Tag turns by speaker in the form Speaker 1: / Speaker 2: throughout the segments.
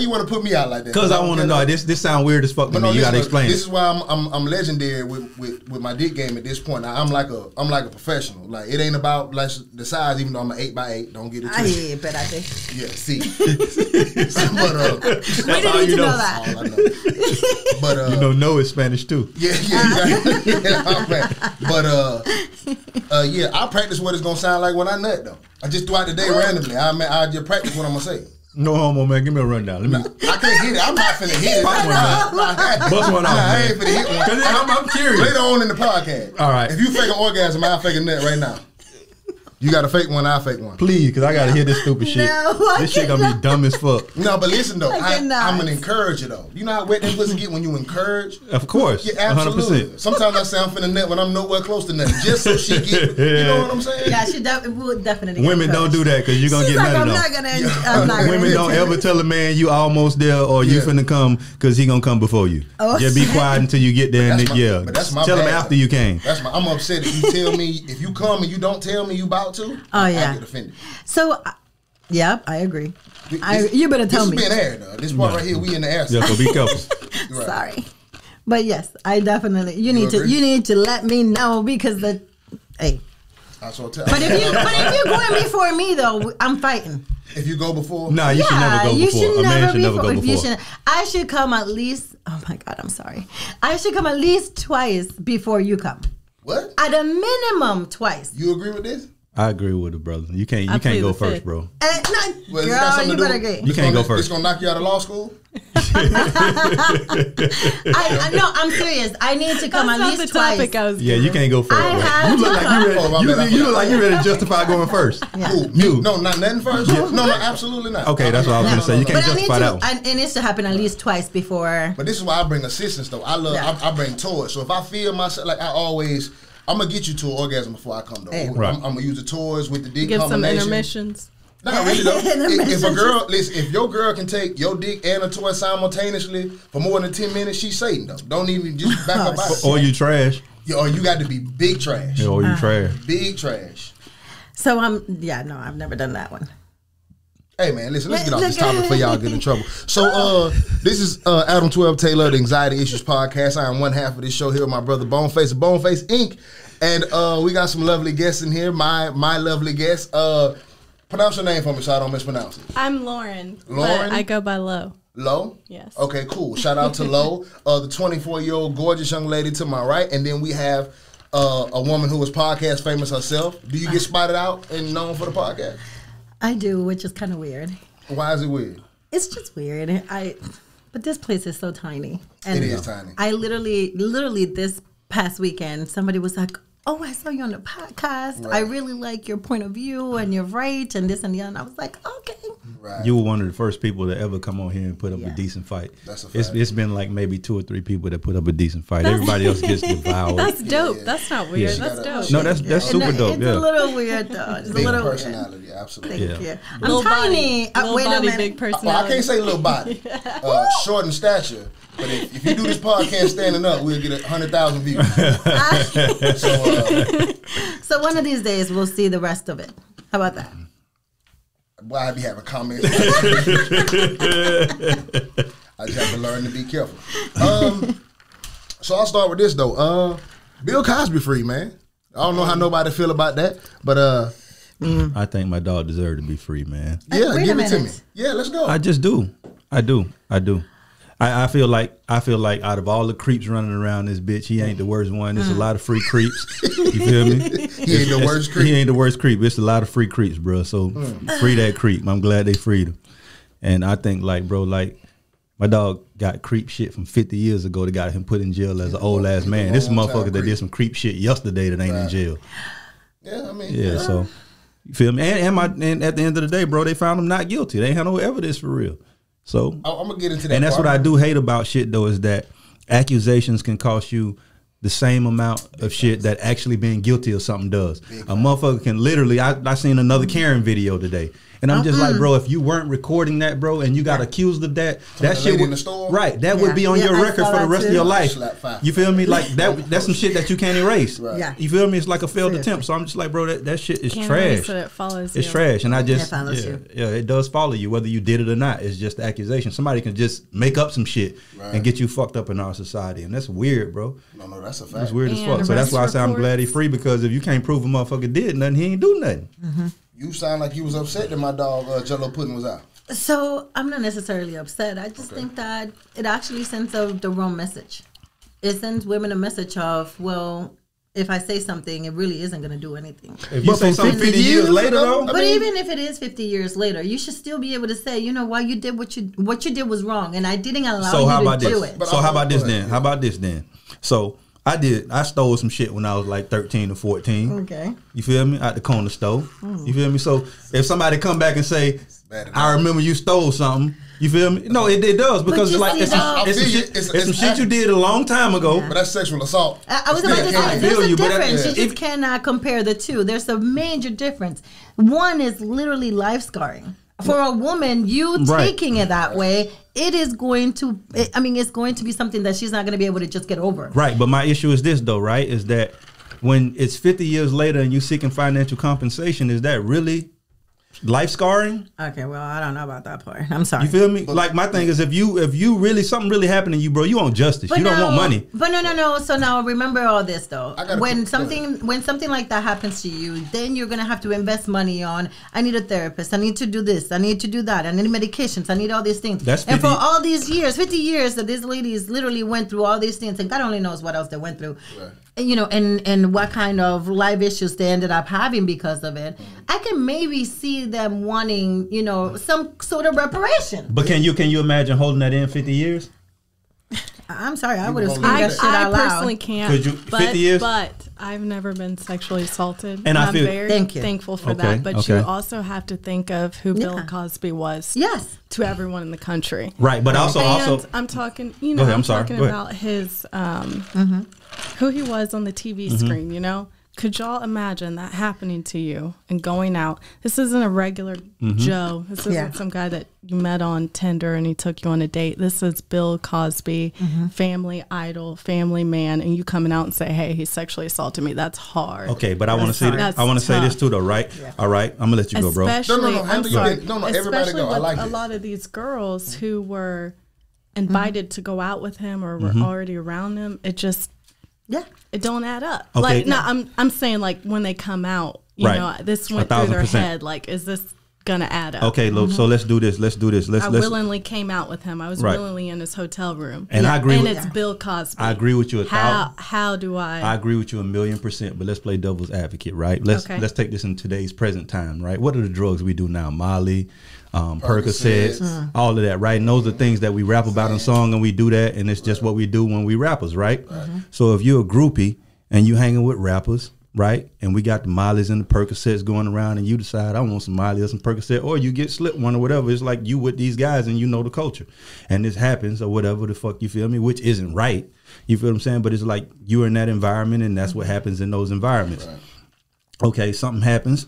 Speaker 1: you want to put me out like that?
Speaker 2: Because I want to know. This sound weird as fuck to me. You got to explain.
Speaker 1: This is why I'm legendary with my dick game at this point. I'm like a professional. Like it ain't about like the size, even though I'm an 8x8. Don't get it twisted.
Speaker 3: Yeah, but I think.
Speaker 1: Yeah, see.
Speaker 3: But we didn't need to know that.
Speaker 1: All I know. But
Speaker 2: you know, no is Spanish too.
Speaker 1: Yeah, exactly. But yeah, I practice what it's gonna sound like when I nut though. I just throughout the day randomly. I just practice what I'm gonna say.
Speaker 2: No homo, man. Give me a rundown. Let me.
Speaker 1: I can't hit it. I'm not finna hit it.
Speaker 2: Bust one out,
Speaker 1: I ain't finna hit one.
Speaker 2: I'm curious.
Speaker 1: Later on in the podcast.
Speaker 2: All right.
Speaker 1: If you fake an orgasm, I'll fake a nut right now. You got to fake one, I'll fake one.
Speaker 2: Please, because I got to hear this stupid shit. This shit going to be dumb as fuck.
Speaker 1: No, but listen, though. I'm an encourager, though. You know how wet that pussy get when you encourage?
Speaker 2: Of course.
Speaker 1: Yeah, absolutely. 100%. Sometimes I say I'm finna nut when I'm nowhere close to nothing. Just so she get, you know what I'm saying?
Speaker 3: Yeah, she would definitely.
Speaker 2: Women don't do that because you're going to get
Speaker 3: like,
Speaker 2: nutted on.
Speaker 3: I'm not gonna.
Speaker 2: Women don't ever tell a man you almost there or you finna come because he going to come before you. Oh, just be quiet until you get there.
Speaker 1: But that's my
Speaker 2: tell him after you came.
Speaker 1: I'm upset if you tell me, if you come and you don't tell me you about to.
Speaker 3: Oh, yeah.
Speaker 1: I get offended.
Speaker 3: So, yeah, I agree. You better tell me.
Speaker 1: This is being aired, though. This part right here, we in the air.
Speaker 2: Yeah, so be careful.
Speaker 1: Right.
Speaker 3: Sorry, but yes, I definitely. You need to let me know because hey.
Speaker 1: But
Speaker 3: if you're going before me though, I'm fighting.
Speaker 1: If you go before,
Speaker 2: nah, you should never go before. A man should never go before.
Speaker 3: I should come at least. Oh my God, I'm sorry. I should come at least twice before you come.
Speaker 1: What?
Speaker 3: At a minimum, twice.
Speaker 1: You agree with this?
Speaker 2: I agrue with it, brother. You can't go first, bro.
Speaker 1: Well,
Speaker 3: girl, you better agree.
Speaker 2: You can't go first.
Speaker 1: It's gonna knock you out of law school.
Speaker 3: No, I'm serious. I need to come at least twice.
Speaker 2: Yeah, you can't go first. You look like you ready to justify going first.
Speaker 3: Yeah.
Speaker 1: You? No, not nothing first. No, absolutely not.
Speaker 2: Okay, that's what I was gonna say. You can't justify that one.
Speaker 3: It needs to happen at least twice before.
Speaker 1: But this is why I bring assistance though. I bring toys. So if I feel myself like I'm gonna get you to an orgasm before I come though.
Speaker 3: Hey.
Speaker 2: Right.
Speaker 1: I'm gonna use the toys with the dick
Speaker 4: Give
Speaker 1: combination.
Speaker 4: some intermissions.
Speaker 1: Not really though. If your girl can take your dick and a toy simultaneously for more than 10 minutes, she's Satan though. Don't even just back up out.
Speaker 2: Or you trash.
Speaker 1: Yeah, or you got to be big trash.
Speaker 2: Yeah, or you trash.
Speaker 1: Big trash.
Speaker 3: So I've never done that one.
Speaker 1: Hey man, listen, let's get off this topic before y'all get in trouble. So this is Adam 12 Taylor, the Anxiety Issues Podcast. I am one half of this show here with my brother Boneface of Boneface Inc. And we got some lovely guests in here. My lovely guests. Pronounce your name for me so I don't mispronounce it.
Speaker 4: I'm Lauren.
Speaker 1: Lauren?
Speaker 4: I go by Lo.
Speaker 1: Lo?
Speaker 4: Yes.
Speaker 1: Okay, cool. Shout out to Lo, the 24-year-old gorgeous young lady to my right. And then we have a woman who is podcast famous herself. Do you get spotted out and known for the podcast?
Speaker 3: I do, which is kind of weird.
Speaker 1: Why is it weird?
Speaker 3: It's just weird. But this place is so tiny. And
Speaker 1: it is tiny.
Speaker 3: I literally this past weekend, somebody was like, "Oh, I saw you on the podcast. Right. I really like your point of view and your right and this and the other." And I was like, "Okay."
Speaker 1: Right.
Speaker 2: You were one of the first people to ever come on here and put up a decent fight.
Speaker 1: That's a fact.
Speaker 2: It's been like maybe 2 or 3 people that put up a decent fight. Everybody else gets devoured.
Speaker 4: That's dope. Yeah. That's not weird.
Speaker 2: Yeah.
Speaker 4: That's dope.
Speaker 2: No, that's super dope.
Speaker 3: It's a little weird though. It's
Speaker 1: big
Speaker 3: a little
Speaker 1: personality,
Speaker 3: weird.
Speaker 1: Absolutely.
Speaker 3: Thank you. I'm
Speaker 4: little
Speaker 3: tiny.
Speaker 4: Little
Speaker 3: wait
Speaker 4: body,
Speaker 3: a minute.
Speaker 4: big personality.
Speaker 1: I can't say little body. Short in stature. But if you do this podcast standing up, we'll get 100,000 views.
Speaker 3: So one of these days, we'll see the rest of it. How about that?
Speaker 1: Boy, I be having comments. I just have to learn to be careful. So I'll start with this, though. Bill Cosby free, man. I don't know how nobody feel about that, but
Speaker 2: I think my dog deserved to be free, man.
Speaker 1: Yeah, give it to me. Yeah, let's go.
Speaker 2: I just do. I do. I feel like out of all the creeps running around this bitch, he ain't the worst one. There's a lot of free creeps. You feel me?
Speaker 1: He ain't the worst creep.
Speaker 2: He ain't the worst creep. It's a lot of free creeps, bro. So free that creep. I'm glad they freed him. And I think like, bro, like my dog got creep shit from 50 years ago that got him put in jail as an old ass man. This motherfucker that did some creep shit yesterday that ain't in jail.
Speaker 1: Yeah, I mean.
Speaker 2: Yeah, so you feel me? And at the end of the day, bro, they found him not guilty. They ain't had no evidence for real. So
Speaker 1: I'm gonna get into that.
Speaker 2: And that's what I do hate about shit though, is that accusations can cost you the same amount of shit that actually being guilty of something does. A motherfucker can literally, I seen another Karen video today, And I'm just like, bro, if you weren't recording that, bro, and you got accused of that, that shit
Speaker 1: lady
Speaker 2: would,
Speaker 1: in the store?
Speaker 2: right, that would be on your
Speaker 3: I
Speaker 2: record
Speaker 3: saw
Speaker 2: for the
Speaker 3: that
Speaker 2: rest of
Speaker 3: too.
Speaker 2: your life.
Speaker 1: Slap five.
Speaker 2: You feel me? Like that's some shit that you can't erase.
Speaker 1: Right.
Speaker 3: Yeah.
Speaker 2: You feel me? It's like a failed
Speaker 3: Seriously.
Speaker 2: attempt. So I'm just like, bro, that shit is
Speaker 4: Can't
Speaker 2: trash.
Speaker 4: erase it, it follows
Speaker 2: It's
Speaker 4: you.
Speaker 2: trash, and I just
Speaker 3: It follows you.
Speaker 2: yeah, it does follow you whether you did it or not. It's just the accusation. Somebody can just make up some shit
Speaker 1: Right.
Speaker 2: and get you fucked up in our society, and that's weird, bro.
Speaker 1: No, that's a fact.
Speaker 2: That's weird as
Speaker 4: And
Speaker 2: fuck. So that's why I say I'm glad
Speaker 4: arrest
Speaker 2: he's free, because if you can't prove a motherfucker did nothing, he ain't do nothing.
Speaker 1: You sound like you was upset that my dog Jello Pudding was out.
Speaker 3: So I'm not necessarily upset. I just think that it actually sends the wrong message. It sends women a message of, well, if I say something, it really isn't going to do anything.
Speaker 2: If you
Speaker 1: But
Speaker 2: say
Speaker 1: from
Speaker 2: something
Speaker 1: 50
Speaker 2: 50 years
Speaker 1: years
Speaker 2: later,
Speaker 1: ago,
Speaker 2: though,
Speaker 1: I
Speaker 3: But
Speaker 1: mean-
Speaker 3: even if it is 50 years later, you should still be able to say, you know what, you did what you did was wrong, and I didn't allow
Speaker 2: so how
Speaker 3: you
Speaker 2: about
Speaker 3: to do
Speaker 2: this?
Speaker 3: it.
Speaker 1: But
Speaker 2: So
Speaker 1: I-
Speaker 2: how about this
Speaker 1: go ahead.
Speaker 2: then? How about this then? So I stole some shit when I was like 13 or 14.
Speaker 3: Okay.
Speaker 2: You feel me? At the corner store. You feel me? So if somebody come back and say,
Speaker 1: bad enough.
Speaker 2: I remember you stole something, you feel me? No, it does, because
Speaker 3: you
Speaker 2: it's like
Speaker 3: see,
Speaker 2: it's some,
Speaker 3: though-
Speaker 2: it's some
Speaker 1: I feel you.
Speaker 2: shit,
Speaker 1: It's-
Speaker 2: it's some
Speaker 1: it's
Speaker 2: shit you did a long time ago.
Speaker 1: But that's sexual assault.
Speaker 3: I was about to
Speaker 1: Still
Speaker 3: say,
Speaker 1: can't-
Speaker 3: there's
Speaker 2: feel
Speaker 3: a
Speaker 2: you, but
Speaker 3: difference. You
Speaker 2: if-
Speaker 3: just cannot compare the two. There's a major difference. One is literally life scarring. For a woman, you
Speaker 2: Right.
Speaker 3: taking it that way, it is going to, it's going to be something that she's not going to be able to just get over.
Speaker 2: Right, but my issue is this though, right? Is that when it's 50 years later and you seeking financial compensation, is that really life scarring?
Speaker 3: Okay, well, I don't know about that part. I'm sorry.
Speaker 2: You feel me? Like my thing is, if you really something really happened to you, bro, you want justice. You don't want money.
Speaker 3: But no. So now remember all this though.
Speaker 1: I gotta
Speaker 3: When
Speaker 1: go
Speaker 3: something like that happens to you, then you're gonna have to invest money on. I need a therapist. I need to do this. I need to do that. I need medications. I need all these things.
Speaker 2: That's
Speaker 3: and for
Speaker 2: 50
Speaker 3: all these years, 50 years that these ladies literally went through all these things, and God only knows what else they went through.
Speaker 1: Right.
Speaker 3: And, you know, and what kind of life issues they ended up having because of it. I can maybe see them wanting, you know, some sort of reparation.
Speaker 2: But can you imagine holding that in 50 years?
Speaker 3: I'm sorry, I would have
Speaker 1: won't
Speaker 3: screamed
Speaker 1: do
Speaker 3: that
Speaker 1: that.
Speaker 3: shit
Speaker 4: I
Speaker 3: out loud.
Speaker 4: personally can't.
Speaker 2: Could you-
Speaker 4: but,
Speaker 2: 50 years?
Speaker 4: But I've never been sexually assaulted.
Speaker 2: And I
Speaker 4: I'm
Speaker 2: feel-
Speaker 4: very
Speaker 3: Thank you.
Speaker 4: thankful for
Speaker 2: Okay,
Speaker 4: that. But
Speaker 2: okay.
Speaker 4: you also have to think of who Bill
Speaker 3: Yeah.
Speaker 4: Cosby was
Speaker 3: Yes.
Speaker 4: to everyone in the country.
Speaker 2: Right, but also
Speaker 4: And I'm talking, you know,
Speaker 2: ahead, I'm
Speaker 4: I'm
Speaker 2: sorry.
Speaker 4: talking
Speaker 2: Go ahead.
Speaker 4: about his, who he was on the TV
Speaker 2: Mm-hmm.
Speaker 4: screen, you know? Could y'all imagine that happening to you and going out? This isn't a regular
Speaker 2: Mm-hmm.
Speaker 4: Joe. This isn't
Speaker 3: Yeah.
Speaker 4: some guy that you met on Tinder and he took you on a date. This is Bill Cosby, family idol, family man, and you coming out and say, hey, he sexually assaulted me. That's hard.
Speaker 2: okay, but I want to say
Speaker 4: That's
Speaker 2: I want to say this
Speaker 4: tough.
Speaker 2: too though, right? All right, I'm gonna let you go, bro.
Speaker 4: Especially,
Speaker 1: No,
Speaker 4: I'm
Speaker 1: handle your
Speaker 4: sorry.
Speaker 1: business. No, everybody
Speaker 4: Especially
Speaker 1: go. I
Speaker 4: with
Speaker 1: like
Speaker 4: a
Speaker 1: this.
Speaker 4: lot of these girls who were invited to go out with him or were
Speaker 2: Mm-hmm.
Speaker 4: already around him. It just
Speaker 3: Yeah.
Speaker 4: it don't add up.
Speaker 2: Okay.
Speaker 4: Like no, I'm saying like when they come out, you
Speaker 2: Right.
Speaker 4: know, this went through their
Speaker 2: 1000%.
Speaker 4: head. Like, is this gonna add up?
Speaker 2: Okay, look, so let's do this. Let's
Speaker 4: I willingly came out with him. I was
Speaker 2: Right.
Speaker 4: willingly in his hotel room.
Speaker 2: And I agree
Speaker 4: And
Speaker 2: with-
Speaker 4: it's Bill Cosby.
Speaker 2: I agree with you 1,000.
Speaker 4: How do
Speaker 2: I agree with you 1,000,000%, but let's play devil's advocate, right? Let's take this in today's present time, right? What are the drugs we do now? Molly, Percocets, all of that, right? And those are things that we rap about in song, and we do that, and it's just what we do when we rappers, right? So if you're a groupie and you hanging with rappers, right, and we got the Mollies and the Percocets going around, and you decide I want some Molly or some Percocet, or you get slipped one or whatever, it's like you with these guys and you know the culture, and this happens or whatever the fuck, you feel me, which isn't right, you feel what I'm saying, but it's like you're in that environment and that's what happens in those environments. Okay, something happens.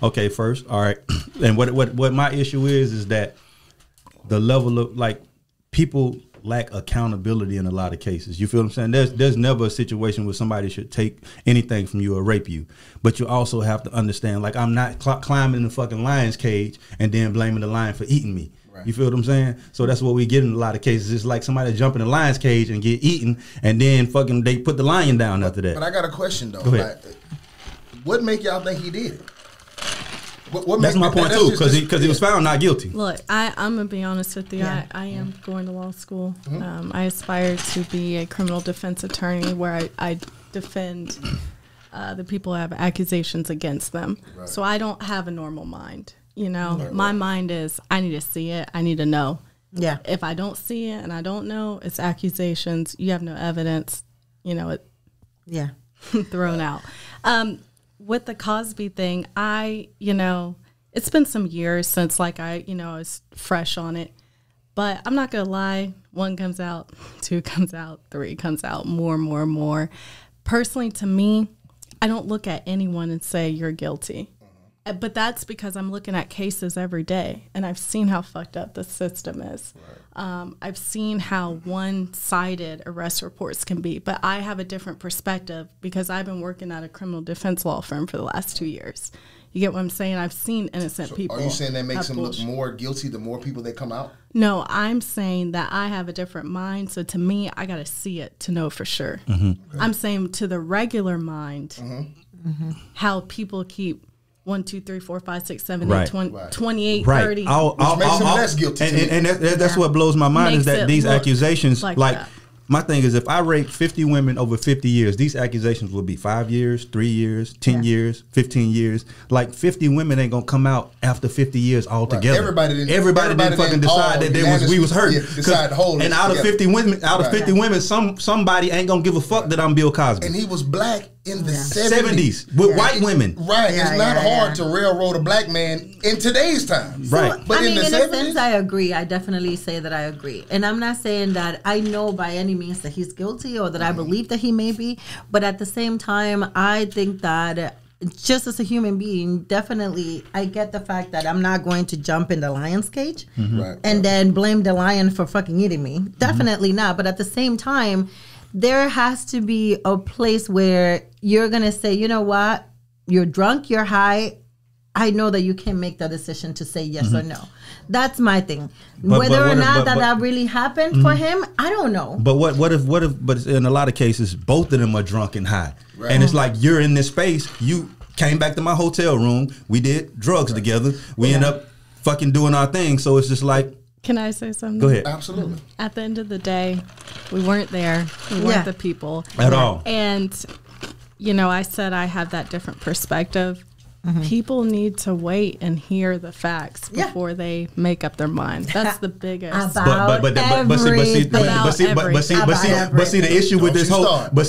Speaker 2: Okay, first, all right, and what my issue is that the level of, like, people lack accountability in a lot of cases. You feel what I'm saying? There's never a situation where somebody should take anything from you or rape you. But you also have to understand, like, I'm not climbing in the fucking lion's cage and then blaming the lion for eating me. Right. You feel what I'm saying? So that's what we get in a lot of cases. It's like somebody jump in the lion's cage and get eaten, and then fucking they put the lion down after that.
Speaker 1: But I got a question though.
Speaker 2: Go ahead.
Speaker 1: Like, what make y'all think he did it? What
Speaker 2: That's my point too, because he was found not guilty.
Speaker 4: Look, I'm gonna be honest with you.
Speaker 3: Yeah.
Speaker 4: I am going to law school. I aspire to be a criminal defense attorney where I defend the people who have accusations against them.
Speaker 1: Right.
Speaker 4: So I don't have a normal mind. You know, my mind is I need to see it. I need to know.
Speaker 3: Yeah.
Speaker 4: If I don't see it and I don't know, it's accusations. You have no evidence. You know, it
Speaker 3: Yeah.
Speaker 4: thrown out. With the Cosby thing, it's been some years since I was fresh on it, but I'm not going to lie. 1 comes out, 2 comes out, 3 comes out, more. Personally, to me, I don't look at anyone and say you're guilty. But that's because I'm looking at cases every day, and I've seen how fucked up the system is. Right. I've seen how one-sided arrest reports can be, but I have a different perspective because I've been working at a criminal defense law firm for the last 2 years. You get what I'm saying? I've seen innocent people.
Speaker 1: Are you saying that makes them look more guilty the more people that come out?
Speaker 4: No, I'm saying that I have a different mind. So to me, I got to see it to know for sure. Okay. I'm saying to the regular mind, how people keep 1, 2, 3, 4, 5, 6, 7, 8, 20, 28, 30.
Speaker 1: Which makes them less guilty.
Speaker 2: And that's what blows my mind is that these accusations, like my thing is, if I rape 50 women over 50 years, these accusations will be 5 years, 3 years, 10 years, 15 years. Like 50 women ain't gonna come out after 50 years altogether.
Speaker 1: Everybody didn't
Speaker 2: fucking decide that we was hurt.
Speaker 1: Decide to hold
Speaker 2: and out of 50 women, somebody ain't gonna give a fuck that I'm Bill Cosby.
Speaker 1: And he was black in the 70s
Speaker 2: with white women.
Speaker 1: Right. It's not hard to railroad a black man in today's time.
Speaker 2: Right.
Speaker 1: But
Speaker 3: in
Speaker 1: the
Speaker 3: a
Speaker 1: 70s,
Speaker 3: sense, I agree. I definitely say that I agree. And I'm not saying that I know by any means that he's guilty or that I believe that he may be. But at the same time, I think that just as a human being, definitely I get the fact that I'm not going to jump in the lion's cage and then blame the lion for fucking eating me. Definitely not. But at the same time, there has to be a place where you're going to say, you know what, you're drunk, you're high. I know that you can make the decision to say yes or no. That's my thing. Whether or not that really happened for him, I don't know.
Speaker 2: But what if, but in a lot of cases, both of them are drunk and high. Right. And it's like, you're in this space. You came back to my hotel room. We did drugs together. We end up fucking doing our thing. So it's just like,
Speaker 4: can I say something?
Speaker 2: Go ahead.
Speaker 1: Absolutely.
Speaker 4: At the end of the day, we weren't there. We weren't the people.
Speaker 2: At all.
Speaker 4: And, you know, I said I have that different perspective. People need to wait and hear the facts before they make up their mind. That's the biggest.
Speaker 2: But see the issue with this whole the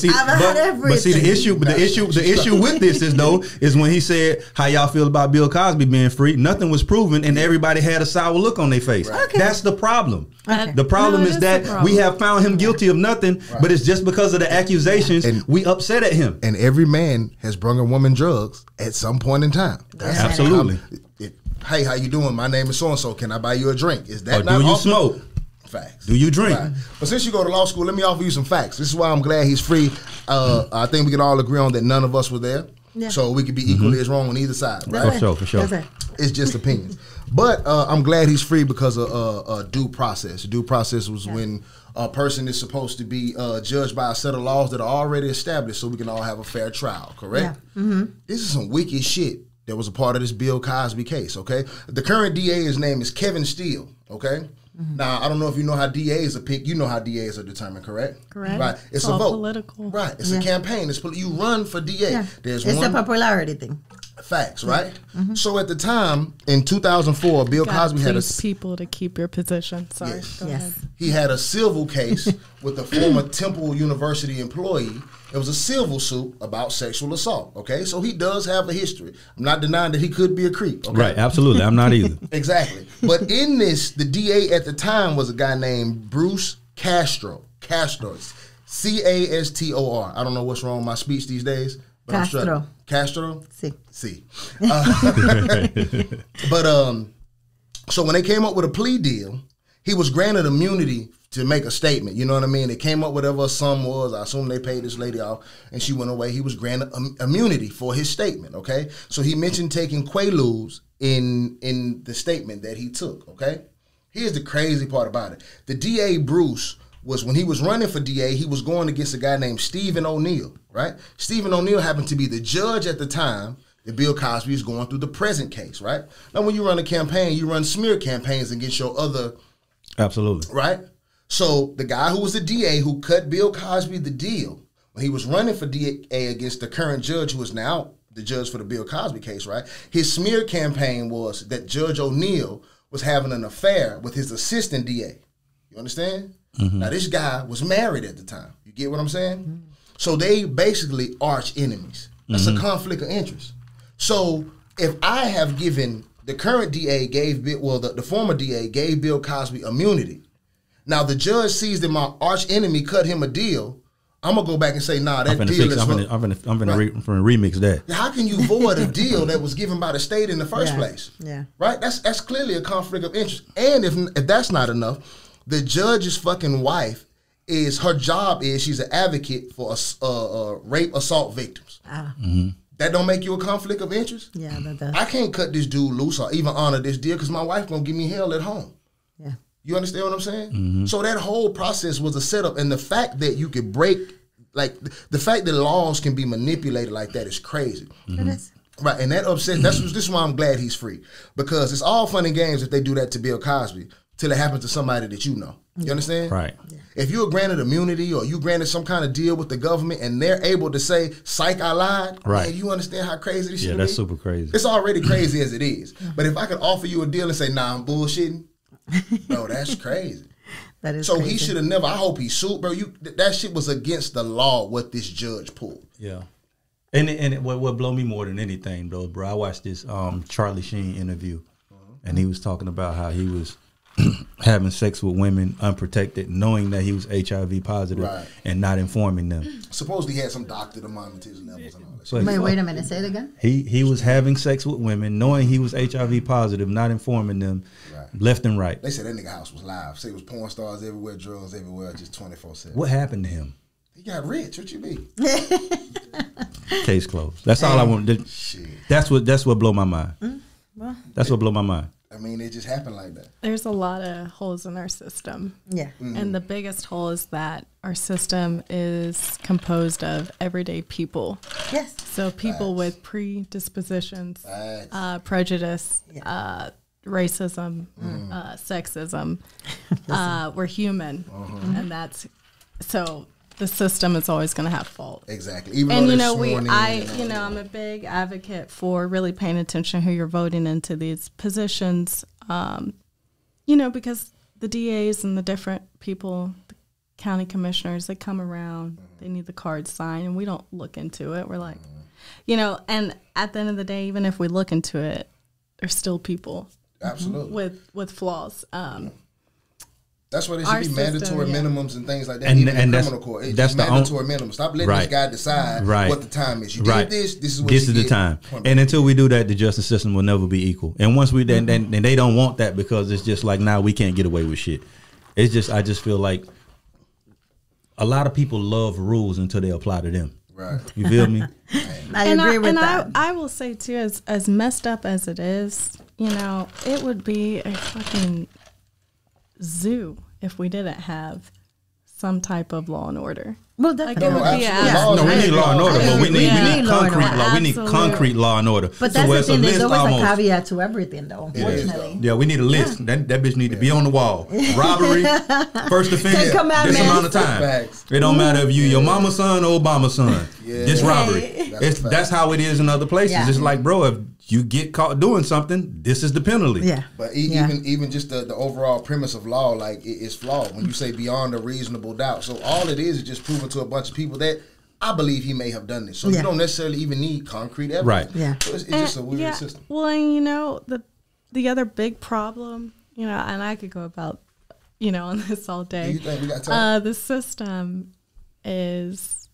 Speaker 2: issue with this is when he said, how y'all feel about Bill Cosby being free? Nothing was proven and everybody had a sour look on their face. Right. Okay. That's the problem. Okay. The problem is that we have found him guilty of nothing, but it's just because of the accusations we upset at him.
Speaker 1: And every man has brung a woman drugs at some point in time.
Speaker 2: That's absolutely.
Speaker 1: Hey, how you doing? My name is so and so. Can I buy you a drink? Is that
Speaker 2: not? Do you smoke?
Speaker 1: Facts.
Speaker 2: Do you drink?
Speaker 1: Right. But since you go to law school, let me offer you some facts. This is why I'm glad he's free. I think we can all agree on that none of us were there, so we could be equally as wrong on either side. Right?
Speaker 2: For sure.
Speaker 1: It's just opinions. But I'm glad he's free because of due process. Due process was when a person is supposed to be judged by a set of laws that are already established so we can all have a fair trial, correct? Yeah. This is some wicked shit that was a part of this Bill Cosby case, okay? The current DA, his name is Kevin Steele, okay? Now, I don't know if you know how DAs are picked. You know how DAs are determined, correct?
Speaker 4: Correct.
Speaker 1: Right. It's
Speaker 4: all
Speaker 1: a vote.
Speaker 4: Political.
Speaker 1: Right. It's a campaign. You run for DA.
Speaker 3: Yeah.
Speaker 1: It's
Speaker 3: a popularity thing.
Speaker 1: Facts, right? So at the time, in 2004, Bill Cosby had
Speaker 4: people to keep your position. Sorry. Go ahead.
Speaker 1: He had a civil case with a former Temple University employee. It was a civil suit about sexual assault, okay? So he does have a history. I'm not denying that he could be a creep, okay?
Speaker 2: Right, absolutely. I'm not either.
Speaker 1: Exactly. But in this, the DA at the time was a guy named Bruce Castro. Castro. C-A-S-T-O-R. I don't know what's wrong with my speech these days.
Speaker 3: Castro.
Speaker 1: Castro?
Speaker 3: Si.
Speaker 1: But so when they came up with a plea deal, he was granted immunity to make a statement. You know what I mean? They came up with whatever a sum was. I assume they paid this lady off and she went away. He was granted immunity for his statement, okay? So he mentioned taking Quaaludes in the statement that he took, okay? Here's the crazy part about it. The DA, Bruce, was when he was running for DA, he was going against a guy named Stephen O'Neill, right? Stephen O'Neill happened to be the judge at the time that Bill Cosby is going through the present case, right? Now, when you run a campaign, you run smear campaigns against your other...
Speaker 2: Absolutely.
Speaker 1: Right? So the guy who was the DA who cut Bill Cosby the deal, when he was running for DA against the current judge who is now the judge for the Bill Cosby case, right? His smear campaign was that Judge O'Neill was having an affair with his assistant DA. You understand? Now, this guy was married at the time. You get what I'm saying? So they basically arch enemies. That's a conflict of interest. So if I have given the current DA the former DA gave Bill Cosby immunity. Now the judge sees that my arch enemy cut him a deal. I'm gonna go back and say, nah, that
Speaker 2: I'm
Speaker 1: deal
Speaker 2: gonna
Speaker 1: is
Speaker 2: remix that.
Speaker 1: How can you void a deal that was given by the state in the first place?
Speaker 3: Yeah.
Speaker 1: Right? That's clearly a conflict of interest. And if that's not enough, the judge's fucking wife her job is she's an advocate for rape assault victims. That don't make you a conflict of interest?
Speaker 3: Yeah, that does.
Speaker 1: I can't cut this dude loose or even honor this deal because my wife gonna give me hell at home.
Speaker 3: Yeah.
Speaker 1: You understand what I'm saying? So that whole process was a setup, and the fact that you could break, like the fact that laws can be manipulated like that is crazy.
Speaker 3: It is.
Speaker 1: Right, and that upset. This is why I'm glad he's free, because it's all fun and games if they do that to Bill Cosby till it happens to somebody that you know. You understand?
Speaker 2: Right.
Speaker 1: If you're granted immunity or you granted some kind of deal with the government and they're able to say, "Psych, I lied,"
Speaker 2: right?
Speaker 1: Man, you understand how crazy this shit is?
Speaker 2: Yeah, that's super crazy.
Speaker 1: It's already crazy as it is. But if I could offer you a deal and say, "Nah, I'm bullshitting," bro, that's crazy.
Speaker 3: That is
Speaker 1: so
Speaker 3: crazy.
Speaker 1: he should have never. I hope he sued, bro. That shit was against the law. What this judge pulled.
Speaker 2: Yeah. And what blew me more than anything though, bro, I watched this Charlie Sheen interview, and he was talking about how he was having sex with women unprotected, knowing that he was HIV positive,
Speaker 1: right,
Speaker 2: and not informing them.
Speaker 1: Supposedly he had some doctor to monitor his levels and all that shit.
Speaker 3: Wait a minute. Say it again.
Speaker 2: He was having sex with women, knowing he was HIV positive, not informing them, left and right.
Speaker 1: They said that nigga house was live. Say it was porn stars everywhere, drugs everywhere, just 24/7.
Speaker 2: What happened to him?
Speaker 1: He got rich. What you mean?
Speaker 2: Case closed. That's all I want. That's what blew my mind.
Speaker 3: Well,
Speaker 2: that's what blew my mind.
Speaker 1: I mean, it just happened like that.
Speaker 4: There's a lot of holes in our system.
Speaker 3: Yeah.
Speaker 4: And the biggest hole is that our system is composed of everyday people.
Speaker 3: Yes.
Speaker 4: So people with predispositions, prejudice, racism, sexism. We're human. And that's so the system is always going to have fault.
Speaker 1: Exactly. Even
Speaker 4: and
Speaker 1: though
Speaker 4: I'm a big advocate for really paying attention who you're voting into these positions. Because the DAs and the different people, the county commissioners, they come around, they need the card signed, and we don't look into it. We're like, and at the end of the day, even if we look into it, there's still people,
Speaker 1: absolutely,
Speaker 4: with flaws.
Speaker 1: That's why there should be mandatory minimums and things like that.
Speaker 2: And
Speaker 1: even in
Speaker 2: that's,
Speaker 1: criminal court, it's
Speaker 2: that's
Speaker 1: just
Speaker 2: the
Speaker 1: mandatory minimum. Stop letting this guy decide what the time is. You did this. This is what
Speaker 2: this is the time. And until we do that, the justice system will never be equal. And once we then they don't want that because it's just like now we can't get away with shit. It's just I just feel like a lot of people love rules until they apply to them.
Speaker 1: Right.
Speaker 2: You feel me?
Speaker 3: I agree with that.
Speaker 4: I will say too, as messed up as it is, it would be a fucking zoo if we didn't have some type of law and order.
Speaker 3: Well, definitely.
Speaker 2: We need law and order, but we need concrete law. We need concrete law and order.
Speaker 3: But that's the thing. There's always a caveat to everything, though. Unfortunately.
Speaker 2: Yeah, we need a list. That bitch need to be on the wall. Robbery, first offense, this amount of time. It don't matter if you your mama's son or Obama's son. Just robbery. That's how it is in other places. It's like, bro, if you get caught doing something, this is the penalty.
Speaker 3: Yeah.
Speaker 1: But even just the overall premise of law, like, it's flawed when you say beyond a reasonable doubt. So all it is just proving to a bunch of people that I believe he may have done this. So you don't necessarily even need concrete evidence.
Speaker 2: Right.
Speaker 3: Yeah.
Speaker 1: So it's just a weird system.
Speaker 4: Well, and the other big problem, and I could go about, on this all day.
Speaker 1: Do you think we got time?
Speaker 4: The system is,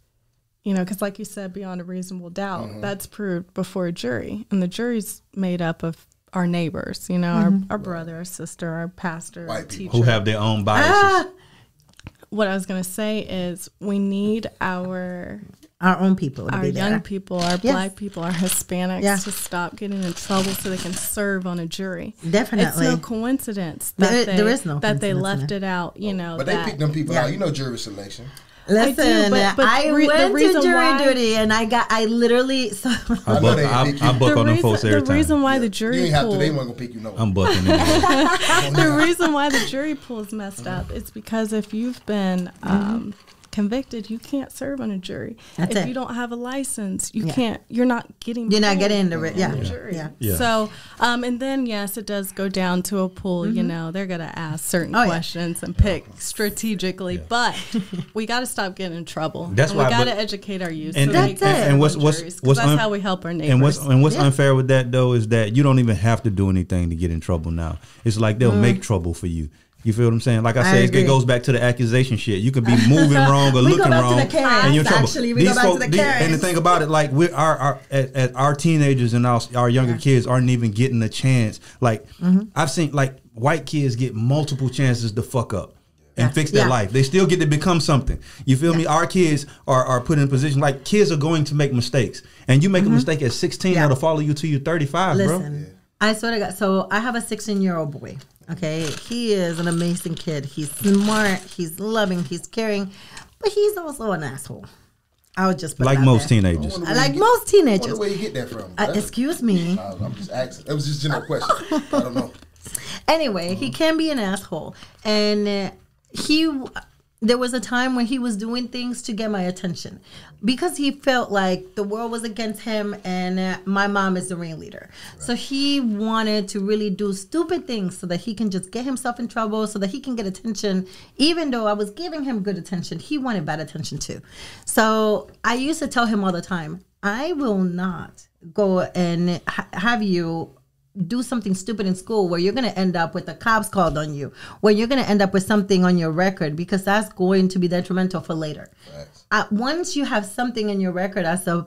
Speaker 4: because like you said, beyond a reasonable doubt, that's proved before a jury. And the jury's made up of our neighbors, our brother, our sister, our pastor, our teacher.
Speaker 2: Who have their own biases.
Speaker 4: What I was going to say is we need our
Speaker 3: own people to
Speaker 4: our
Speaker 3: be
Speaker 4: young
Speaker 3: there.
Speaker 4: people, our black people, our Hispanics to stop getting in trouble so they can serve on a jury.
Speaker 3: Definitely.
Speaker 4: It's no coincidence that
Speaker 3: there is no
Speaker 4: that they
Speaker 3: coincidence
Speaker 4: left it out,
Speaker 1: But they pick them people out. Jury selection.
Speaker 3: Listen, I went to jury duty and I literally.
Speaker 2: I book on them folks every time.
Speaker 4: The reason why the jury
Speaker 1: you ain't have
Speaker 4: pool,
Speaker 1: to. They weren't gonna pick you no.
Speaker 2: I'm booking.
Speaker 4: The reason why the jury pool is messed up is because if you've been convicted, you can't serve on a jury. If you don't have a license, you can't. You're not getting.
Speaker 3: You're not getting the
Speaker 4: jury. So, and then yes, it does go down to a pool. They're gonna ask certain questions and pick strategically, but we got to stop getting in trouble.
Speaker 2: That's why
Speaker 4: we got to educate our youth.
Speaker 2: And
Speaker 4: that's how we help our neighbors.
Speaker 2: And what's unfair with that though is that you don't even have to do anything to get in trouble now. It's like they'll make trouble for you. You feel what I'm saying? Like I
Speaker 3: I
Speaker 2: said,
Speaker 3: agree.
Speaker 2: it goes back to the accusation shit. You could be moving wrong or
Speaker 3: We go
Speaker 2: looking
Speaker 3: back to
Speaker 2: wrong,
Speaker 3: the Karens,
Speaker 2: and you're in trouble.
Speaker 3: actually. We go back to the
Speaker 2: and
Speaker 3: Karens.
Speaker 2: the thing about it, like we our teenagers and our younger kids aren't even getting a chance. Like I've seen like white kids get multiple chances to fuck up and fix their
Speaker 3: Yeah.
Speaker 2: life. They still get to become something. You feel me? Our kids are put in a position like kids are going to make mistakes, and you make a mistake at 16,
Speaker 3: Yeah.
Speaker 2: that'll follow you till you're 35, bro.
Speaker 3: Listen, I swear to God. So I have a 16-year-old boy. Okay, he is an amazing kid. He's smart. He's loving. He's caring, but he's also an asshole. I would just put
Speaker 2: Like
Speaker 3: it out
Speaker 2: most
Speaker 3: there.
Speaker 2: teenagers.
Speaker 3: Like most
Speaker 1: I wonder
Speaker 3: teenagers.
Speaker 1: where you get that from. That's-
Speaker 3: Excuse me.
Speaker 1: I'm just asking. It was just a general question. I don't know.
Speaker 3: Anyway, he can be an asshole, and there was a time when he was doing things to get my attention because he felt like the world was against him and my mom is the ringleader. Right. So he wanted to really do stupid things so that he can just get himself in trouble, so that he can get attention. Even though I was giving him good attention, he wanted bad attention too. So I used to tell him all the time, I will not go and have you do something stupid in school where you're going to end up with the cops called on you, where you're going to end up with something on your record, because that's going to be detrimental for later. Once you have something in your record as a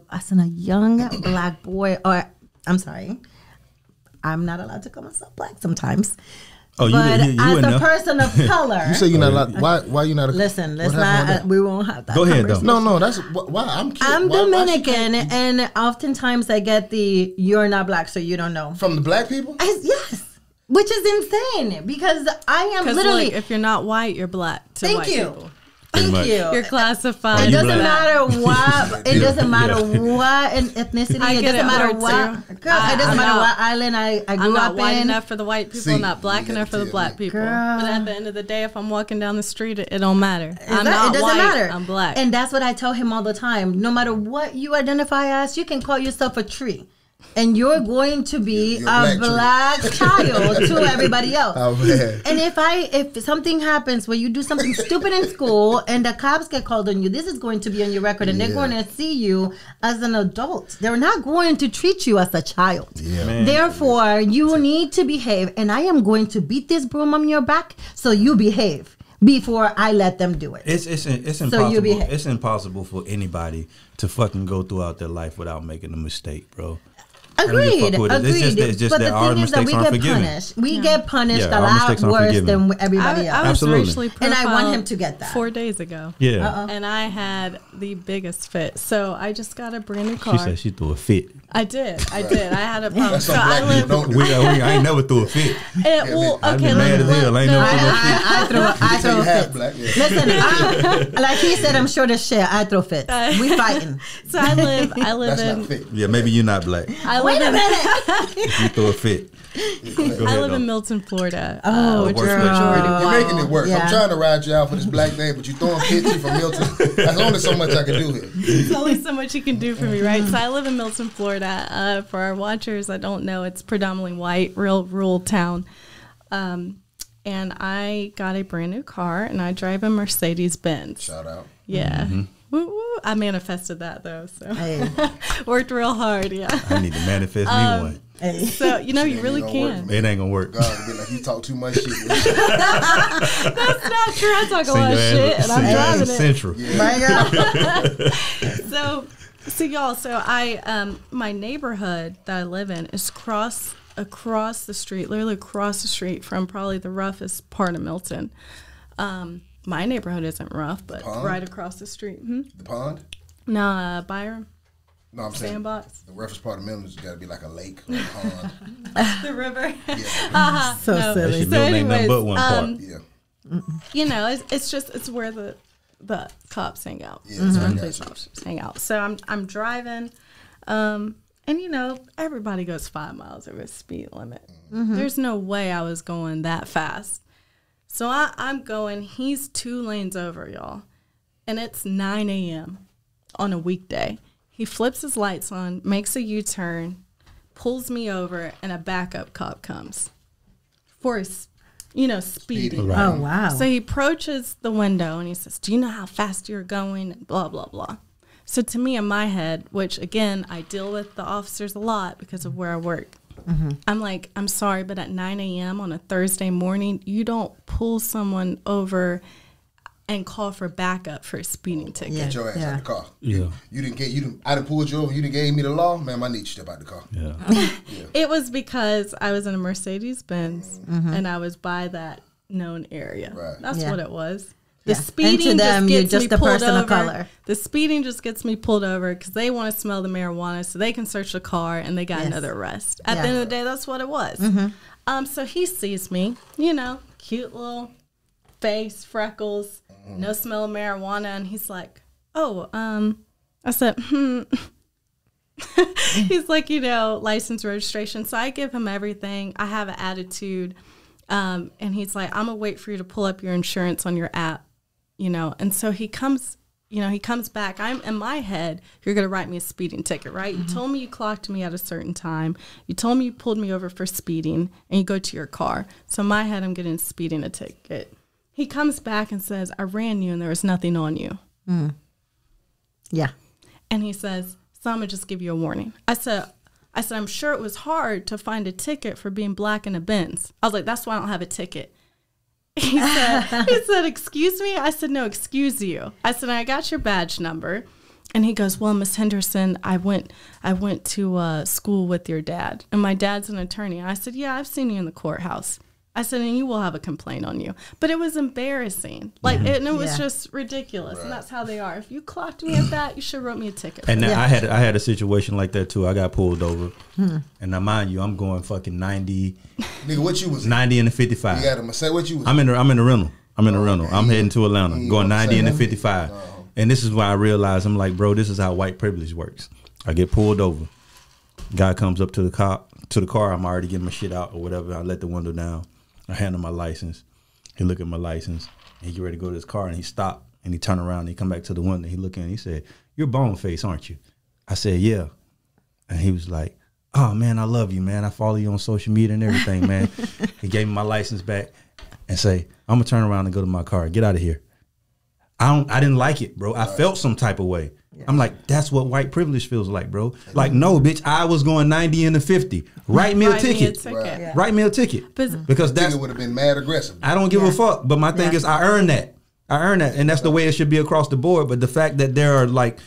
Speaker 3: young black boy, or I'm sorry, I'm not allowed to call myself black sometimes.
Speaker 2: Oh,
Speaker 3: But
Speaker 2: you
Speaker 3: as
Speaker 2: in
Speaker 3: a
Speaker 2: there.
Speaker 3: person of color,
Speaker 1: You say you're not allowed. Why you not?
Speaker 3: listen, let's
Speaker 1: what happened
Speaker 3: not.
Speaker 1: with
Speaker 3: We won't have that.
Speaker 2: Go ahead, though.
Speaker 3: conversation.
Speaker 1: No, that's why I'm. Curious.
Speaker 3: I'm
Speaker 1: Why she
Speaker 3: Dominican,
Speaker 1: can't-
Speaker 3: and oftentimes I get the "you're not black, so you don't know."
Speaker 1: from the black people.
Speaker 3: Yes, which is insane because I am
Speaker 4: Because
Speaker 3: literally.
Speaker 4: like, if you're not white, you're black. To
Speaker 3: Thank
Speaker 4: white
Speaker 3: you.
Speaker 4: people.
Speaker 3: Thank
Speaker 2: much.
Speaker 3: you.
Speaker 4: You're classified.
Speaker 3: It
Speaker 2: you
Speaker 3: doesn't
Speaker 2: black.
Speaker 3: matter what. It doesn't matter
Speaker 2: Yeah.
Speaker 3: what ethnicity.
Speaker 4: I
Speaker 3: It
Speaker 4: get
Speaker 3: doesn't
Speaker 4: it
Speaker 3: matter
Speaker 4: hard,
Speaker 3: what.
Speaker 4: too.
Speaker 3: Girl, it doesn't
Speaker 4: I'm
Speaker 3: matter
Speaker 4: not-
Speaker 3: what island I
Speaker 4: I'm
Speaker 3: grew
Speaker 4: not
Speaker 3: up
Speaker 4: white
Speaker 3: in.
Speaker 4: enough for the white people,
Speaker 1: See,
Speaker 4: not black
Speaker 1: you
Speaker 4: enough for the
Speaker 1: gotta
Speaker 4: black
Speaker 1: tell
Speaker 4: people.
Speaker 3: Girl.
Speaker 4: But at the end of the day, if I'm walking down the street, it don't matter. I'm
Speaker 3: It
Speaker 4: not
Speaker 3: doesn't
Speaker 4: white.
Speaker 3: matter.
Speaker 4: I'm black.
Speaker 3: And that's what I tell him all the time. No matter what you identify as, you can call yourself a tree. And you're going to be
Speaker 1: You're
Speaker 3: a
Speaker 1: a
Speaker 3: black child to everybody else.
Speaker 1: Oh man.
Speaker 3: And if something happens where you do something stupid in school and the cops get called on you, this is going to be on your record, and they're going to see you as an adult. They're not going to treat you as a child.
Speaker 1: Yeah.
Speaker 2: Man.
Speaker 3: Therefore, you need to behave, and I am going to beat this broom on your back so you behave before I let them do it.
Speaker 2: It's
Speaker 3: So you
Speaker 2: impossible.
Speaker 3: behave.
Speaker 2: It's impossible for anybody to fucking go throughout their life without making a mistake, bro.
Speaker 3: Agreed.
Speaker 2: fuck with it.
Speaker 3: Agreed.
Speaker 2: It's just
Speaker 3: but
Speaker 2: that
Speaker 3: the
Speaker 2: our
Speaker 3: thing is that
Speaker 2: mistakes
Speaker 3: we
Speaker 2: aren't
Speaker 3: get
Speaker 2: forgiven.
Speaker 3: punished. We get punished
Speaker 2: Yeah,
Speaker 3: a
Speaker 2: our
Speaker 3: lot
Speaker 2: mistakes aren't
Speaker 3: worse
Speaker 2: forgiven.
Speaker 3: than everybody
Speaker 4: I
Speaker 3: else.
Speaker 4: was
Speaker 2: Absolutely.
Speaker 4: racially
Speaker 3: And I want
Speaker 4: profiled
Speaker 3: him to get that.
Speaker 4: 4 days ago.
Speaker 2: Yeah.
Speaker 4: And I had the biggest fit. So I just got a brand new
Speaker 2: She
Speaker 4: car.
Speaker 2: said she threw a fit.
Speaker 4: I did. I had a problem.
Speaker 1: That's
Speaker 4: So
Speaker 1: some
Speaker 4: I
Speaker 1: black people
Speaker 4: live.
Speaker 1: don't do.
Speaker 2: I ain't never threw a fit.
Speaker 4: Well,
Speaker 2: I'd be
Speaker 4: okay,
Speaker 2: mad as hell. I ain't never threw a fit.
Speaker 3: I
Speaker 1: You
Speaker 3: throw
Speaker 1: half
Speaker 3: fits.
Speaker 1: black. Yeah.
Speaker 3: Listen, like he said, I'm short as shit. I throw fits. We fighting.
Speaker 4: So I live
Speaker 1: That's
Speaker 4: in.
Speaker 1: not fit.
Speaker 2: Yeah, maybe you're not black.
Speaker 4: I
Speaker 3: Wait
Speaker 4: live
Speaker 3: a
Speaker 4: in.
Speaker 3: minute.
Speaker 2: You threw a fit. Go
Speaker 4: I
Speaker 2: ahead,
Speaker 4: live
Speaker 2: though.
Speaker 4: in Milton, Florida,
Speaker 3: Oh,
Speaker 4: which is
Speaker 2: girl.
Speaker 4: majority
Speaker 1: You're
Speaker 4: white.
Speaker 1: making it worse.
Speaker 3: Yeah.
Speaker 1: I'm trying to ride you out for this black thing, but you throwing pits from Milton. That's only so much I can do here.
Speaker 4: There's only so much you can do for me, right? So I live in Milton, Florida. For our watchers that don't know, it's predominantly white, real rural town. And I got a brand new car, and I drive a Mercedes Benz.
Speaker 1: Shout out.
Speaker 4: Yeah. Woo, woo. I manifested that though, so
Speaker 3: Hey,
Speaker 4: worked real hard. Yeah.
Speaker 2: I need to manifest me one.
Speaker 3: hey.
Speaker 4: So you know, you
Speaker 1: Ain't
Speaker 4: really
Speaker 1: gonna
Speaker 4: can.
Speaker 1: work.
Speaker 2: It ain't gonna work.
Speaker 1: God, be like you talk too much shit.
Speaker 4: That's not true. I talk a lot of shit, and
Speaker 2: send
Speaker 4: I'm
Speaker 2: your ass
Speaker 4: driving
Speaker 2: to
Speaker 4: it.
Speaker 2: Central.
Speaker 3: My girl.
Speaker 4: So y'all, so I my neighborhood that I live in is across the street, literally across the street from probably the roughest part of Milton. My neighborhood isn't rough, but
Speaker 1: Pond?
Speaker 4: right across the street.
Speaker 1: The pond?
Speaker 4: No, Byron,
Speaker 1: No, I'm saying
Speaker 4: Sandbox,
Speaker 1: the roughest part of Milton has got to be like a lake or a pond.
Speaker 4: the river.
Speaker 3: So
Speaker 4: No.
Speaker 3: silly.
Speaker 2: She
Speaker 4: So
Speaker 2: built ain't nothing
Speaker 4: anyways,
Speaker 2: but one part.
Speaker 1: Yeah.
Speaker 4: You know, it's where the cops hang out.
Speaker 1: Yeah,
Speaker 4: It's
Speaker 1: I
Speaker 4: where
Speaker 1: got
Speaker 4: police
Speaker 1: you.
Speaker 4: officers hang out. So I'm driving, and you know, everybody goes 5 miles over the speed limit. There's no way I was going that fast. So I'm going, he's 2 lanes over, y'all. And it's 9 a.m. on a weekday. He flips his lights on, makes a U-turn, pulls me over, and a backup cop comes for, speeding.
Speaker 2: Right.
Speaker 3: Oh wow.
Speaker 4: So he approaches the window and he says, "Do you know how fast you're going?" And blah, blah, blah. So to me, in my head, which again, I deal with the officers a lot because of where I work. I'm like, I'm sorry, but at 9 a.m. on a Thursday morning, you don't pull someone over and call for backup for a speeding ticket.
Speaker 1: Get your ass out the car.
Speaker 2: Yeah.
Speaker 1: I done pulled you over. You done gave me the law. Man, I need you to step out the car.
Speaker 2: Yeah.
Speaker 4: It was because I was in a Mercedes-Benz and I was by that known area.
Speaker 1: Right.
Speaker 4: That's
Speaker 3: Yeah.
Speaker 4: what it was. The
Speaker 3: Yeah.
Speaker 4: speeding
Speaker 3: And to them,
Speaker 4: just
Speaker 3: you're
Speaker 4: gets
Speaker 3: just
Speaker 4: me
Speaker 3: a
Speaker 4: pulled
Speaker 3: person
Speaker 4: over.
Speaker 3: of color.
Speaker 4: The speeding just gets me pulled over because they want to smell the marijuana so they can search the car and they got
Speaker 3: Yes.
Speaker 4: another arrest. At
Speaker 3: Yeah.
Speaker 4: the end of the day, that's what it was. So he sees me, cute little face, freckles, no smell of marijuana, and he's like, I said, He's like, license, registration. So I give him everything. I have an attitude. And he's like, I'm going to wait for you to pull up your insurance on your app, And so he comes back. I'm in my head, you're going to write me a speeding ticket, right? You told me you clocked me at a certain time. You told me you pulled me over for speeding, and you go to your car. So in my head, I'm getting speeding a ticket. He comes back and says, I ran you and there was nothing on you.
Speaker 3: Yeah.
Speaker 4: And he says, so I'm going to just give you a warning. I said, I'm sure it was hard to find a ticket for being black in a Benz. I was like, that's why I don't have a ticket. He said, excuse me? I said, no, excuse you. I said, I got your badge number. And he goes, well, Miss Henderson, I went to school with your dad. And my dad's an attorney. And I said, yeah, I've seen you in the courthouse. I said, and you will have a complaint on you. But it was embarrassing. And it was just ridiculous. Right. And that's how they are. If you clocked me at that, you should have wrote me a ticket.
Speaker 2: And now I had a situation like that too. I got pulled over. And now mind you, I'm going fucking 90.
Speaker 1: Nigga, what you was
Speaker 2: 90 and a 55.
Speaker 1: You gotta say what you was.
Speaker 2: I'm in the rental. I'm heading to Atlanta. Going 90 and a 55. And this is why I realized, I'm like, bro, this is how white privilege works. I get pulled over. Guy comes up to the car. I'm already getting my shit out or whatever. I let the window down. I hand him my license. He look at my license. And he get ready to go to his car, and he stopped, and he turned around, and he come back to the window. He look in, and he said, you're Boneface, aren't you? I said, yeah. And he was like, oh, man, I love you, man. I follow you on social media and everything, man. He gave me my license back and say, I'm going to turn around and go to my car. Get out of here. I didn't like it, bro. I felt some type of way. Yeah. I'm like, that's what white privilege feels like, bro. Like, no, bitch, I was going 90 and a 50. Write me a ticket.
Speaker 1: Right.
Speaker 2: Write me a ticket. Because that
Speaker 1: would have been mad aggressive.
Speaker 2: I don't give a fuck. But my thing is, I earned that. And that's the way it should be across the board. But the fact that there are like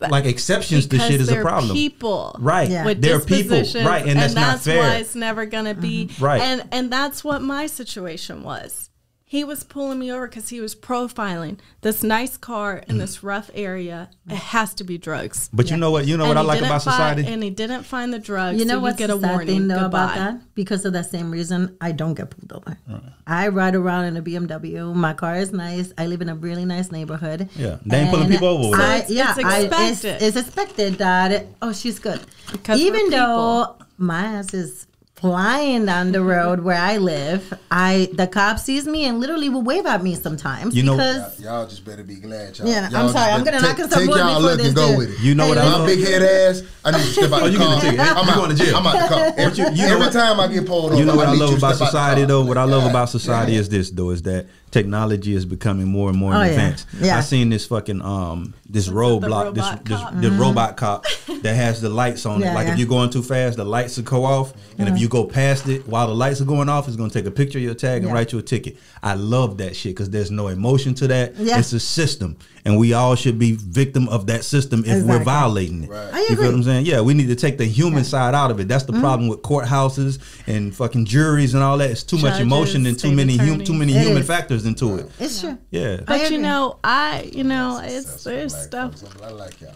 Speaker 2: exceptions to shit is a problem.
Speaker 4: People,
Speaker 2: right?
Speaker 4: Yeah. With
Speaker 2: they're people, right? And that's not fair.
Speaker 4: Why it's never gonna be
Speaker 2: right.
Speaker 4: And that's what my situation was. He was pulling me over because he was profiling this nice car in this rough area. It has to be drugs.
Speaker 2: But you know what? You know what I like about society?
Speaker 4: And he didn't find the drugs.
Speaker 3: You know
Speaker 4: so
Speaker 3: what's
Speaker 4: get a
Speaker 3: the sad
Speaker 4: warning.
Speaker 3: thing though
Speaker 4: Goodbye.
Speaker 3: about that? Because of that same reason, I don't get pulled over. Right. I ride around in a BMW. My car is nice. I live in a really nice neighborhood.
Speaker 2: Yeah, they ain't pulling people over.
Speaker 3: It's expected that she's good.
Speaker 4: Because
Speaker 3: even though my ass is flying down the road where I live, the cop sees me and literally will wave at me sometimes. Because
Speaker 1: y'all just better be glad.
Speaker 3: Yeah, I'm sorry. I'm gonna knock
Speaker 1: take y'all look and go with it.
Speaker 2: You know what
Speaker 1: my big head ass? I need to step out the car.
Speaker 2: I'm going to jail.
Speaker 1: I'm out the car. Every time I get pulled over,
Speaker 2: you know what I love about society though. What I love about society is this though, is that technology is becoming more and more advanced. I seen this fucking this roadblock, this robot cop that has the lights on it. Like if you're going too fast, the lights will go off, and if you go past it while the lights are going off, it's gonna take a picture of your tag and write you a ticket. I love that shit because there's no emotion to that. It's a system, and we all should be victim of that system if we're violating it.
Speaker 3: Right.
Speaker 2: You feel what I'm saying? Yeah, we need to take the human side out of it. That's the problem with courthouses and fucking juries and all that. It's too much emotion and too many human factors into it.
Speaker 3: It's true.
Speaker 2: Yeah.
Speaker 4: But there's stuff.
Speaker 1: I like y'all.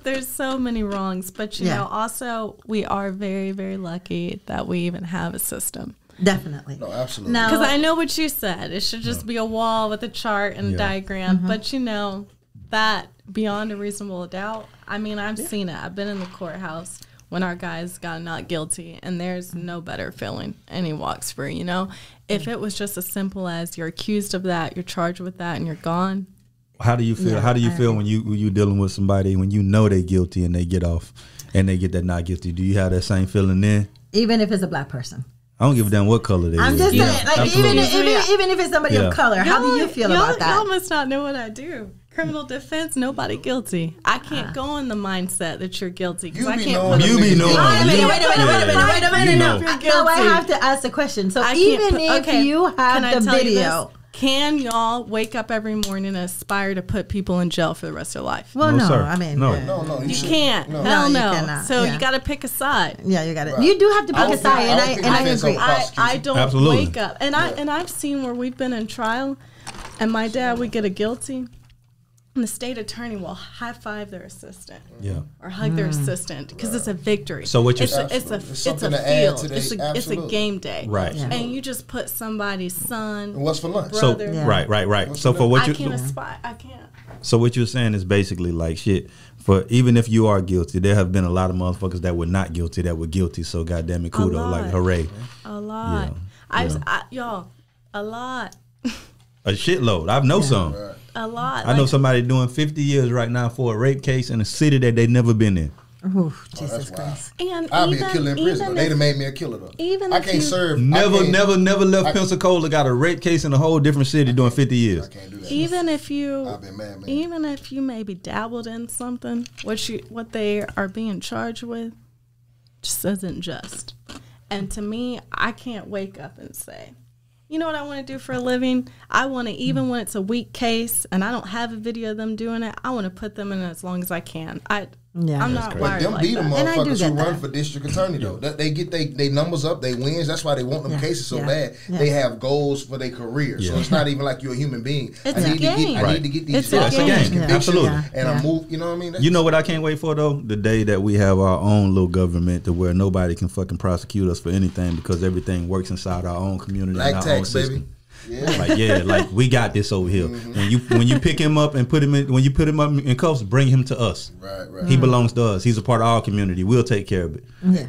Speaker 4: There's so many wrongs. But you know, also we are very, very lucky that we even have a system.
Speaker 3: Definitely.
Speaker 1: No, absolutely.
Speaker 4: Because I know what you said. It should just be a wall with a chart and a diagram. But you know, that beyond a reasonable doubt, I mean, I've seen it. I've been in the courthouse when our guys got not guilty, and there's no better feeling, and he walks free, you know? If it was just as simple as you're accused of that, you're charged with that, and you're gone.
Speaker 2: How do you feel? How do you feel when you dealing with somebody when you know they're guilty and they get off and they get that not guilty? Do you have that same feeling then?
Speaker 3: Even if it's a black person.
Speaker 2: I don't give a damn what color they
Speaker 3: I'm just saying, like even if it's somebody of color, how do you feel about that?
Speaker 4: Y'all must not know what I do. criminal defense, nobody guilty. I can't go in the mindset that you're guilty because
Speaker 1: You
Speaker 4: I
Speaker 1: be
Speaker 4: can't.
Speaker 1: knowing
Speaker 4: Put
Speaker 2: You be knowing.
Speaker 3: Wait a minute, wait a minute.
Speaker 2: You know.
Speaker 3: Now I have to ask the question. So
Speaker 4: I
Speaker 3: even
Speaker 4: can't
Speaker 3: if you
Speaker 4: can
Speaker 3: have
Speaker 4: I
Speaker 3: the
Speaker 4: tell you
Speaker 3: video,
Speaker 4: this? Can y'all wake up every morning and aspire to put people in jail for the rest of their life?
Speaker 3: well,
Speaker 2: No,
Speaker 3: no,
Speaker 2: sir.
Speaker 3: I mean,
Speaker 2: No.
Speaker 1: No,
Speaker 4: You
Speaker 1: should-
Speaker 4: can't.
Speaker 1: No.
Speaker 4: Hell
Speaker 3: No,
Speaker 4: no.
Speaker 3: you cannot.
Speaker 4: So
Speaker 3: Yeah.
Speaker 4: you got to pick a side.
Speaker 3: Yeah, you got it.
Speaker 1: Right.
Speaker 3: You do have to pick
Speaker 1: I
Speaker 3: a side,
Speaker 1: don't think
Speaker 3: and I
Speaker 1: defense
Speaker 3: agree.
Speaker 1: over
Speaker 4: I
Speaker 1: prosecution.
Speaker 4: don't
Speaker 2: Absolutely.
Speaker 4: wake up, and I've seen where we've been in trial, and my dad would get a guilty, and the state attorney will high five their assistant.
Speaker 2: Yeah.
Speaker 4: Or hug their assistant because it's a victory.
Speaker 2: So what you-
Speaker 4: it's a
Speaker 1: Absolutely.
Speaker 4: it's
Speaker 1: something
Speaker 4: a
Speaker 1: to add
Speaker 4: field.
Speaker 1: to the-
Speaker 4: It's a
Speaker 1: absolutely.
Speaker 4: game day.
Speaker 2: Right.
Speaker 3: Yeah.
Speaker 4: And you just put somebody's son.
Speaker 1: And what's for lunch?
Speaker 2: So
Speaker 4: brother.
Speaker 3: Yeah.
Speaker 2: right. So for what
Speaker 4: I
Speaker 2: you
Speaker 4: can't aspire. I can't.
Speaker 2: So what you're saying is basically like shit. For even if you are guilty, there have been a lot of motherfuckers that were not guilty that were guilty. So goddamn it, kudos,
Speaker 4: lot.
Speaker 2: like hooray,
Speaker 4: A lot. Y'all, a lot.
Speaker 2: a shitload. I know some.
Speaker 1: Right.
Speaker 4: A lot.
Speaker 2: I know somebody doing 50 years right now for a rape case in a city that they never been in.
Speaker 3: Ooh, Jesus
Speaker 1: that's wild.
Speaker 3: Christ.
Speaker 4: And
Speaker 1: I'll be
Speaker 4: even,
Speaker 1: a killer in prison.
Speaker 4: even
Speaker 1: They'd have
Speaker 4: if,
Speaker 1: made me a killer though.
Speaker 4: even
Speaker 1: I
Speaker 4: if
Speaker 1: can't
Speaker 4: you-
Speaker 1: serve.
Speaker 2: Never
Speaker 1: I can't-
Speaker 2: left Pensacola. Got a rape case in a whole different city doing 50 years.
Speaker 1: I can't do that.
Speaker 4: even if you
Speaker 1: I've been mad, man.
Speaker 4: even if you maybe dabbled in something, what they are being charged with just isn't just. And to me, I can't wake up and say, you know what I want to do for a living? I want to, even when it's a weak case and I don't have a video of them doing it, I want to put them in as long as I can.
Speaker 3: Yeah.
Speaker 4: I'm not
Speaker 1: But
Speaker 4: wired
Speaker 1: them
Speaker 4: like
Speaker 1: be the
Speaker 4: that.
Speaker 3: And I do
Speaker 1: motherfuckers
Speaker 3: get
Speaker 1: who run
Speaker 3: that.
Speaker 1: for district attorney though. That they get they numbers up, they wins. That's why they want them
Speaker 3: Yeah.
Speaker 1: cases so
Speaker 3: Yeah.
Speaker 1: bad.
Speaker 3: Yeah.
Speaker 1: They have goals for their career. So
Speaker 2: Yeah.
Speaker 1: it's not even like you're a human being.
Speaker 4: It's
Speaker 1: I
Speaker 4: a
Speaker 1: need to
Speaker 4: game.
Speaker 1: get I
Speaker 2: Right.
Speaker 1: need to get these
Speaker 4: It's a
Speaker 1: laws,
Speaker 4: game.
Speaker 1: these
Speaker 2: Yeah.
Speaker 1: convictions,
Speaker 2: Absolutely.
Speaker 1: and I
Speaker 3: Yeah.
Speaker 1: move. You know what I mean? That's-
Speaker 2: You know what I can't wait for though? The day that we have our own little government to where nobody can fucking prosecute us for anything because everything works inside our own community
Speaker 1: Black
Speaker 2: and our
Speaker 1: tax,
Speaker 2: own
Speaker 1: baby.
Speaker 2: system.
Speaker 1: Yeah.
Speaker 2: Like we got this over here. When you pick him up and put him in, when you put him up in cuffs, bring him to us.
Speaker 1: Right.
Speaker 2: He belongs to us. He's a part of our community. We'll take care of it.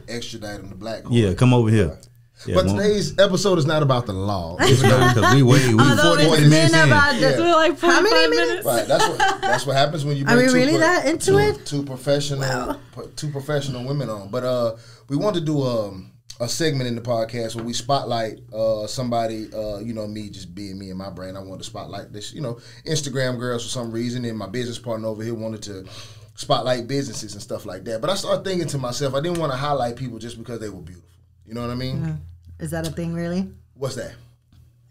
Speaker 1: Extradite him to black court.
Speaker 2: Yeah, come over here. Yeah,
Speaker 1: But
Speaker 2: won't-
Speaker 1: today's episode is not about the law.
Speaker 2: it's not because we
Speaker 3: Although
Speaker 2: 40
Speaker 3: it's
Speaker 2: minutes
Speaker 3: been
Speaker 2: in.
Speaker 3: about
Speaker 1: Yeah.
Speaker 3: the,
Speaker 4: We're like
Speaker 3: how many
Speaker 4: 45
Speaker 3: minutes?
Speaker 1: Right, that's what happens when you
Speaker 3: Are
Speaker 1: bring
Speaker 3: we really that into it?
Speaker 1: two professional women on. But we want to do a segment in the podcast where we spotlight somebody. Me just being me and my brain. I wanted to spotlight this. Instagram girls for some reason, and my business partner over here wanted to spotlight businesses and stuff like that. But I started thinking to myself, I didn't want to highlight people just because they were beautiful. You know what I mean?
Speaker 3: Is that a thing, really?
Speaker 1: What's that?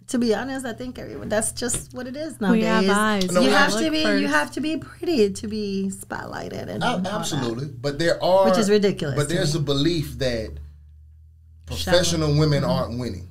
Speaker 3: To be honest, I think that's just what it is
Speaker 4: We
Speaker 3: nowadays.
Speaker 4: have eyes.
Speaker 1: No,
Speaker 3: You
Speaker 1: we
Speaker 3: have
Speaker 1: have-
Speaker 3: to be.
Speaker 4: first.
Speaker 3: You have to be pretty to be spotlighted, and all that.
Speaker 1: Absolutely, but there are,
Speaker 3: Which is ridiculous
Speaker 1: But
Speaker 3: to
Speaker 1: there's
Speaker 3: me.
Speaker 1: a belief that professional women aren't winning.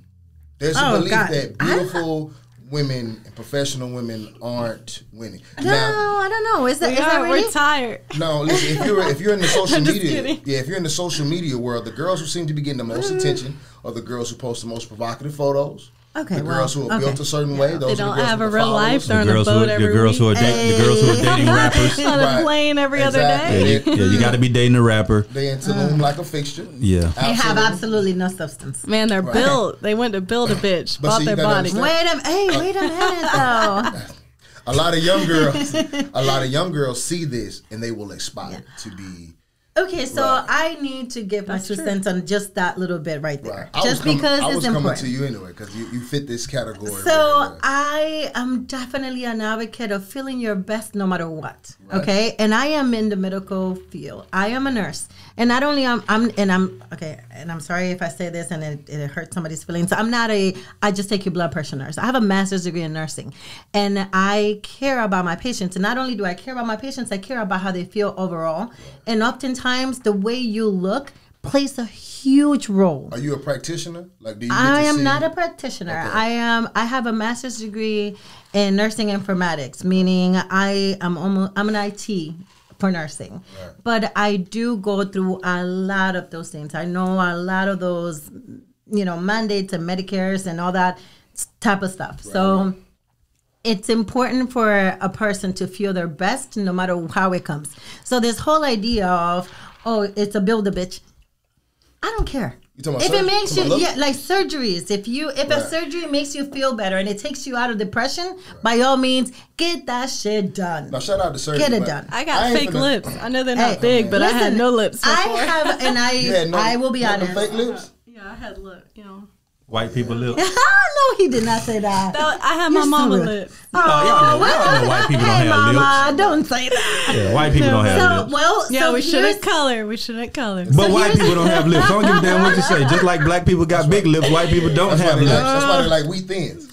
Speaker 1: There's a
Speaker 3: Oh,
Speaker 1: belief
Speaker 3: God.
Speaker 1: that beautiful women and professional women aren't winning.
Speaker 3: No, I don't know. Is that really?
Speaker 4: We're tired.
Speaker 1: No, listen. If you're in the social
Speaker 4: I'm just
Speaker 1: media,
Speaker 4: kidding.
Speaker 1: if you're in the social media world, the girls who seem to be getting the most attention are the girls who post the most provocative photos.
Speaker 3: Okay,
Speaker 1: the girls who are built a certain way. Those
Speaker 4: They
Speaker 1: are the
Speaker 4: don't
Speaker 1: girls
Speaker 4: have
Speaker 1: with
Speaker 4: a
Speaker 1: the
Speaker 4: real
Speaker 1: followers.
Speaker 4: life. They're
Speaker 2: The
Speaker 4: on a
Speaker 2: girls,
Speaker 4: boat
Speaker 2: the
Speaker 4: every
Speaker 2: girls who are
Speaker 4: week.
Speaker 2: the girls who are dating rappers.
Speaker 4: On
Speaker 1: Right.
Speaker 4: a plane every other
Speaker 1: Exactly.
Speaker 4: day.
Speaker 2: Yeah, you got to be dating a rapper.
Speaker 1: They in Tulum like a fixture.
Speaker 2: Yeah.
Speaker 3: They have absolutely no substance.
Speaker 4: Man, they're built. They went to build a bitch,
Speaker 1: But
Speaker 4: bought
Speaker 1: see,
Speaker 4: their
Speaker 1: you gotta
Speaker 4: body.
Speaker 1: understand-
Speaker 3: Wait a minute though.
Speaker 1: A lot of young girls see this and they will aspire to be.
Speaker 3: Okay, so
Speaker 1: Right.
Speaker 3: I need to give my
Speaker 4: That's
Speaker 3: 2
Speaker 4: true.
Speaker 3: cents on just that little bit right there,
Speaker 1: Right. I
Speaker 3: just
Speaker 1: was
Speaker 3: because
Speaker 1: I
Speaker 3: it's
Speaker 1: was coming
Speaker 3: important.
Speaker 1: to you anyway because you fit this category.
Speaker 3: So
Speaker 1: very well.
Speaker 3: I am definitely an advocate of feeling your best no matter what.
Speaker 1: Right.
Speaker 3: Okay, and I am in the medical field. I am a nurse, and not only I'm okay. And I'm sorry if I say this and it hurts somebody's feelings. I'm not I just take your blood pressure nurse. I have a master's degree in nursing, and I care about my patients. And not only do I care about my patients, I care about how they feel overall. And oftentimes, the way you look plays a huge role.
Speaker 1: Are you a practitioner? Like, do you?
Speaker 3: I
Speaker 1: get to
Speaker 3: am
Speaker 1: see-
Speaker 3: not a practitioner.
Speaker 1: Okay.
Speaker 3: I have a master's degree in nursing informatics, meaning I'm an IT for nursing.
Speaker 1: Right.
Speaker 3: But I do go through a lot of those things. I know a lot of those, mandates and Medicares and all that type of stuff. So it's important for a person to feel their best no matter how it comes. So this whole idea of, it's a build a bitch. I don't care.
Speaker 1: You talking about
Speaker 3: If it
Speaker 1: surgery?
Speaker 3: makes
Speaker 1: Talking
Speaker 3: you,
Speaker 1: about look?
Speaker 3: like surgeries, if a
Speaker 1: Right.
Speaker 3: surgery makes you feel better and it takes you out of depression, by all means, get that shit done.
Speaker 1: Now, shout out to surgery.
Speaker 3: Get it
Speaker 1: but
Speaker 3: done.
Speaker 4: I got
Speaker 1: ain't
Speaker 4: fake
Speaker 1: finna-
Speaker 4: lips. I know they're not
Speaker 3: Hey,
Speaker 4: big, but I had
Speaker 3: listen,
Speaker 4: no lips before.
Speaker 3: I have, and
Speaker 1: You had no-
Speaker 3: I will be
Speaker 1: you had no
Speaker 3: honest.
Speaker 1: fake lips.
Speaker 4: Yeah, I had lip.
Speaker 2: White people lips.
Speaker 3: No, he did not say that.
Speaker 4: I have my mama lips.
Speaker 2: Y'all know white people don't have
Speaker 3: Mama, don't say that.
Speaker 2: lips. Yeah, white people don't have lips.
Speaker 4: Yeah,
Speaker 3: so
Speaker 4: we shouldn't
Speaker 3: here's-
Speaker 4: color. We shouldn't color.
Speaker 2: But white people don't have lips. I don't give a damn what you say. Just like black people got big lips, white people don't
Speaker 1: That's why
Speaker 2: have
Speaker 1: they like,
Speaker 2: lips.
Speaker 1: that's why they like wheat thins.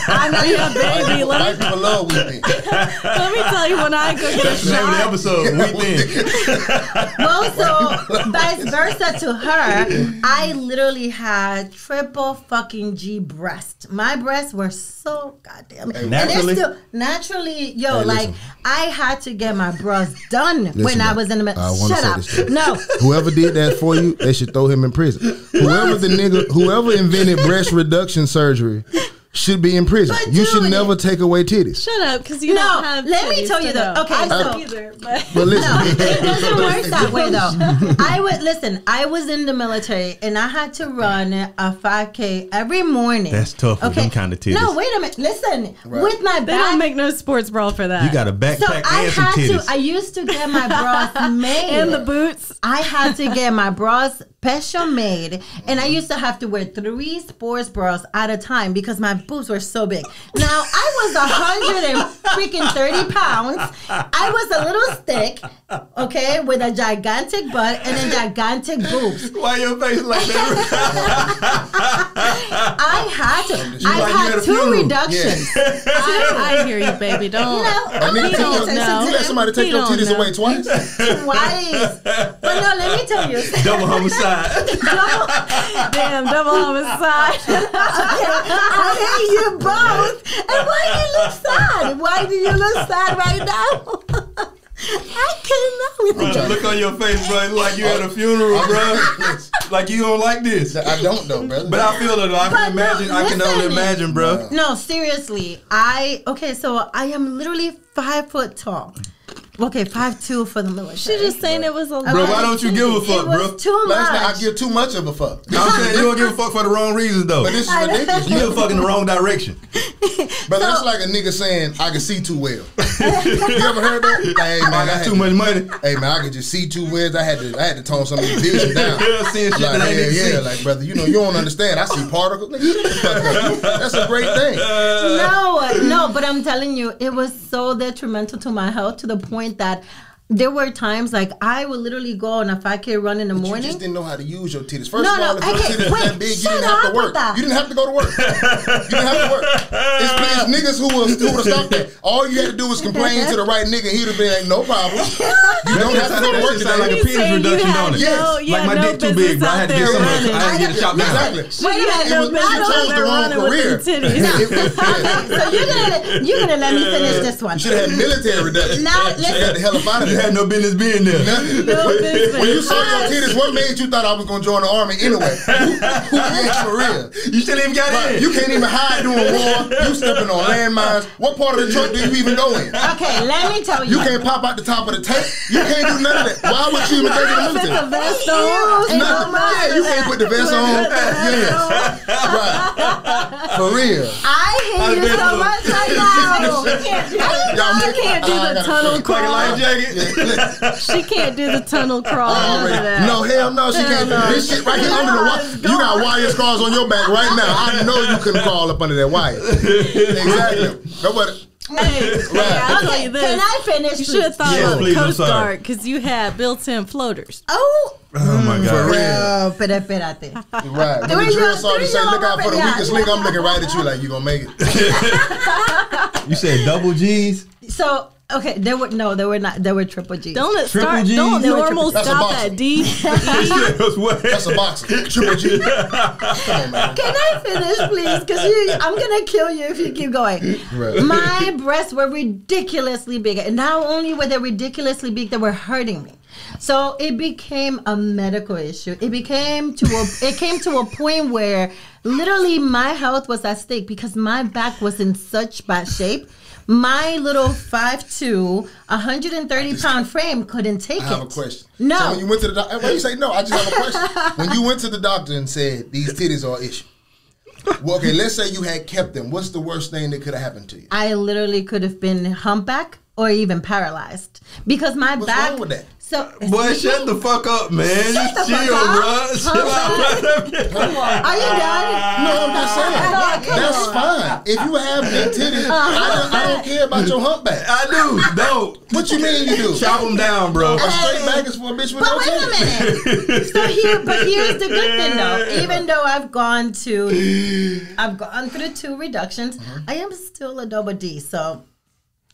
Speaker 4: I know you're a baby.
Speaker 1: White people love wheat thins.
Speaker 4: Let me tell you, when I go get a
Speaker 2: That's the name of the
Speaker 4: shot,
Speaker 2: episode. We think.
Speaker 3: Well, so vice versa to her, I literally had triple fucking G breast. My breasts were so goddamn. And
Speaker 2: Naturally?
Speaker 3: they're still naturally, yo,
Speaker 1: Hey,
Speaker 3: like
Speaker 1: listen.
Speaker 3: I had to get my bras done when I
Speaker 1: man,
Speaker 3: was in the middle.
Speaker 1: I wanna
Speaker 3: Shut
Speaker 1: say
Speaker 3: up.
Speaker 1: this to you.
Speaker 3: No.
Speaker 1: Whoever did that for you, they should throw him in prison. Whoever invented breast reduction surgery should be in prison.
Speaker 3: But
Speaker 1: You should
Speaker 3: dude,
Speaker 1: never take away titties.
Speaker 4: shut up, because you
Speaker 3: No,
Speaker 4: don't have.
Speaker 3: let me
Speaker 4: titties
Speaker 3: tell you
Speaker 4: to
Speaker 3: though.
Speaker 4: know.
Speaker 3: Okay,
Speaker 4: I
Speaker 3: so-
Speaker 4: don't either, but
Speaker 1: But listen,
Speaker 3: No, it doesn't work that way though. I was in the military and I had to run a 5K every morning.
Speaker 2: That's tough with them kind of titties.
Speaker 3: No, wait a minute. Listen,
Speaker 1: Right.
Speaker 3: with my
Speaker 4: they
Speaker 3: back.
Speaker 4: don't make no sports bra for that.
Speaker 2: You got a
Speaker 3: so
Speaker 2: backpack
Speaker 3: I
Speaker 2: and some
Speaker 3: had
Speaker 2: titties.
Speaker 3: to. I used to get my bras made.
Speaker 4: and the boots.
Speaker 3: I had to get my bras special made, and I used to have to wear 3 sports bras at a time because my boobs were so big. Now I was 130 pounds. I was a little stick, okay, with a gigantic butt and then gigantic boobs.
Speaker 2: Why your face like that?
Speaker 3: I had to.
Speaker 2: like you
Speaker 3: I
Speaker 2: at
Speaker 3: had
Speaker 2: a
Speaker 3: 2
Speaker 2: funeral.
Speaker 3: reductions.
Speaker 4: I hear you, baby. Don't.
Speaker 3: No,
Speaker 1: I mean,
Speaker 3: okay,
Speaker 1: you
Speaker 4: know.
Speaker 1: let somebody take
Speaker 4: He
Speaker 1: your
Speaker 4: don't
Speaker 1: titties
Speaker 4: know.
Speaker 1: away twice.
Speaker 3: twice. But no, let me tell you.
Speaker 2: Double homicide.
Speaker 4: Damn, double homicide.
Speaker 3: I hate you both. And why do you look sad? Why do you look sad right now? I cannot with you.
Speaker 2: Look on your face, bro. It's like you at a funeral, bro. Like you don't like this.
Speaker 1: I don't know, brother.
Speaker 2: But I feel it. Though. I
Speaker 3: But
Speaker 2: can imagine.
Speaker 3: no,
Speaker 2: I can only
Speaker 3: listen.
Speaker 2: imagine, bro.
Speaker 3: No, seriously. So I am literally 5 foot tall. Okay, 5'2" for the military.
Speaker 4: She just saying it was a lot.
Speaker 2: Bro, why don't you give a fuck,
Speaker 3: it was
Speaker 2: bro?
Speaker 3: too
Speaker 1: Last
Speaker 3: much.
Speaker 1: night I give too much of a fuck.
Speaker 2: I'm saying you don't give a fuck for the wrong reasons, though.
Speaker 1: But this is ridiculous.
Speaker 2: You give a fuck in the wrong direction.
Speaker 1: But that's like a nigga saying I can see too well. You ever heard that? Like, hey, man,
Speaker 2: I got too much money.
Speaker 1: Hey man, I can just see too well. I had to tone some of the vision down.
Speaker 2: Yeah, seeing shit
Speaker 1: Like,
Speaker 2: that I
Speaker 1: yeah,
Speaker 2: didn't see.
Speaker 1: like brother, you don't understand. I see particles. Nigga, shut the fuck up. That's a great thing.
Speaker 3: No, but I'm telling you, it was so detrimental to my health to the point that there were times like I would literally go on a 5K run in the
Speaker 1: You
Speaker 3: morning.
Speaker 1: just didn't know how to use your titties. First
Speaker 3: No,
Speaker 1: of
Speaker 3: no,
Speaker 1: all, if your
Speaker 3: okay,
Speaker 1: titties
Speaker 3: wait,
Speaker 1: that big, you
Speaker 3: shut
Speaker 1: didn't have
Speaker 3: up
Speaker 1: to
Speaker 3: with
Speaker 1: work.
Speaker 3: that.
Speaker 1: You didn't have to go to work. You didn't have to work. It's niggas who would have stopped that. All you had to do was complain to the right nigga. He'd have been like, no problem. You don't have to go to work
Speaker 2: That shit sound like
Speaker 1: today.
Speaker 2: a penis reduction, don't it?
Speaker 1: Yes.
Speaker 2: Like my dick too big, bro. I had to get some. I had to get it chopped down.
Speaker 1: Exactly.
Speaker 3: Wait a minute,
Speaker 1: It was- she chose the wrong career.
Speaker 3: So you're gonna let me finish this one.
Speaker 1: You should have had military reduction.
Speaker 3: Now,
Speaker 1: You should have had the hell up out of
Speaker 2: You
Speaker 1: there.
Speaker 2: had no business being there.
Speaker 1: When you saw your titties, what made you thought I was gonna join the army anyway? Who is for real?
Speaker 2: You still even got
Speaker 1: Right.
Speaker 2: in.
Speaker 1: You can't even hide doing war. You stepping on landmines. What part of the truck do you even go in?
Speaker 3: Okay, let me tell you.
Speaker 1: You can't pop out the top of the tank. You can't do none of that. Why would you even go to the military?
Speaker 4: vest on.
Speaker 1: Nothing. Yeah, you can't put the vest on. Yeah, right. For real.
Speaker 3: I hate you so much right now.
Speaker 4: She can't do the tunnel
Speaker 2: Like a
Speaker 4: crawl.
Speaker 2: life jacket.
Speaker 4: She can't do the tunnel crawl. None of that.
Speaker 1: No, hell no, she can't. This shit right here under the wire. You got wire scars on your back right now. I know you couldn't crawl up under that wire. Exactly. Nobody.
Speaker 4: Hey, I'll tell you this.
Speaker 3: Can I finish?
Speaker 4: You should have thought
Speaker 2: Yes,
Speaker 4: about
Speaker 2: please,
Speaker 4: the
Speaker 2: I'm
Speaker 4: Coast
Speaker 2: sorry.
Speaker 4: Guard because you had built-in floaters.
Speaker 3: Oh,
Speaker 2: Oh my
Speaker 1: For
Speaker 2: god.
Speaker 1: real.
Speaker 3: no, espérate.
Speaker 1: Right. When
Speaker 3: Three
Speaker 1: the drill
Speaker 3: years-
Speaker 1: sergeant say,
Speaker 3: three
Speaker 1: look out for the
Speaker 3: years-
Speaker 1: weakest link, I'm looking right at you like you gonna make it.
Speaker 2: You said double G's.
Speaker 3: So okay, there were not. There were triple G's.
Speaker 4: Don't it
Speaker 2: Triple
Speaker 4: start?
Speaker 2: G's?
Speaker 4: Don't
Speaker 2: They
Speaker 3: were
Speaker 4: normal
Speaker 1: triple- That's a
Speaker 4: stop
Speaker 1: boxer.
Speaker 4: at D?
Speaker 1: That's a boxer. Triple G. Come on, man.
Speaker 3: Can I finish, please? Because I'm gonna kill you if you keep going.
Speaker 1: Right.
Speaker 3: My breasts were ridiculously big, and not only were they ridiculously big, they were hurting me. So it became a medical issue. It came to a point where literally my health was at stake because my back was in such bad shape. My little 5'2", 130-pound frame couldn't take it.
Speaker 1: I have a question.
Speaker 3: No.
Speaker 1: So when you went to the doctor, why you say no? I just have a question. When you went to the doctor and said these titties are an issue, well, okay, let's say you had kept them. What's the worst thing that could have happened to you?
Speaker 3: I literally could have been humpback or even paralyzed because my
Speaker 1: What's
Speaker 3: back.
Speaker 1: wrong with that?
Speaker 3: So,
Speaker 2: Boy, shut the fuck up, man.
Speaker 3: Shut the
Speaker 2: Just chill,
Speaker 3: fuck
Speaker 2: bro.
Speaker 3: up.
Speaker 2: Chill out.
Speaker 3: Are you done?
Speaker 1: No, I'm just saying. That's fine. If you have big titties, I don't care about your humpback.
Speaker 2: I do. Don't.
Speaker 1: What you mean you do?
Speaker 2: Chop them down, bro.
Speaker 1: A straight back is for a bitch with
Speaker 3: But
Speaker 1: no
Speaker 3: wait a
Speaker 1: titties.
Speaker 3: minute. But here's the good thing though. Even though I've gone through 2 reductions, I am still a double D. So.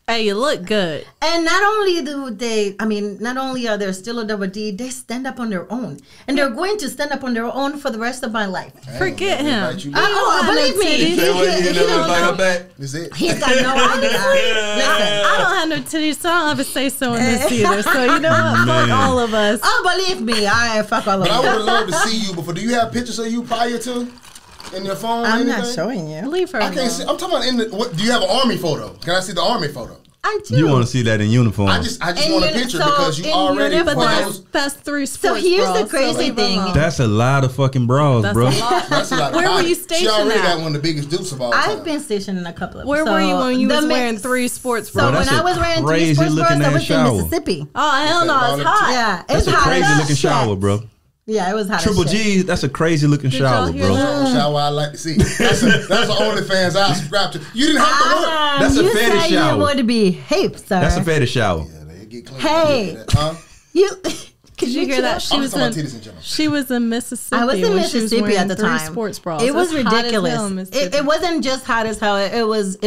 Speaker 4: Hey, you look good.
Speaker 3: And not only are they still a double D, they stand up on their own. And they're going to stand up on their own for the rest of my life.
Speaker 4: Forget him.
Speaker 3: Believe me.
Speaker 2: Say what, you never like her back?
Speaker 1: Is it?
Speaker 3: He's got no idea. Listen.
Speaker 4: I don't have no titties, so I don't have a say so in this either. So you know what? Fuck all of us.
Speaker 3: Oh, believe me, I fuck all of
Speaker 1: But I would
Speaker 3: them.
Speaker 1: have loved to see you before. Do you have pictures of you prior to in your phone? Or
Speaker 3: I'm
Speaker 1: anything?
Speaker 3: not showing you.
Speaker 4: Leave her
Speaker 1: I can't
Speaker 4: alone.
Speaker 1: see. I'm talking about in the. What, do you have an army photo? Can I see the army photo?
Speaker 3: I do.
Speaker 2: You want to see that in uniform?
Speaker 1: I just
Speaker 3: In
Speaker 1: want a
Speaker 3: uni-
Speaker 1: picture
Speaker 3: so
Speaker 1: because you
Speaker 3: in
Speaker 1: already.
Speaker 3: uniform-
Speaker 4: But that's 3
Speaker 3: So
Speaker 4: sports
Speaker 3: here's the
Speaker 4: bras,
Speaker 3: crazy
Speaker 4: leave her
Speaker 3: thing.
Speaker 4: alone.
Speaker 2: That's a lot of fucking bras,
Speaker 4: That's
Speaker 2: bro.
Speaker 4: a lot.
Speaker 1: That's a lot of
Speaker 4: Where were
Speaker 1: body.
Speaker 4: you
Speaker 1: She
Speaker 4: stationed
Speaker 1: already
Speaker 4: at?
Speaker 1: got one of the biggest dupes of all time.
Speaker 3: I've been stationed in a couple of.
Speaker 4: Where were you when you
Speaker 3: the
Speaker 4: was
Speaker 3: mi-
Speaker 4: wearing 3 sports
Speaker 3: So
Speaker 4: bras?
Speaker 2: Bro,
Speaker 3: when
Speaker 2: that's
Speaker 3: I
Speaker 2: a
Speaker 3: was wearing 3
Speaker 2: crazy
Speaker 3: sports bras,
Speaker 2: looking
Speaker 3: I
Speaker 2: ass
Speaker 3: was
Speaker 2: shower.
Speaker 3: in Mississippi.
Speaker 4: Oh hell no, it's hot.
Speaker 3: Yeah,
Speaker 2: That's
Speaker 3: it's
Speaker 2: a
Speaker 3: hot
Speaker 2: crazy
Speaker 3: as
Speaker 2: looking
Speaker 3: shit.
Speaker 2: shower, bro.
Speaker 3: Yeah, it was hot.
Speaker 2: Triple
Speaker 3: as shit.
Speaker 2: G, that's a crazy looking
Speaker 4: y'all
Speaker 2: shower,
Speaker 4: hear
Speaker 2: bro.
Speaker 4: that?
Speaker 1: Shower I like to see. That's the OnlyFans I subscribe to. You didn't have to work.
Speaker 2: That's a
Speaker 3: you
Speaker 2: fetish
Speaker 3: say
Speaker 2: shower.
Speaker 3: You would behave, sir.
Speaker 2: That's a fetish shower.
Speaker 1: Yeah, they get clean.
Speaker 3: Hey.
Speaker 1: Huh?
Speaker 3: You.
Speaker 4: Did you hear that?
Speaker 1: I'm just talking about titties in general.
Speaker 4: She was in Mississippi.
Speaker 3: I was in
Speaker 4: when she was
Speaker 3: Mississippi
Speaker 4: wearing
Speaker 3: at the
Speaker 4: 3
Speaker 3: time.
Speaker 4: sports bras.
Speaker 3: It was
Speaker 4: That's hot as
Speaker 3: ridiculous.
Speaker 4: hell in Mississippi.
Speaker 3: It wasn't just hot as hell. It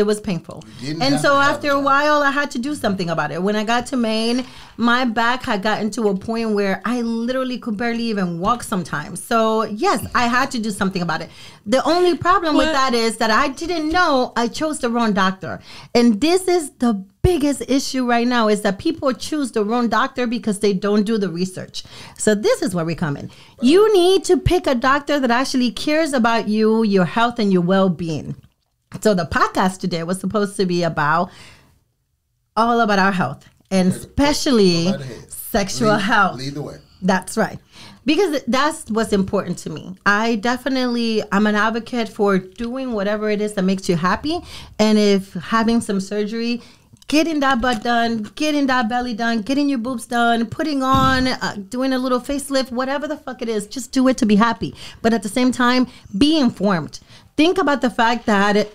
Speaker 3: was painful.
Speaker 1: didn't
Speaker 3: And
Speaker 1: have
Speaker 3: so
Speaker 1: to have
Speaker 3: after
Speaker 1: a
Speaker 3: a
Speaker 1: job.
Speaker 3: while, I had to do something about it. When I got to Maine, my back had gotten to a point where I literally could barely even walk sometimes. So yes, I had to do something about it. The only problem with
Speaker 4: What?
Speaker 3: that is that I didn't know I chose the wrong doctor. And this is the biggest issue right now is that people choose the wrong doctor because they don't do the research. So this is where we come in. You need to pick a doctor that actually cares about you, your health, and your well-being. So the podcast today was supposed to be all about our health, and especially
Speaker 1: Go right ahead.
Speaker 3: sexual health.
Speaker 1: Lead the way.
Speaker 3: That's right. Because that's what's important to me. I'm an advocate for doing whatever it is that makes you happy. And if having some surgery, getting that butt done, getting that belly done, getting your boobs done, putting on, doing a little facelift, whatever the fuck it is, just do it to be happy. But at the same time, be informed. Think about the fact that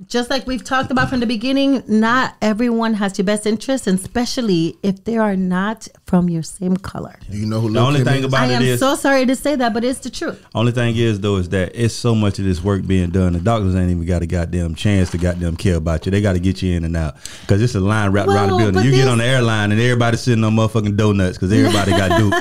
Speaker 3: just like we've talked about from the beginning, not everyone has your best interest, and especially if they are not from your same color.
Speaker 1: Do you know who
Speaker 2: The only thing
Speaker 3: I
Speaker 2: about it
Speaker 3: am
Speaker 2: is,
Speaker 3: so sorry to say that, but it's the truth.
Speaker 2: only thing is though, is that it's so much of this work being done. The doctors ain't even got a goddamn chance to goddamn care about you. They got to get you in and out because it's a line wrapped around the
Speaker 3: Well,
Speaker 2: building.
Speaker 3: but
Speaker 2: You get
Speaker 3: this-
Speaker 2: on the airline and everybody sitting on motherfucking donuts because everybody got duped.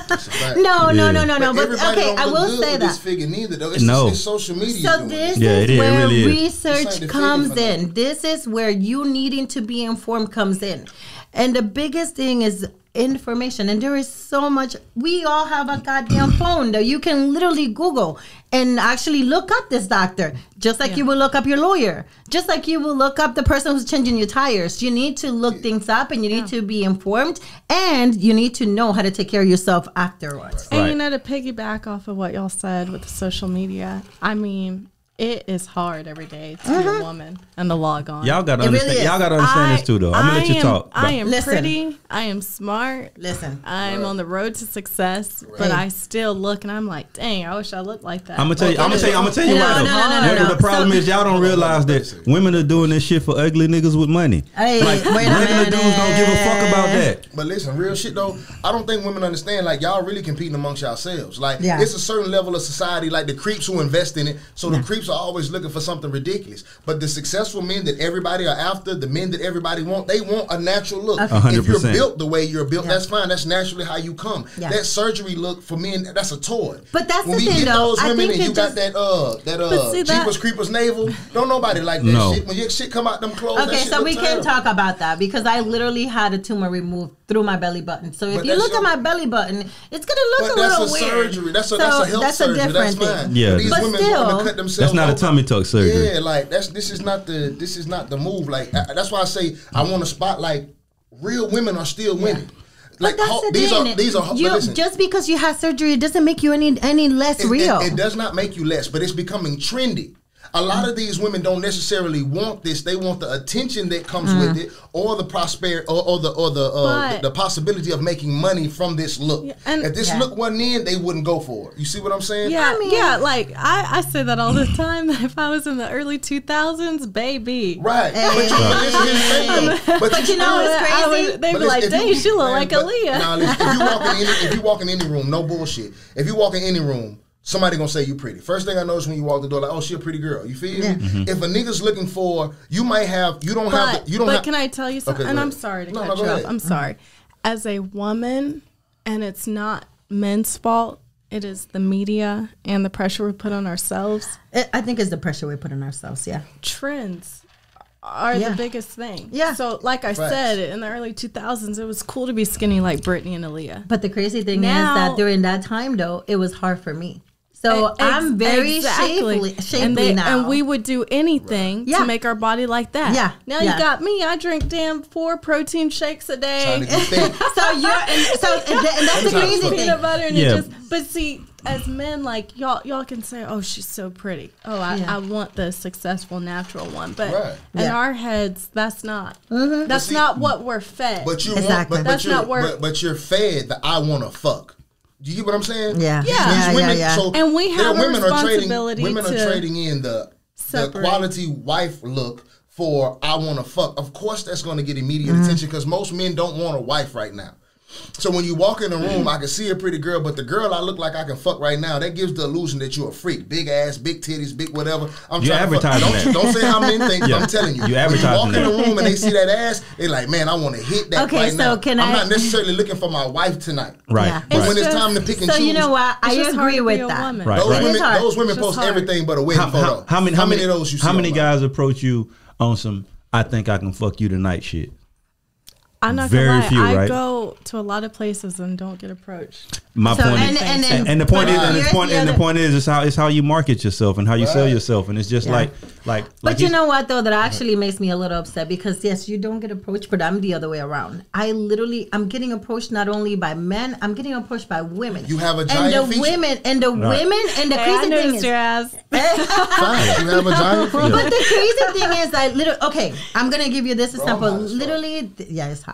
Speaker 3: No.
Speaker 1: But
Speaker 3: But
Speaker 1: everybody
Speaker 3: okay,
Speaker 1: don't
Speaker 3: I
Speaker 1: look
Speaker 3: will
Speaker 1: good
Speaker 3: say
Speaker 1: with this
Speaker 3: that.
Speaker 1: figure neither though. It's,
Speaker 2: No.
Speaker 1: it's social media.
Speaker 3: So
Speaker 1: doing
Speaker 3: this
Speaker 2: Yeah,
Speaker 3: is
Speaker 2: it is. It
Speaker 3: where
Speaker 2: really is.
Speaker 1: It's like
Speaker 3: research
Speaker 1: the
Speaker 3: comes
Speaker 1: figure for
Speaker 3: in. This is where you needing to be informed comes in. And the biggest thing is information. And there is so much. We all have a goddamn phone that you can literally Google and actually look up this doctor, just like you will look up your lawyer, just like you will look up the person who's changing your tires. You need to look things up, and you need to be informed, and you need to know how to take care of yourself afterwards.
Speaker 4: And
Speaker 2: Right.
Speaker 4: you know, to piggyback off of what y'all said with the social media, I mean, it is hard every day to be a woman and to log on.
Speaker 2: Y'all got to
Speaker 3: It really
Speaker 2: understand.
Speaker 3: is.
Speaker 2: Y'all got to understand this too, though. I'm gonna let you talk.
Speaker 4: I am
Speaker 3: Listen.
Speaker 4: pretty. I am smart.
Speaker 3: Listen.
Speaker 4: I'm on the road to success, but I still look and I'm like, dang, I wish I looked like that.
Speaker 2: I'm gonna tell you. I'm gonna tell you
Speaker 3: No,
Speaker 2: why though.
Speaker 3: no.
Speaker 2: The problem
Speaker 3: So-
Speaker 2: is y'all don't realize that women are doing this shit for ugly niggas with money.
Speaker 3: Hey,
Speaker 2: Like
Speaker 3: wait a
Speaker 2: regular
Speaker 3: minute.
Speaker 2: dudes don't give a fuck about that.
Speaker 1: But listen, real shit though, I don't think women understand. Like y'all really competing amongst yourselves. Like
Speaker 3: Yeah.
Speaker 1: it's a certain level of society, like the creeps who invest in it. So the creeps are always looking for something ridiculous. But the successful men that everybody are after, the men that everybody want, they want a natural look.
Speaker 3: Okay.
Speaker 1: If you're
Speaker 2: 100%.
Speaker 1: built the way you're built,
Speaker 3: Yeah.
Speaker 1: that's fine. That's naturally how you come.
Speaker 3: Yeah.
Speaker 1: That surgery look for men, that's a toy.
Speaker 3: But that's
Speaker 1: when
Speaker 3: the
Speaker 1: we
Speaker 3: thing,
Speaker 1: get
Speaker 3: though.
Speaker 1: those
Speaker 3: I
Speaker 1: women
Speaker 3: think
Speaker 1: and
Speaker 3: it
Speaker 1: you got
Speaker 3: just-
Speaker 4: But see, that-
Speaker 1: Jeepers Creepers navel. Don't nobody like that
Speaker 2: No.
Speaker 1: shit. When your shit come out them clothes, that
Speaker 3: Okay,
Speaker 1: shit
Speaker 3: so
Speaker 1: look
Speaker 3: we can
Speaker 1: terrible.
Speaker 3: talk about that because I literally had a tumor removed through my belly button. So if
Speaker 1: But
Speaker 3: you
Speaker 1: that's
Speaker 3: look at
Speaker 1: your-
Speaker 3: my belly button, it's gonna look
Speaker 1: But
Speaker 3: a
Speaker 1: that's
Speaker 3: little
Speaker 1: a
Speaker 3: weird.
Speaker 1: surgery. That's a
Speaker 3: So
Speaker 1: health surgery.
Speaker 3: different
Speaker 1: That's
Speaker 3: thing.
Speaker 1: fine.
Speaker 2: Yeah.
Speaker 1: These
Speaker 3: But
Speaker 1: women
Speaker 3: still-
Speaker 1: want to cut themselves.
Speaker 2: That's not a
Speaker 1: open.
Speaker 2: tummy tuck surgery.
Speaker 1: Yeah, like this is not the move. Like that's why I say I want to spotlight real women are still winning. Like
Speaker 3: But that's the
Speaker 1: these
Speaker 3: thing.
Speaker 1: are but
Speaker 3: You,
Speaker 1: listen,
Speaker 3: just because you have surgery, it doesn't make you any less real.
Speaker 1: It does not make you less, but it's becoming trendy. A lot of these women don't necessarily want this. They want the attention that comes with it, or the prosperity, or the possibility of making money from this look. Yeah, and if this look wasn't in, they wouldn't go for it. You see what I'm saying?
Speaker 4: Yeah, like I say that all the time. If I was in the early 2000s, baby.
Speaker 1: Right.
Speaker 3: But you know what's crazy?
Speaker 4: They'd be like, dang, she look like Aaliyah.
Speaker 1: Now, listen, if you walk in any room, no bullshit. If you walk in any room, somebody gonna say you pretty. First thing I notice when you walk the door, like, oh, she a pretty girl. You feel me? If a nigga's looking for, you might have, But
Speaker 4: can I tell you something? And I'm sorry to cut you off. I'm sorry. As a woman, and it's not men's fault, it is the media and the pressure we put on ourselves.
Speaker 3: I think it's the pressure we put on ourselves,
Speaker 4: Trends are the biggest thing.
Speaker 3: Yeah.
Speaker 4: So like I said, in the early 2000s, it was cool to be skinny like Britney and Aaliyah.
Speaker 3: But the crazy thing is that during that time, though, it was hard for me. So I'm very shapely now.
Speaker 4: And we would do anything to make our body like that.
Speaker 3: Yeah.
Speaker 4: Now you got me. I drink 4 protein shakes a day.
Speaker 3: And that's the crazy thing.
Speaker 4: Peanut butter and it just. But see, as men, like y'all can say, "Oh, she's so pretty. Oh, I want the successful natural one." But in our heads, that's not. That's not what we're fed.
Speaker 1: But you
Speaker 3: that's
Speaker 1: not where. But you're fed the I want to fuck. Do you get what I'm saying?
Speaker 3: Yeah.
Speaker 1: So
Speaker 4: and we have a responsibility.
Speaker 1: Women are trading in the quality wife look for I want to fuck. Of course, that's going to get immediate attention because most men don't want a wife right now. So when you walk in a room, I can see a pretty girl, but the girl I look like I can fuck right now, that gives the illusion that you're a freak. Big ass, big titties, big whatever.
Speaker 2: You advertising that.
Speaker 1: Don't say how many things, I'm telling you.
Speaker 2: You
Speaker 1: when you walk
Speaker 2: that.
Speaker 1: in a room and they see that ass, they're like, man, I want to hit that right now.
Speaker 3: I'm
Speaker 1: not necessarily looking for my wife tonight.
Speaker 2: Right.
Speaker 3: Yeah.
Speaker 1: But when it's time to pick and choose.
Speaker 3: So you know what? I agree with that.
Speaker 2: Right.
Speaker 1: Those women post everything but a wedding photo.
Speaker 2: How many
Speaker 1: of those you see?
Speaker 2: How many guys approach you on some I think I can fuck you tonight shit?
Speaker 4: I'm not gonna lie. Few, I go to a lot of places and don't get approached.
Speaker 2: My point is, the point is it's how you market yourself and how you sell yourself, and it's just like.
Speaker 3: But you know what though, that actually makes me a little upset because yes, you don't get approached, but I'm the other way around. I'm getting approached not only by men, I'm getting approached by women.
Speaker 1: You have a giant feature.
Speaker 3: Women and the crazy thing is,
Speaker 1: you have a giant feature.
Speaker 3: But the crazy thing is that I'm gonna give you this example. Literally, it's hot.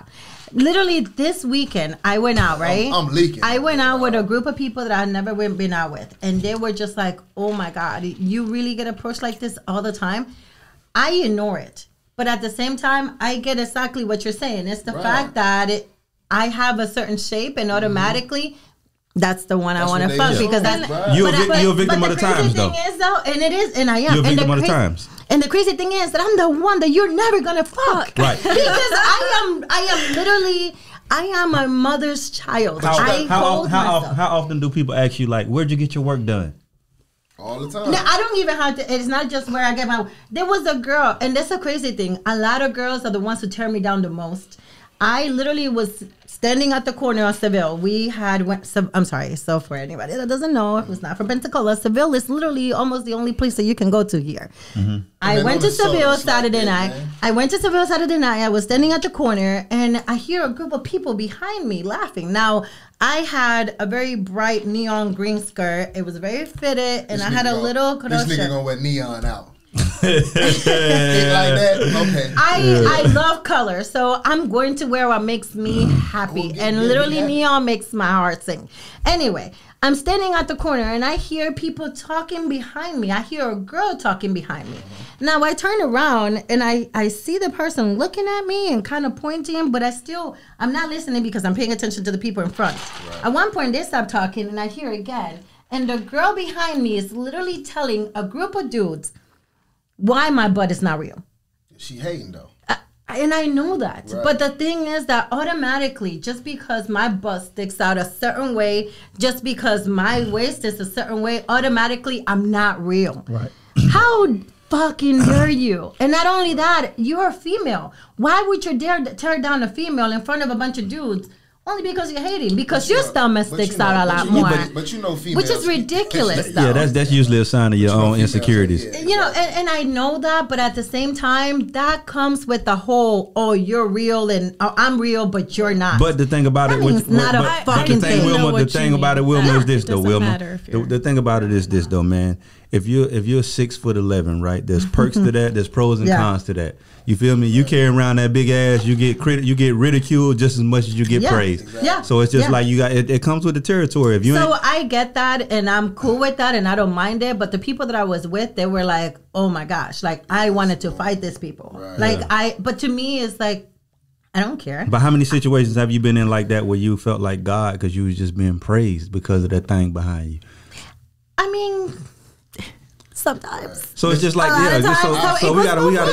Speaker 3: Literally this weekend, I went out, right?
Speaker 1: I'm leaking.
Speaker 3: I went out with a group of people that I've never been out with. And they were just like, oh my God, you really get approached like this all the time? I ignore it. But at the same time, I get exactly what you're saying. It's the fact that I have a certain shape and automatically... That's the one I want to fuck because
Speaker 2: you're a victim of the times, though.
Speaker 3: And it is, and I am.
Speaker 2: You're a victim of the times.
Speaker 3: And the crazy thing is that I'm the one that you're never gonna fuck,
Speaker 2: right?
Speaker 3: Because I am my mother's child.
Speaker 2: How often do people ask you like, where'd you get your work done?
Speaker 1: All the time.
Speaker 3: No, I don't even have to. It's not just where I get my. There was a girl, and that's a crazy thing. A lot of girls are the ones who tear me down the most. I literally was standing at the corner of Seville. We had so for anybody that doesn't know, it was not from Pensacola. Seville is literally almost the only place that you can go to here. Mm-hmm. I went to Seville Saturday night. I was standing at the corner and I hear a group of people behind me laughing. Now, I had a very bright neon green skirt. It was very fitted and I had a little crochet.
Speaker 1: This nigga gonna wear neon out. Like that? Okay.
Speaker 3: I love color, so I'm going to wear what makes me happy. And literally neon makes my heart sing. Anyway, I'm standing at the corner and I hear people talking behind me. I hear a girl talking behind me. Now I turn around and I see the person looking at me and kind of pointing, but I'm not listening because I'm paying attention to the people in front. Right. At one point they stop talking and I hear again. And the girl behind me is literally telling a group of dudes why my butt is not real.
Speaker 1: She hating though.
Speaker 3: And I know that. Right. But the thing is that automatically, just because my butt sticks out a certain way, just because my waist is a certain way, automatically I'm not real.
Speaker 2: Right.
Speaker 3: How fucking dare you? And not only that, you're a female. Why would you dare tear down a female in front of a bunch of dudes? Only because you're hating. Because your stomach sticks out a lot more.
Speaker 1: But you know females.
Speaker 3: Which is ridiculous, though.
Speaker 2: Yeah, that's usually a sign of your own insecurities.
Speaker 3: You know, and I know that, but at the same time, that comes with the whole, oh, you're real and I'm real, but you're not.
Speaker 2: But the thing about it,
Speaker 3: fucking thing.
Speaker 2: The thing about it, Wilma, is this, though, Wilma. The thing about it is this, though, man. if you're 6'11", right? There's perks to that. There's pros and cons to that. You feel me? You carry around that big ass, you get ridiculed just as much as you get praised.
Speaker 1: Exactly.
Speaker 3: Yeah.
Speaker 2: So it's just like you got it comes with the territory. If you
Speaker 3: So I get that, and I'm cool with that, and I don't mind it. But the people that I was with, they were like, "Oh my gosh!" Like I wanted to fight these people. Right. But to me, it's like I don't care.
Speaker 2: But how many situations have you been in like that where you felt like God because you was just being praised because of that thing behind you?
Speaker 3: I mean, sometimes.
Speaker 2: So it's just like so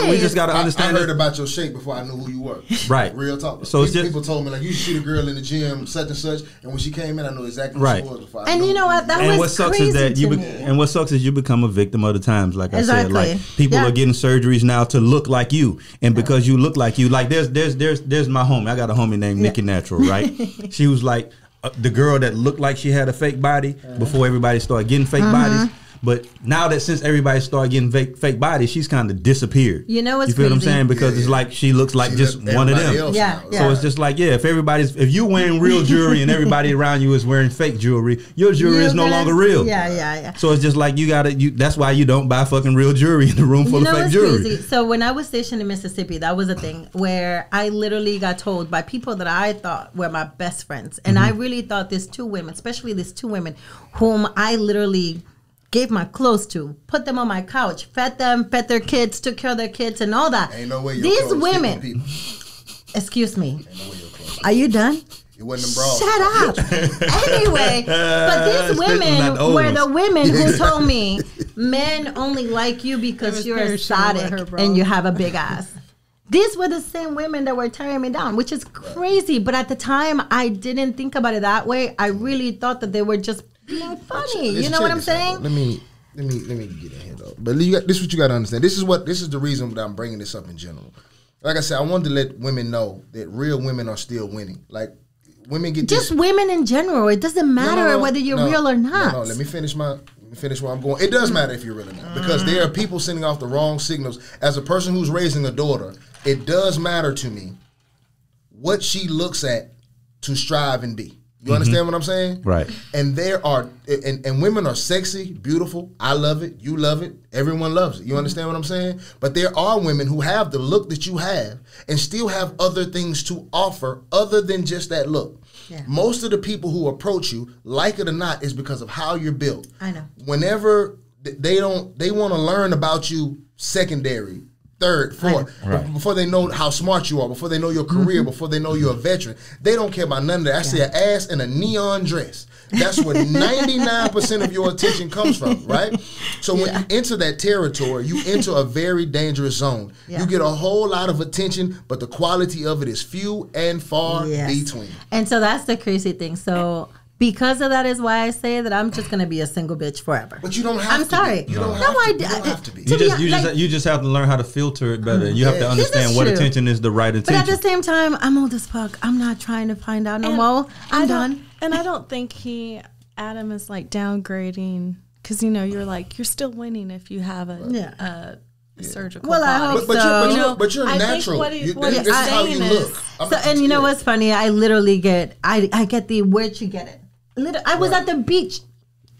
Speaker 2: we just gotta understand.
Speaker 1: I heard about your shape before I knew who you were.
Speaker 2: Right.
Speaker 1: Real talk.
Speaker 2: So it's just
Speaker 1: people told me like you should see a girl in the gym such and such, and when she came in, I knew exactly who
Speaker 2: right.
Speaker 1: she was before.
Speaker 3: And you know what? That was
Speaker 2: what sucks
Speaker 3: crazy
Speaker 2: is that
Speaker 3: to me.
Speaker 2: and what sucks is you become a victim of the times. Like I said,
Speaker 3: Exactly.
Speaker 2: like people
Speaker 3: Yeah.
Speaker 2: are getting surgeries now to look like you, and because you look like you, like there's my homie. I got a homie named Nikki Natural, right? She was like the girl that looked like she had a fake body before everybody started getting fake bodies. But now that since everybody started getting fake bodies, she's kind of disappeared.
Speaker 3: You know what's
Speaker 2: You feel what I'm
Speaker 3: crazy?
Speaker 2: saying? Because it's like she looks like just one of them.
Speaker 3: Yeah,
Speaker 1: now.
Speaker 3: yeah.
Speaker 2: So it's just like, if you're wearing real jewelry and everybody around you is wearing fake jewelry, your jewelry is no longer real.
Speaker 3: Yeah.
Speaker 2: So it's just like that's why you don't buy fucking real jewelry in the room full of fake
Speaker 3: what's
Speaker 2: jewelry.
Speaker 3: crazy? So when I was stationed in Mississippi, that was a thing where I literally got told by people that I thought were my best friends. And I really thought these two women, especially these two women, whom I literally gave my clothes to, put them on my couch, fed their kids, took care of their kids and all that.
Speaker 1: Ain't no way your
Speaker 3: These
Speaker 1: clothes
Speaker 3: women,
Speaker 1: fit on people.
Speaker 3: excuse me,
Speaker 1: Ain't no way your clothes.
Speaker 3: are you done?
Speaker 1: It wasn't them bras.
Speaker 3: Shut up. Anyway, but these
Speaker 2: Especially not
Speaker 3: women
Speaker 2: old
Speaker 3: were the
Speaker 2: ones.
Speaker 3: women who told me men only like you because you're exotic and you have a big ass. These were the same women that were tearing me down, which is crazy. But at the time, I didn't think about it that way. I really thought that they were just being funny. You know what I'm saying?
Speaker 1: Let me get in here though. But this is what you got to understand. This is the reason that I'm bringing this up in general. Like I said, I wanted to let women know that real women are still winning. Like women get
Speaker 3: just women in general. It doesn't matter whether you're real or not.
Speaker 1: No, let me finish where I'm going. It does matter if you're real or not because there are people sending off the wrong signals. As a person who's raising a daughter, it does matter to me what she looks at to strive and be. You understand what I'm saying?
Speaker 2: Right.
Speaker 1: And there are and women are sexy, beautiful. I love it. You love it. Everyone loves it. You understand what I'm saying? But there are women who have the look that you have and still have other things to offer other than just that look. Yeah. Most of the people who approach you, like it or not, is because of how you're built.
Speaker 3: I know.
Speaker 1: Whenever they want to learn about you secondary, third, fourth, before they know how smart you are, before they know your career, before they know you're a veteran. They don't care about none of that. I see an ass in a neon dress. That's where 99% of your attention comes from, right? So when you enter that territory, you enter a very dangerous zone. Yeah. You get a whole lot of attention, but the quality of it is few and far between.
Speaker 3: And so that's the crazy thing. So because of that is why I say that I'm just gonna be a single bitch forever.
Speaker 1: But you don't have to.
Speaker 3: I'm sorry.
Speaker 1: You don't have to be.
Speaker 2: You just have to learn how to filter it better. You have to understand what attention is the right attention.
Speaker 3: But at the same time, I'm old as fuck. I'm not trying to find out no more. I'm done.
Speaker 4: And I don't think Adam is like downgrading because you're still winning if you have a surgical.
Speaker 3: Well, I
Speaker 4: body.
Speaker 3: hope so.
Speaker 1: But you're natural.
Speaker 4: What he's
Speaker 1: this is how you look.
Speaker 3: So, and you know what's funny? I literally get the where'd you get it? I was at the beach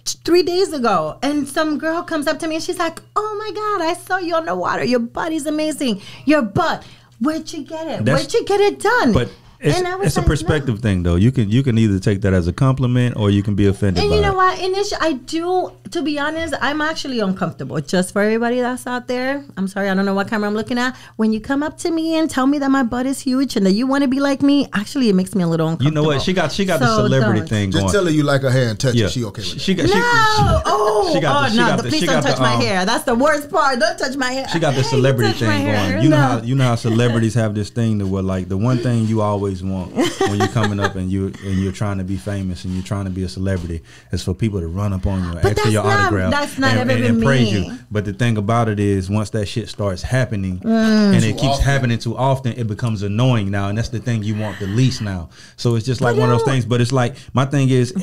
Speaker 3: 3 days ago, and some girl comes up to me and she's like, "Oh my God, I saw you on the water. Your body's amazing. Your butt. Where'd you get it? Where'd you get it done?"
Speaker 2: But it's a perspective thing, though. You can either take that as a compliment or you can be offended.
Speaker 3: And
Speaker 2: by
Speaker 3: you know
Speaker 2: it.
Speaker 3: what? Initially, I do. To be honest, I'm actually uncomfortable. Just for everybody that's out there, I'm sorry, I don't know what camera I'm looking at. When you come up to me and tell me that my butt is huge and that you want to be like me, actually, it makes me a little uncomfortable.
Speaker 2: You know what? She got the celebrity thing going.
Speaker 1: Just tell her you like her hair and touch it. She okay with that.
Speaker 3: Please don't touch my hair. That's the worst part. Don't touch my hair.
Speaker 2: She got the celebrity thing going. You know how celebrities have this thing that where like the one thing you always want when you're coming up and you're trying to be famous and you're trying to be a celebrity is for people to run up on you and ask for your autograph and praise you. But the thing about it is once that shit starts happening and it keeps happening too often, it becomes annoying now, and that's the thing you want the least now. So it's just like one of those things. But it's like my thing is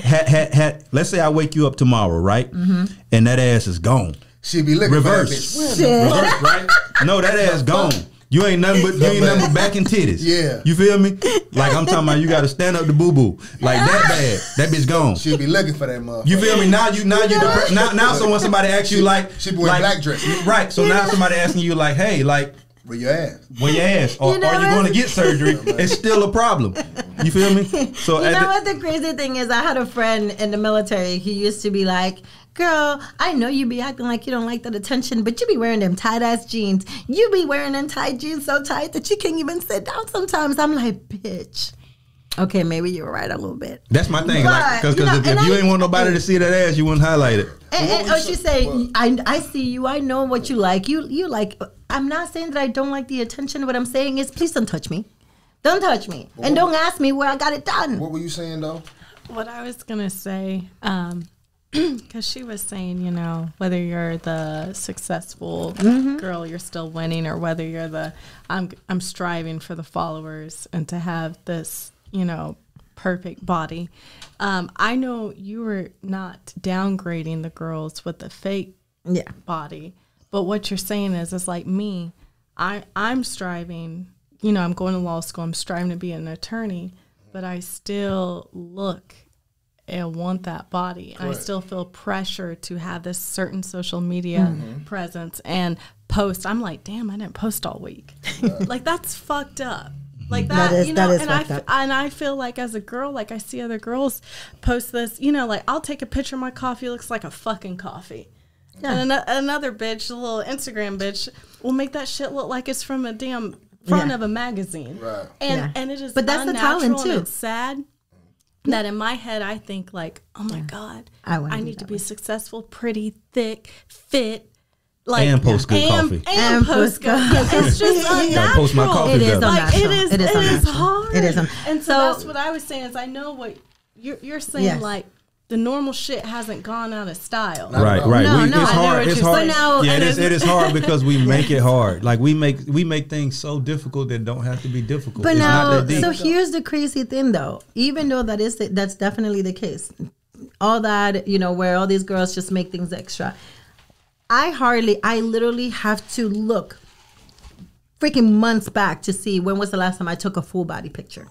Speaker 2: let's say I wake you up tomorrow, right? And that ass is gone.
Speaker 1: She'd be looking
Speaker 2: reverse,
Speaker 1: for that bitch.
Speaker 2: Reverse, right? No, that ass gone. You ain't nothing but back and titties.
Speaker 1: Yeah.
Speaker 2: You feel me? Like I'm talking about you gotta stand up to boo boo. Like that bad. That bitch gone.
Speaker 1: She'll be looking for that motherfucker.
Speaker 2: You feel me? Now so when somebody asks you like
Speaker 1: she be wearing black dress.
Speaker 2: Right. So now somebody asking you like, hey, like
Speaker 1: where your ass?
Speaker 2: Where your ass? Or are you going to get surgery? It's still a problem. You feel me? So
Speaker 3: you know what the crazy thing is? I had a friend in the military. He used to be like, girl, I know you be acting like you don't like that attention, but you be wearing them tight-ass jeans. You be wearing them tight jeans so tight that you can't even sit down sometimes. I'm like, bitch. Okay, maybe you were right a little bit.
Speaker 2: That's my thing. Because if you ain't want nobody to see that ass, you wouldn't highlight it.
Speaker 3: And she said, I see you. I know what you like. You like, I'm not saying that I don't like the attention. What I'm saying is, please don't touch me. Don't touch me. And don't ask me where I got it done.
Speaker 1: What were you saying, though?
Speaker 4: What I was going to say, because she was saying, you know, whether you're the successful girl, you're still winning, or whether you're the, I'm striving for the followers and to have this, you know, perfect body. I know you were not downgrading the girls with the fake body, but what you're saying is, it's like me, I'm striving, you know, I'm going to law school, I'm striving to be an attorney, but I still look and want that body. And I still feel pressure to have this certain social media presence and post. I'm like, damn, I didn't post all week. Like, that's fucked up. Like that you know, and I feel like as a girl, like I see other girls post this, you know, like I'll take a picture of my coffee, it looks like a fucking coffee. Yeah. And another bitch, a little Instagram bitch, will make that shit look like it's from a damn front of a magazine. Right. And it is, but that's the talent too. It's sad that in my head I think like, oh my God, I need to be successful, pretty, thick, fit. Like,
Speaker 2: and post good coffee.
Speaker 4: And post good coffee. It's just unnatural.
Speaker 2: Post my coffee.
Speaker 3: It is
Speaker 4: like,
Speaker 3: unnatural.
Speaker 4: it is hard.
Speaker 3: It is
Speaker 4: and so that's what I was saying is I know what you're saying, like the normal shit hasn't gone out of style.
Speaker 2: Right.
Speaker 3: No,
Speaker 2: it's hard. It's hard.
Speaker 3: Now,
Speaker 2: it is hard because we make it hard. Like we make things so difficult that don't have to be difficult.
Speaker 3: But
Speaker 2: it's
Speaker 3: now,
Speaker 2: not that deep.
Speaker 3: so here's the crazy thing though. Even though that's definitely the case. All that, you know, where all these girls just make things extra. I literally have to look freaking months back to see when was the last time I took a full body picture.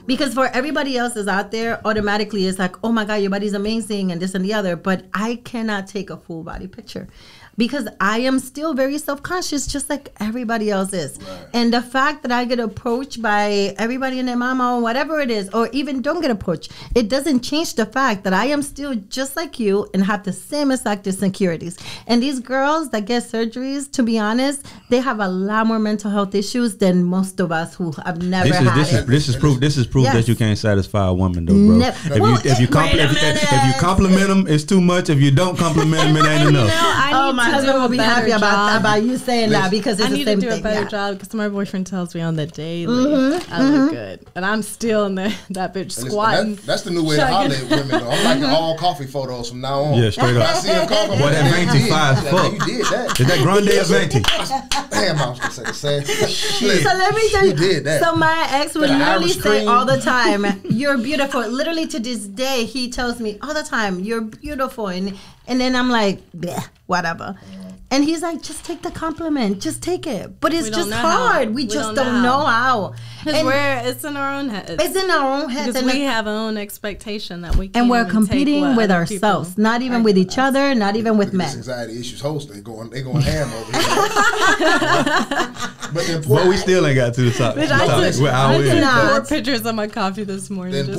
Speaker 3: Because for everybody else is out there, automatically it's like, oh my God, your body's amazing and this and the other. But I cannot take a full body picture because I am still very self-conscious, just like everybody else is. Right. And the fact that I get approached by everybody and their mama or whatever it is, or even don't get approached, it doesn't change the fact that I am still just like you and have the same exact insecurities. And these girls that get surgeries, to be honest, they have a lot more mental health issues than most of us who have never had it.
Speaker 2: This is proof that you can't satisfy a woman, though, bro. If you compliment them, it's too much. If you don't compliment them, it ain't enough.
Speaker 3: My husband will be happy about you saying that because it's the same thing.
Speaker 4: I need to do a better job because my boyfriend tells me on the daily I look good, and I'm still in that bitch squatting.
Speaker 1: That's the new way to holler at women, though. I'm liking all coffee photos from now on.
Speaker 2: Yeah, straight up.
Speaker 1: I see him coffee.
Speaker 2: Boy, that Venti fine as fuck.
Speaker 1: You did that.
Speaker 2: Is that Grande or Venti?
Speaker 1: Damn, I was gonna say the same.
Speaker 3: So let me tell you.
Speaker 1: Did that.
Speaker 3: So my ex would literally say all the time, "You're beautiful." Literally to this day, he tells me all the time, "You're beautiful," and then I'm like, bleh, whatever. And he's like, just take the compliment. Just take it. But it's just hard. We just don't know how.
Speaker 4: Because it's in our own heads.
Speaker 3: It's in our own heads.
Speaker 4: Because we have our own expectation that we can't.
Speaker 3: And we're competing with ourselves. Not even with each other. Not even with men.
Speaker 1: Anxiety issues host. They going ham over here.
Speaker 2: But we still ain't got to the top.
Speaker 4: I took 4 pictures of my coffee this morning.
Speaker 1: The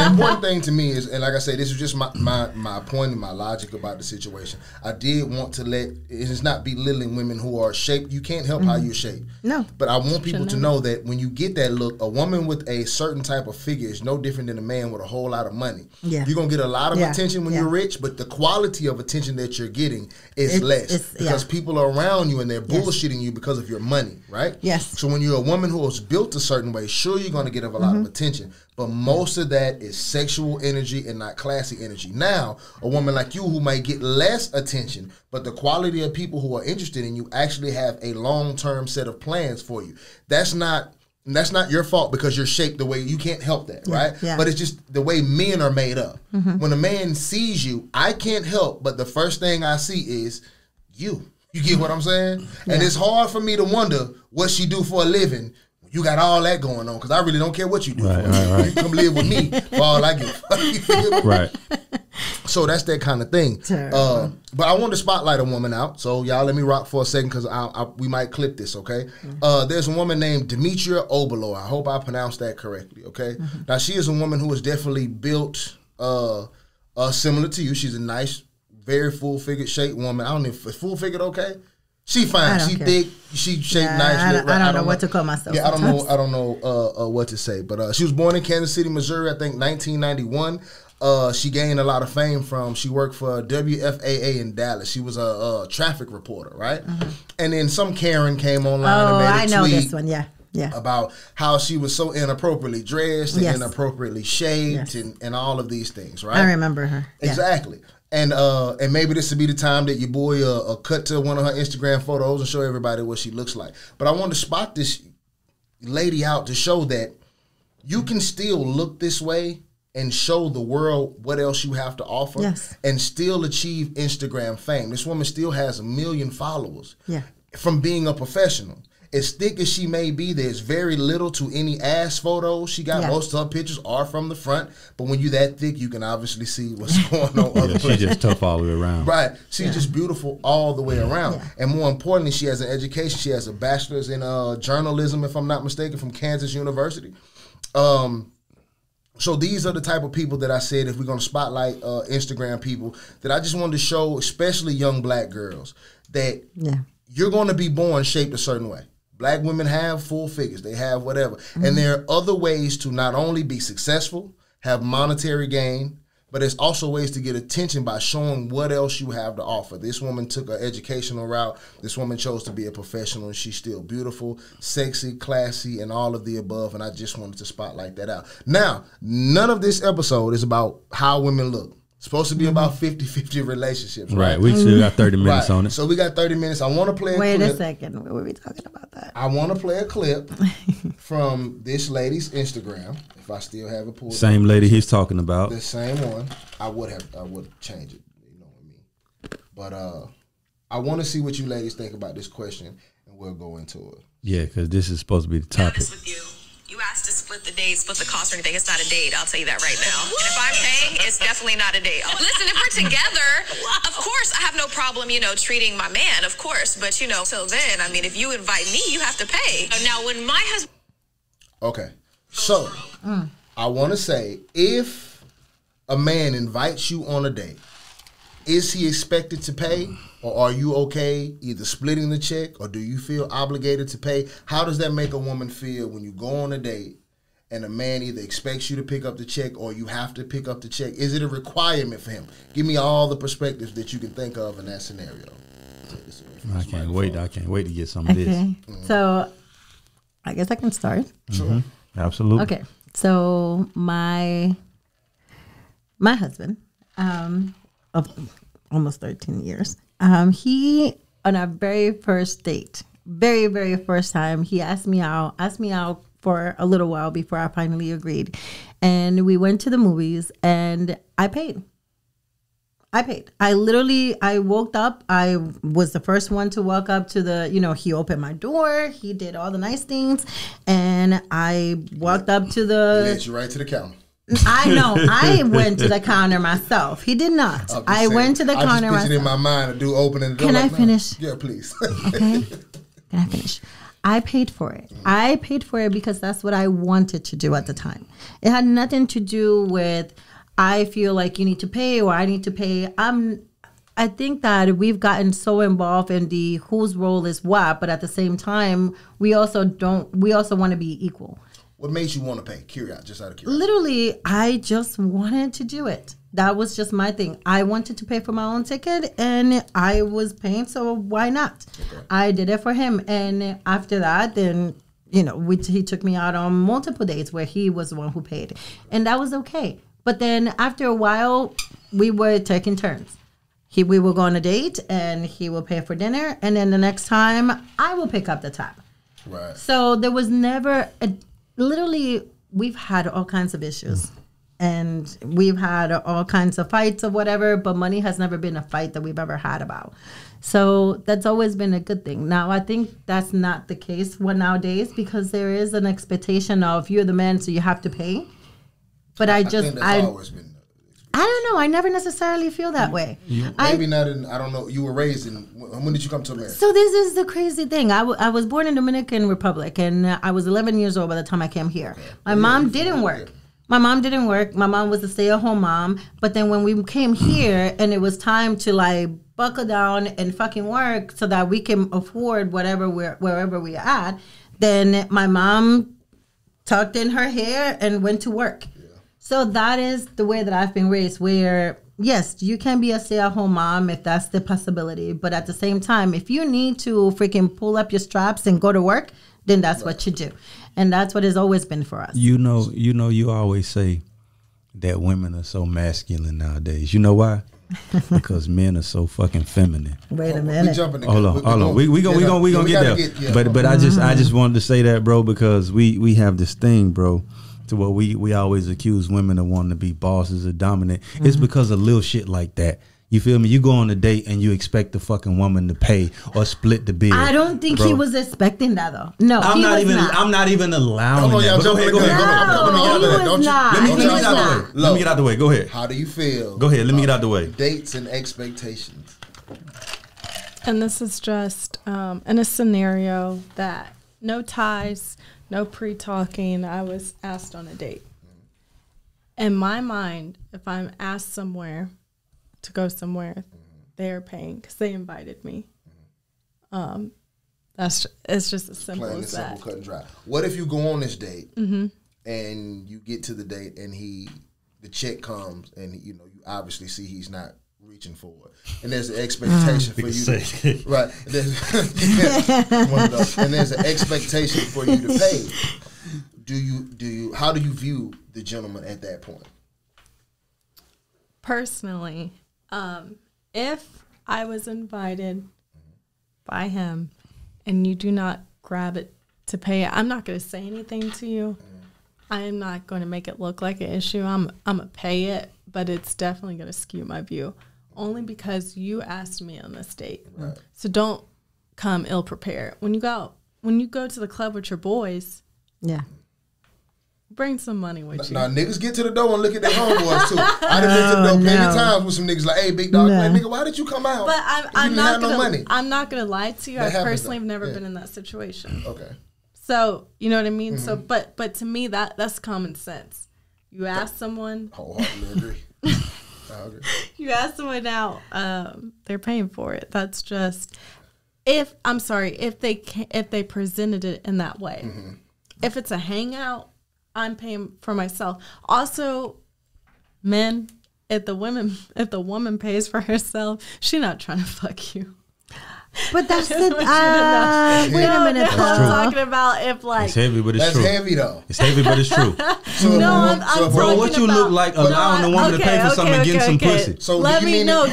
Speaker 1: important thing to me is, and like I say, this is just my point and my logic about the situation. I did want to it's not belittling women who are shaped. You can't help how you're shaped.
Speaker 3: No.
Speaker 1: But I want people to know that when you get that look, a woman with a certain type of figure is no different than a man with a whole lot of money. Yeah. You're going to get a lot of attention when you're rich, but the quality of attention that you're getting is less because people are around you and they're bullshitting you because of your money, right?
Speaker 3: Yes.
Speaker 1: So when you're a woman who is built a certain way, sure, you're going to get a lot of attention, but most of that is sexual energy and not classy energy. Now, a woman like you who might get less attention, but the quality of people who are interested in you actually have a long-term set of plans for you. That's not your fault because you're shaped the way you can't help that, right? Yeah. But it's just the way men are made up. When a man sees you, I can't help but the first thing I see is you. You get what I'm saying? And it's hard for me to wonder what she do for a living. You got all that going on because I really don't care what you do.
Speaker 2: Right.
Speaker 1: You come live with me for all I give.
Speaker 2: Right.
Speaker 1: So that's that kind of thing. But I want to spotlight a woman out. So y'all let me rock for a second because we might clip this, okay? There's a woman named Demetria Oberlo. I hope I pronounced that correctly, okay? Now, she is a woman who is definitely built similar to you. She's a nice, very full-figured shaped woman. I don't know if full-figured okay? She fine. She thick. She shaped nice.
Speaker 3: I don't know what to call myself.
Speaker 1: Yeah, I don't know what to say. But she was born in Kansas City, Missouri, I think 1991. She gained a lot of fame from, she worked for WFAA in Dallas. She was a traffic reporter, right? And then some Karen came online and made a tweet.
Speaker 3: I know this one, yeah.
Speaker 1: About how she was so inappropriately dressed and inappropriately shaped and all of these things, right?
Speaker 3: I remember her.
Speaker 1: Exactly. And maybe this would be the time that your boy cut to one of her Instagram photos and show everybody what she looks like. But I want to spot this lady out to show that you can still look this way and show the world what else you have to offer and still achieve Instagram fame. This woman still has 1 million followers from being a professional. As thick as she may be, there's very little to any ass photos she got. Most of her pictures are from the front, but when you're that thick, you can obviously see what's going on.
Speaker 2: She's just tough all the way around.
Speaker 1: Right. She's just beautiful all the way around. And more importantly, she has an education. She has a bachelor's in journalism, if I'm not mistaken, from Kansas University. So these are the type of people that I said, if we're going to spotlight Instagram people, that I just wanted to show, especially young black girls, that you're going to be born shaped a certain way. Black women have full figures. They have whatever. And there are other ways to not only be successful, have monetary gain, but there's also ways to get attention by showing what else you have to offer. This woman took an educational route. This woman chose to be a professional, and she's still beautiful, sexy, classy, and all of the above, and I just wanted to spotlight that out. Now, none of this episode is about how women look. It's supposed to be about 50-50 relationships, right?
Speaker 2: We still got 30 minutes on it.
Speaker 1: So we got 30 minutes. I want to play a clip.
Speaker 3: Wait a second. What were we talking about that?
Speaker 1: I want to play a clip from this lady's Instagram, if I still have it pulled up.
Speaker 2: Same lady he's talking about.
Speaker 1: The same one. I would change it, you know what I mean? But I want to see what you ladies think about this question, and we'll go into it.
Speaker 2: Yeah, because this is supposed to be the topic.
Speaker 5: With you. You asked to split the date, split the cost or anything. It's not a date. I'll tell you that right now. And if I'm paying, it's definitely not a date. Listen, if we're together, of course, I have no problem, treating my man, of course. But, till then, I mean, if you invite me, you have to pay. Now, when my husband...
Speaker 1: Okay. So, I want to say, if a man invites you on a date, is he expected to pay? Or are you okay either splitting the check, or do you feel obligated to pay? How does that make a woman feel when you go on a date and a man either expects you to pick up the check or you have to pick up the check? Is it a requirement for him? Give me all the perspectives that you can think of in that scenario.
Speaker 2: I can't wait to get some of this.
Speaker 3: So I guess I can start.
Speaker 1: Sure.
Speaker 2: Absolutely.
Speaker 3: Okay. So my husband of almost 13 years, he, on our very first date, very, very first time, he asked me out for a little while before I finally agreed. And we went to the movies, and I paid. I woke up. I was the first one to walk up to the, he opened my door. He did all the nice things. And I walked up to the...
Speaker 1: He led you right to the counter.
Speaker 3: I know. I went to the counter myself. He did not. I went to the counter myself.
Speaker 1: I just pictured in my mind a dude opening the door.
Speaker 3: Can I finish?
Speaker 1: Yeah, please.
Speaker 3: Okay. Can I finish? I paid for it. I paid for it because that's what I wanted to do at the time. It had nothing to do with, I feel like you need to pay or I need to pay. I think that we've gotten so involved in the whose role is what, but at the same time, we also want to be equal.
Speaker 1: What made you want to pay? Just out of curiosity.
Speaker 3: Literally, I just wanted to do it. That was just my thing. I wanted to pay for my own ticket, and I was paying, so why not? Okay. I did it for him. And after that, then, he took me out on multiple dates where he was the one who paid. And that was okay. But then after a while, we were taking turns. We will go on a date, and he will pay for dinner. And then the next time, I will pick up the tab.
Speaker 1: Right.
Speaker 3: So there was never... Literally, we've had all kinds of issues. and we've had all kinds of fights or whatever, but money has never been a fight that we've ever had about. So that's always been a good thing. Now, I think that's not the case nowadays, because there is an expectation of you're the man, so you have to pay. But I think that's
Speaker 1: always been.
Speaker 3: I don't know. I never necessarily feel that way.
Speaker 1: Maybe not in, I don't know. You were raised in, when did you come to America?
Speaker 3: So this is the crazy thing. I was born in Dominican Republic, and I was 11 years old by the time I came here. My mom didn't work. My mom didn't work. My mom was a stay-at-home mom. But then when we came here and it was time to like buckle down and fucking work so that we can afford wherever we're at, then my mom tucked in her hair and went to work. So that is the way that I've been raised, where, yes, you can be a stay-at-home mom if that's the possibility. But at the same time, if you need to freaking pull up your straps and go to work, then that's what you do. And that's what it's always been for us.
Speaker 2: You always say that women are so masculine nowadays. You know why? Because men are so fucking feminine.
Speaker 3: Wait a minute.
Speaker 2: Hold on. We gonna get there. But I just wanted to say that, bro, because we have this thing, bro, to where we always accuse women of wanting to be bosses or dominant. It's because of little shit like that. You feel me? You go on a date and you expect the fucking woman to pay or split the bill.
Speaker 3: I don't think he was expecting that though. No,
Speaker 2: I'm not even allowing that. Go ahead. Let me get out the way. Go ahead.
Speaker 1: How do you feel?
Speaker 2: Go ahead. Let me get out the way.
Speaker 1: Dates and expectations.
Speaker 4: And this is just in a scenario that no ties, no pre-talking. I was asked on a date. In my mind, if I'm asked somewhere to go somewhere, they're paying because they invited me. It's just as simple as that.
Speaker 1: Simple, cut and dry. What if you go on this date and you get to the date and the check comes and you obviously see he's not reaching for it, and there's an expectation for you to, right? And there's an expectation for you to pay. How do you view the gentleman at that point?
Speaker 4: Personally, if I was invited by him and you do not grab it to pay it, I'm not going to say anything to you. I am not going to make it look like an issue. I'm going to pay it, but it's definitely going to skew my view. Only because you asked me on this date. Right. So don't come ill prepared. When you go to the club with your boys, bring some money with you.
Speaker 1: Now niggas get to the door and look at their homeboys too. I done been to the door many times with some niggas like, "Hey, big dog, man, nigga, why did you come out?
Speaker 4: But I'm not gonna lie to you. I personally have never been in that situation.
Speaker 1: Okay.
Speaker 4: So you know what I mean. So, but to me that's common sense. You ask someone.
Speaker 1: Wholeheartedly agree.
Speaker 4: You ask someone out, they're paying for it. That's just if they presented it in that way. If it's a hangout, I'm paying for myself. Also, men, if the woman pays for herself, she's not trying to fuck you.
Speaker 3: But that's the wait a minute.
Speaker 4: I'm talking about if like
Speaker 2: it's heavy, but it's true.
Speaker 1: That's heavy though.
Speaker 2: It's heavy, but it's true.
Speaker 4: I'm
Speaker 2: bro, what you look like allowing the woman to pay for something and getting some pussy?
Speaker 1: So
Speaker 4: let me know.
Speaker 2: You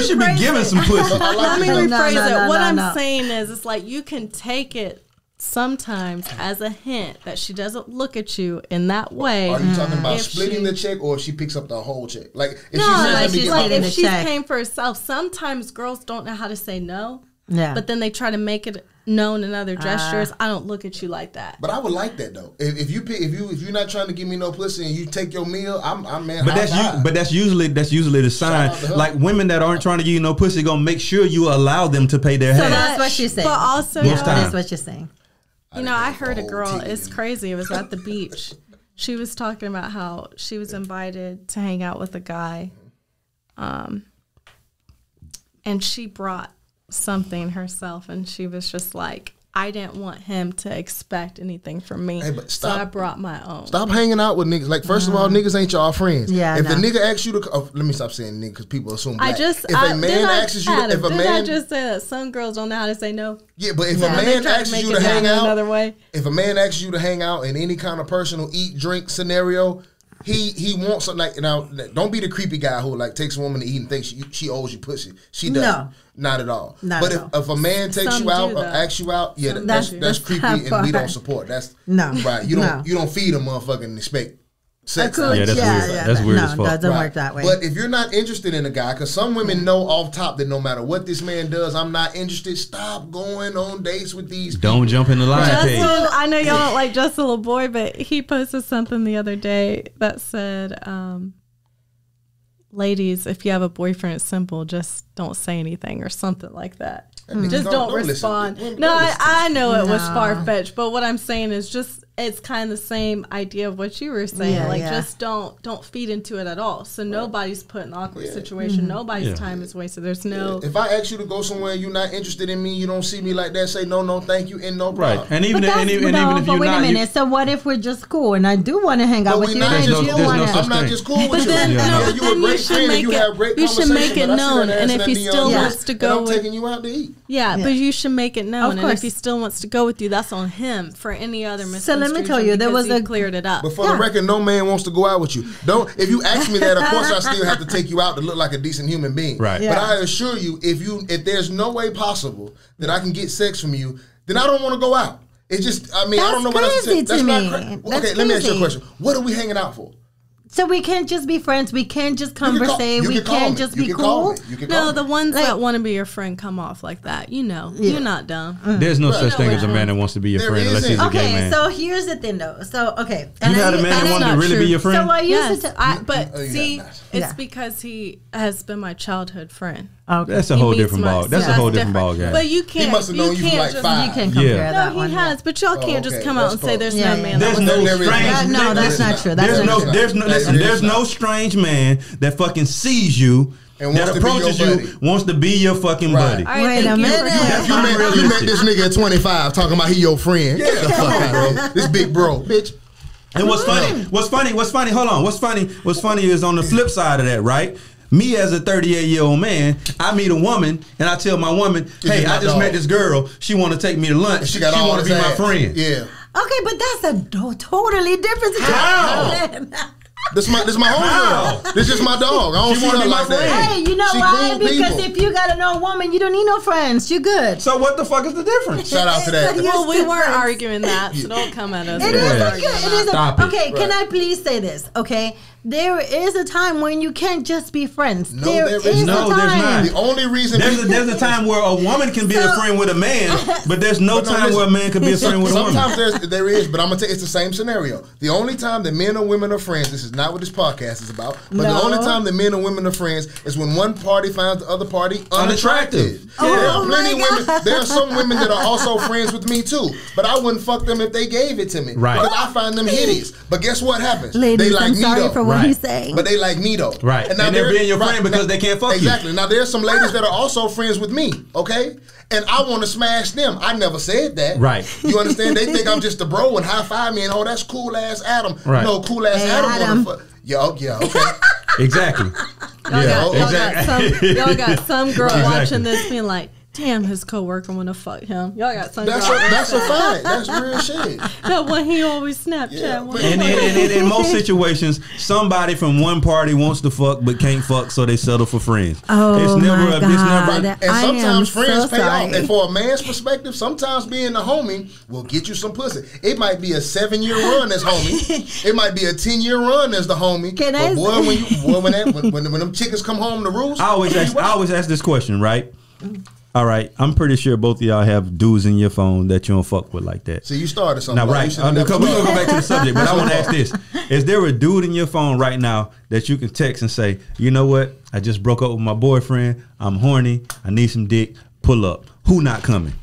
Speaker 2: should be giving some pussy.
Speaker 4: Let me rephrase it. What I'm saying is, it's like you can take it sometimes as a hint that she doesn't look at you in that way.
Speaker 1: Are you talking about splitting the check, or if she picks up the whole check? Like
Speaker 4: if she's paying for herself, sometimes girls don't know how to say no.
Speaker 3: Yeah.
Speaker 4: But then they try to make it known in other gestures. I don't look at you like that.
Speaker 1: But I would like that though. If you're not trying to give me no pussy and you take your meal, I'm man.
Speaker 2: But that's usually the sign. Like women that aren't trying to give you no pussy gonna make sure you allow them to pay their half.
Speaker 3: So that's what she's saying.
Speaker 4: But also,
Speaker 3: that's what you're saying.
Speaker 4: I heard a girl. It's crazy. It was at the beach. She was talking about how she was invited to hang out with a guy, and she brought something herself, and she was just like, I didn't want him to expect anything from me, so I brought my own.
Speaker 1: Stop hanging out with niggas. Like, first of all, niggas ain't y'all friends.
Speaker 3: Yeah,
Speaker 1: if the nigga asks you to, let me stop saying nigga because people assume black.
Speaker 4: If a man asks you, I just say that some girls don't know how to say no?
Speaker 1: Yeah, but if a man asks you to hang out,
Speaker 4: another way.
Speaker 1: If a man asks you to hang out in any kind of personal eat drink scenario, he wants something like, now, don't be the creepy guy who like takes a woman to eat and thinks she owes you pussy. She doesn't. No. Not at all. But if a man takes you out or asks you out, yeah, that's creepy, and we don't support. That's right. You don't feed a motherfucker and expect sex.
Speaker 2: Yeah, that's weird. That's weird as fuck.
Speaker 3: No, it doesn't work that way.
Speaker 1: But if you're not interested in a guy, because some women know off top that no matter what this man does, I'm not interested. Stop going on dates with these people.
Speaker 2: Don't jump in the line page.
Speaker 4: I know y'all don't like Justin LeBoy, but he posted something the other day that said, ladies, if you have a boyfriend, it's simple. Just don't say anything or something like that. Just don't respond. I know it was far-fetched, but what I'm saying is just, it's kind of the same idea of what you were saying. Just don't feed into it at all. So nobody's put in an awkward situation. Nobody's time is wasted. There's no.
Speaker 1: If I ask you to go somewhere, you're not interested in me, you don't see me like that, say no, thank you, and no problem.
Speaker 2: Right. And even if you're not.
Speaker 3: Wait a minute. So what if we're just cool and I do want to hang out with you?
Speaker 1: I'm not just cool with you. You're a great friend and you have great conversation.
Speaker 4: You should make it known. And if he still wants to go with.
Speaker 1: I'm taking you out to eat.
Speaker 4: Yeah, but you should make it known. And if he still wants to go with you, that's on him for any other misconstruction.
Speaker 3: So let me tell you, there was
Speaker 4: cleared it up.
Speaker 1: But for the record, no man wants to go out with you. If you ask me that, of course I still have to take you out to look like a decent human being.
Speaker 2: Right.
Speaker 1: But I assure you, if there's no way possible that I can get sex from you, then I don't want to go out. It's just, I don't know what else to say. That's not crazy. Okay, let me ask you a question. What are we hanging out for?
Speaker 3: So we can't just be friends. We can't just conversate. We can't just be cool.
Speaker 4: No, the ones that want to be your friend come off like that. You're not dumb.
Speaker 2: There's no such thing as a man that wants to be your friend unless he's a gay man.
Speaker 3: Okay, so here's the thing, though. So okay,
Speaker 2: you had a man that wanted to really be your friend.
Speaker 3: So I used to.
Speaker 4: But see, it's because he has been my childhood friend.
Speaker 2: Okay. That's a whole different ball. That's a whole different ball game.
Speaker 4: But you can't.
Speaker 1: He must have known you from like 5.
Speaker 3: You can't compare that
Speaker 4: one. No, he has. But y'all can't just come out and say there's no man.
Speaker 2: There's no strange.
Speaker 3: No, that's not true.
Speaker 2: There's no strange man that fucking sees you. And that approaches you, wants to be your fucking buddy.
Speaker 3: Wait a minute.
Speaker 1: You met this nigga at 25 talking about he your friend. Get the fuck out of here. This big bro, bitch.
Speaker 2: And what's funny, hold on. What's funny is on the flip side of that, right? Me as a 38-year-old man, I meet a woman and I tell my woman, hey, I just met this girl. She want to take me to lunch. She want to be my friend.
Speaker 1: Yeah.
Speaker 3: Okay, but that's a totally different situation.
Speaker 2: How?
Speaker 1: This my homegirl. This is my dog. I don't see her like that.
Speaker 3: Hey, you know why? Because if you gotta know a woman, you don't need no friends. You're good.
Speaker 2: So what the fuck is the difference?
Speaker 1: Shout out to that.
Speaker 4: Well, we weren't arguing that, so don't come at us.
Speaker 3: It isn't. Okay, can I please say this? Okay. There is a time when you can't just be friends.
Speaker 1: No, there's not. The only reason
Speaker 2: there's a time where a woman can be a friend with a man, but there's no time where a man can be a friend with a woman.
Speaker 1: Sometimes there is, but I'm gonna tell you, it's the same scenario. The only time that men or women are friends, this is not what this podcast is about, but the only time that men and women are friends is when one party finds the other party unattractive. There are some women that are also friends with me too, but I wouldn't fuck them if they gave it to me.
Speaker 2: Right.
Speaker 1: Because I find them hideous. But guess what happens?
Speaker 3: Ladies,
Speaker 1: they like
Speaker 3: I'm sorry
Speaker 1: me
Speaker 3: for what he's saying.
Speaker 1: But they like me though.
Speaker 2: Right. And they're being your friend because they can't fuck you.
Speaker 1: Exactly. Now there's some ladies that are also friends with me, okay? And I want to smash them. I never said that.
Speaker 2: Right.
Speaker 1: You understand? They think I'm just a bro and high five me and that's cool ass Adam.
Speaker 2: Right.
Speaker 1: No, cool ass Adam. Yeah, okay.
Speaker 2: Exactly.
Speaker 4: Y'all got some girl watching this being like, damn, his coworker wanna fuck him. Y'all got some.
Speaker 1: That's a fact. That's real shit.
Speaker 4: That one he always Snapchat.
Speaker 2: And in most situations, somebody from one party wants to fuck but can't fuck, so they settle for friends.
Speaker 3: Oh, my God.
Speaker 1: And sometimes friends pay off. And for a man's perspective, sometimes being a homie will get you some pussy. It might be a 7-year run as homie. It might be a 10-year run as the homie. When them chickens come home to roost,
Speaker 2: I always ask this question, right? All right, I'm pretty sure both of y'all have dudes in your phone that you don't fuck with like that.
Speaker 1: So you started something.
Speaker 2: Now, right, we're going to go back to the subject, but I want to ask this. Is there a dude in your phone right now that you can text and say, you know what, I just broke up with my boyfriend, I'm horny, I need some dick, pull up. Who not coming?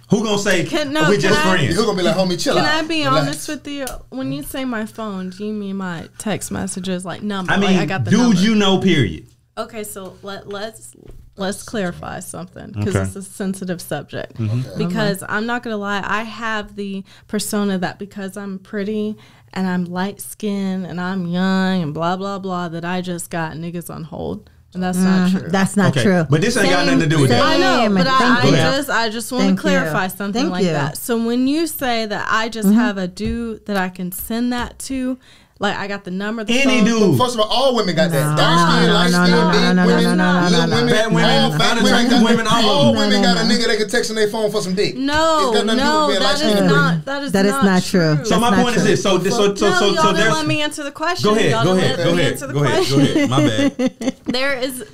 Speaker 2: Who going to say, we just friends?
Speaker 1: Who going to be like, homie, chill out.
Speaker 4: Can I be honest with you? When you say my phone, do you mean my text messages, like number?
Speaker 2: I mean,
Speaker 4: I got the
Speaker 2: dude,
Speaker 4: number.
Speaker 2: you know, period.
Speaker 4: Okay, so let's clarify something because it's a sensitive subject. Because I'm not gonna lie, I have the persona that because I'm pretty and I'm light skinned and I'm young and blah blah blah that I just got niggas on hold. And that's not true.
Speaker 3: That's not true.
Speaker 2: But this ain't got nothing to do with that.
Speaker 4: I know, but I just want to clarify something like that. So when you say that I just have a dude that I can send that to, Like, I got the number. The
Speaker 2: Any
Speaker 4: phone.
Speaker 2: dude.
Speaker 1: First of all women got that. Dark skin, light skin, big women, little women,
Speaker 2: Fat women,
Speaker 1: all
Speaker 2: fat
Speaker 1: women,
Speaker 2: attractive women,
Speaker 1: all women got a nigga they can text on their phone for some dick.
Speaker 4: No,
Speaker 1: It's got nothing to do with being
Speaker 4: that
Speaker 1: light-skinned
Speaker 4: is
Speaker 1: and
Speaker 4: not. That is not true.
Speaker 2: So my point is this. So
Speaker 4: No, y'all didn't
Speaker 2: there's.
Speaker 4: let me answer the question.
Speaker 2: Go ahead.
Speaker 4: Y'all
Speaker 2: Go
Speaker 4: didn't
Speaker 2: ahead.
Speaker 4: let
Speaker 2: Go
Speaker 4: me
Speaker 2: ahead.
Speaker 4: answer the
Speaker 2: Go ahead. Go
Speaker 4: question.
Speaker 2: ahead. My bad.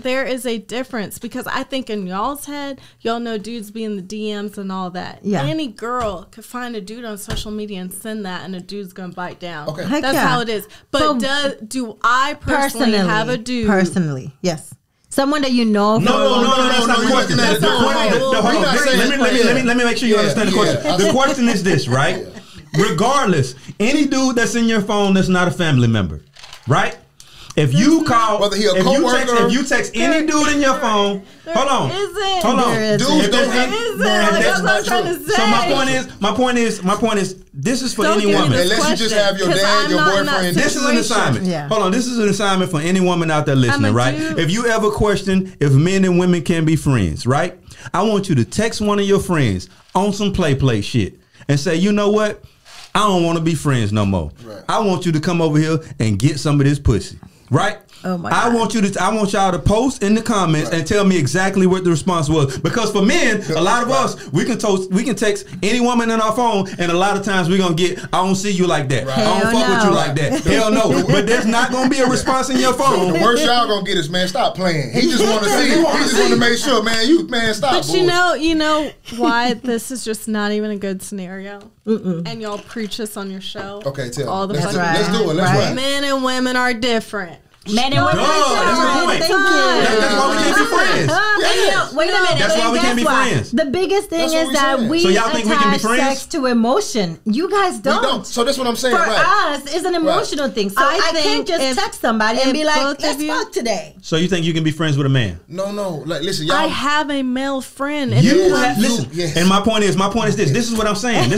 Speaker 4: There is a difference, because I think in y'all's head, y'all know dudes be in the DMs and all that.
Speaker 3: Yeah.
Speaker 4: Any girl could find a dude on social media and send that, and a dude's gonna bite down.
Speaker 1: Okay.
Speaker 3: Heck
Speaker 4: That's
Speaker 3: yeah.
Speaker 4: how it is. But do I personally have a dude?
Speaker 3: Personally, yes. Someone that you know.
Speaker 2: No, that's not the question.
Speaker 1: That's
Speaker 2: The
Speaker 1: not
Speaker 2: question.
Speaker 1: right.
Speaker 2: Hold on.
Speaker 1: We're not saying-
Speaker 2: Let me make sure you understand the question. The question is this, right? Regardless, any dude that's in your phone that's not a family member, right? If you call,
Speaker 1: Whether he a coworker,
Speaker 2: if you text any dude in your phone, hold on,
Speaker 4: isn't.
Speaker 2: hold on,
Speaker 3: There
Speaker 1: Dudes
Speaker 2: If
Speaker 1: don't
Speaker 2: there's
Speaker 1: have-
Speaker 2: any-
Speaker 4: Is it?
Speaker 2: if
Speaker 4: Like,
Speaker 2: that's
Speaker 4: that's what I'm trying to say.
Speaker 2: So my point is, this is for
Speaker 4: Don't
Speaker 2: any
Speaker 4: give me
Speaker 2: woman.
Speaker 4: this
Speaker 1: Unless you just have your
Speaker 4: question,
Speaker 1: dad,
Speaker 4: 'cause
Speaker 1: your
Speaker 4: I'm not in that
Speaker 1: boyfriend.
Speaker 2: This is an
Speaker 4: situation.
Speaker 2: assignment.
Speaker 3: Yeah.
Speaker 2: Hold on, this is an assignment for any woman out there listening,
Speaker 4: a
Speaker 2: right?
Speaker 4: dude.
Speaker 2: If you ever question if men and women can be friends, right? I want you to text one of your friends on some play shit and say, you know what? I don't want to be friends no more.
Speaker 1: Right.
Speaker 2: I want you to come over here and get some of this pussy, right?
Speaker 3: Oh my
Speaker 2: I
Speaker 3: God.
Speaker 2: want y'all to post in the comments and tell me exactly what the response was. Because for men, a lot of us, we can text any woman in our phone, and a lot of times we're gonna get, I don't see you like that.
Speaker 1: Right.
Speaker 2: I don't
Speaker 3: Hell
Speaker 2: fuck with
Speaker 3: no.
Speaker 2: you like that. Hell no. But there's not gonna be a response in your phone.
Speaker 1: The worst y'all gonna get is, man, stop playing. He just want to see. He just want to make sure, man, stop.
Speaker 4: But you know why this is just not even a good scenario, and y'all preach this on your show.
Speaker 1: Okay, tell
Speaker 4: all
Speaker 1: me.
Speaker 4: the
Speaker 1: Let's
Speaker 4: fucking
Speaker 1: do it. Let's
Speaker 3: Right.
Speaker 1: ride.
Speaker 4: Men and women are different.
Speaker 3: Men and women.
Speaker 2: That's the point.
Speaker 3: Thank you.
Speaker 2: That's why we can't be friends.
Speaker 3: Wait a minute.
Speaker 2: That's why we can't be
Speaker 3: Guess what?
Speaker 2: friends.
Speaker 3: The biggest thing
Speaker 1: That's what
Speaker 3: is
Speaker 1: we
Speaker 3: that
Speaker 1: saying.
Speaker 3: we
Speaker 2: So y'all think we can be
Speaker 3: attach
Speaker 2: friends?
Speaker 3: sex to emotion. You guys
Speaker 1: We
Speaker 3: don't.
Speaker 1: don't. So that's what I'm saying.
Speaker 3: For
Speaker 1: Right.
Speaker 3: us, it's an emotional thing. So
Speaker 4: I
Speaker 3: I can't
Speaker 4: think
Speaker 3: just
Speaker 4: if-
Speaker 3: text somebody and
Speaker 4: if
Speaker 3: be like,
Speaker 4: both of
Speaker 3: let's
Speaker 4: you-
Speaker 3: fuck today.
Speaker 2: So you think you can be friends with a man?
Speaker 1: No. Like, listen, y'all.
Speaker 4: I have a male friend, and
Speaker 2: Listen.
Speaker 1: Yes.
Speaker 2: And my point is this. This is what I'm saying.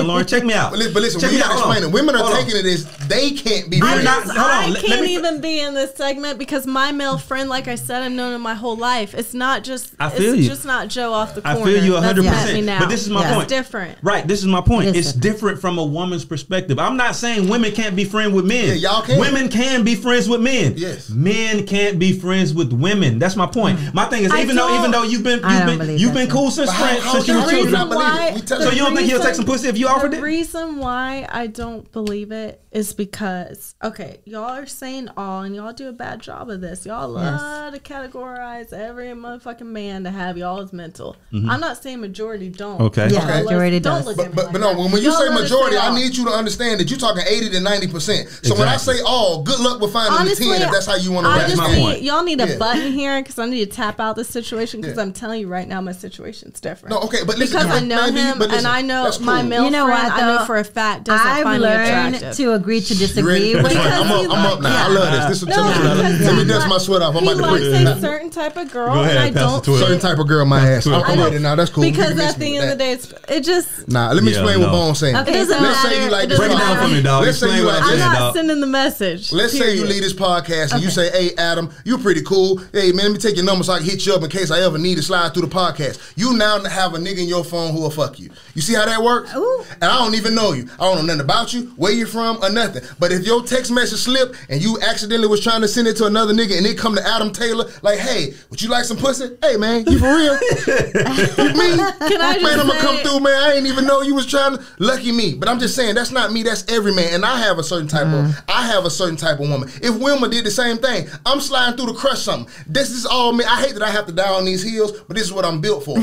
Speaker 2: Lauren. Check me out.
Speaker 1: But listen,
Speaker 2: Check
Speaker 1: we
Speaker 2: me
Speaker 1: gotta
Speaker 2: out. Hold
Speaker 1: explain
Speaker 2: on.
Speaker 1: it. Women are
Speaker 2: Hold on.
Speaker 1: taking it as they can't be
Speaker 2: We're
Speaker 1: friends.
Speaker 2: not- hold on.
Speaker 4: I
Speaker 2: Let
Speaker 4: can't
Speaker 2: me-
Speaker 4: even be in this segment because my male friend, like I said, I've known him my whole life. It's not just.
Speaker 2: I feel
Speaker 4: it's
Speaker 2: you.
Speaker 4: just not Joe off the
Speaker 2: I
Speaker 4: corner.
Speaker 2: feel you
Speaker 4: That's
Speaker 2: 100%.
Speaker 4: got me now.
Speaker 2: But this is my
Speaker 3: Yeah.
Speaker 2: point.
Speaker 4: It's different.
Speaker 2: Right, this is my point.
Speaker 3: It is
Speaker 2: It's different from a woman's perspective. I'm not saying women can't be friends with men.
Speaker 1: Yeah, y'all can.
Speaker 2: Women can be friends with men.
Speaker 1: Yes.
Speaker 2: Men can't be friends with women. That's my point. My thing is,
Speaker 4: I
Speaker 2: even though you've been cool since
Speaker 1: How
Speaker 2: you were
Speaker 1: can you
Speaker 2: children.
Speaker 1: not believe it? We tell
Speaker 2: So
Speaker 1: you.
Speaker 2: you don't think he'll take some pussy if you offered
Speaker 4: The
Speaker 2: it?
Speaker 4: reason why I don't believe it is because, okay, y'all are saying all, and y'all do a bad job of this. Y'all love to categorize every motherfucking man to have y'all as mental. I'm not saying majority don't.
Speaker 2: Okay.
Speaker 3: Yeah,
Speaker 1: Okay.
Speaker 3: majority
Speaker 4: Don't
Speaker 3: does.
Speaker 4: look at me
Speaker 1: But
Speaker 4: like
Speaker 1: no,
Speaker 4: that.
Speaker 1: when you
Speaker 4: Y'all
Speaker 1: say
Speaker 4: love to
Speaker 1: majority,
Speaker 4: say
Speaker 1: I
Speaker 4: all.
Speaker 1: need you to understand that you're talking 80 to 90%. So when I
Speaker 2: Exactly.
Speaker 1: say all, good luck with finding
Speaker 4: Honestly,
Speaker 1: the 10 if that's how you want to
Speaker 4: I
Speaker 1: wrap
Speaker 4: just
Speaker 2: my
Speaker 1: it.
Speaker 2: point.
Speaker 4: need y'all need a
Speaker 1: Yeah.
Speaker 4: button here because I need to tap out this situation because
Speaker 1: Yeah.
Speaker 4: I'm telling you right now my situation's different.
Speaker 1: No, okay, but listen,
Speaker 4: because I
Speaker 1: man,
Speaker 4: know him
Speaker 1: but listen,
Speaker 4: and I know
Speaker 1: that's cool.
Speaker 4: my male
Speaker 3: You know
Speaker 4: friend.
Speaker 3: what,
Speaker 4: I know
Speaker 3: though?
Speaker 4: for a fact doesn't
Speaker 3: I've
Speaker 4: find me
Speaker 3: learned
Speaker 4: attractive.
Speaker 3: to agree to
Speaker 1: You ready?
Speaker 3: disagree.
Speaker 1: That's right.
Speaker 3: Because
Speaker 1: I'm up now. I love this. This is
Speaker 4: No,
Speaker 1: let
Speaker 4: because
Speaker 1: me dust my sweat off. I'm
Speaker 4: he
Speaker 1: about to
Speaker 4: likes
Speaker 1: break.
Speaker 4: a certain type of girl,
Speaker 2: Go ahead,
Speaker 4: and I
Speaker 2: pass
Speaker 4: don't
Speaker 2: the Twitter.
Speaker 1: Certain
Speaker 4: fit-
Speaker 1: type of girl, my ass. I'm
Speaker 2: I
Speaker 1: ready now. That's cool. You
Speaker 4: because
Speaker 1: can miss
Speaker 4: at
Speaker 1: me
Speaker 4: the
Speaker 1: with
Speaker 4: end of the
Speaker 1: that.
Speaker 4: day, it just
Speaker 1: Nah, let me
Speaker 2: Yeah,
Speaker 1: explain what
Speaker 2: no.
Speaker 1: Bone's saying.
Speaker 3: Okay,
Speaker 4: it doesn't
Speaker 1: Let's say
Speaker 4: matter.
Speaker 1: you like
Speaker 4: It
Speaker 1: this
Speaker 2: Break it
Speaker 4: doesn't
Speaker 2: down
Speaker 1: podcast.
Speaker 2: for me, dog.
Speaker 1: Let's say
Speaker 2: Explain
Speaker 1: you
Speaker 2: what
Speaker 1: like
Speaker 2: I'm
Speaker 4: I'm
Speaker 1: this.
Speaker 2: saying,
Speaker 4: not
Speaker 2: dog.
Speaker 4: sending the message.
Speaker 1: Let's say you
Speaker 4: period.
Speaker 1: leave this podcast and you say, hey, Adam, you're pretty cool. Hey, man, let me take your number so I can hit you up in case I ever need to slide through the podcast. You now have a nigga in your phone who will fuck you. You see how that works?
Speaker 3: Ooh.
Speaker 1: And I don't even know you. I don't know nothing about you, where you from, or nothing. But if your text message slipped and you accidentally was trying to send it to another nigga and it come to Adam Taylor, like, hey, would you like some pussy? Hey, man, you for real? Me?
Speaker 4: Can I just
Speaker 1: Man, I'm gonna
Speaker 4: say-
Speaker 1: come through, man. I ain't even know you was trying to. Lucky me. But I'm just saying, that's not me. That's every man. And I have a certain type of woman. If Wilma did the same thing, I'm sliding through to crush something. This is all men. I hate that I have to die on these heels, but this is what I'm built for.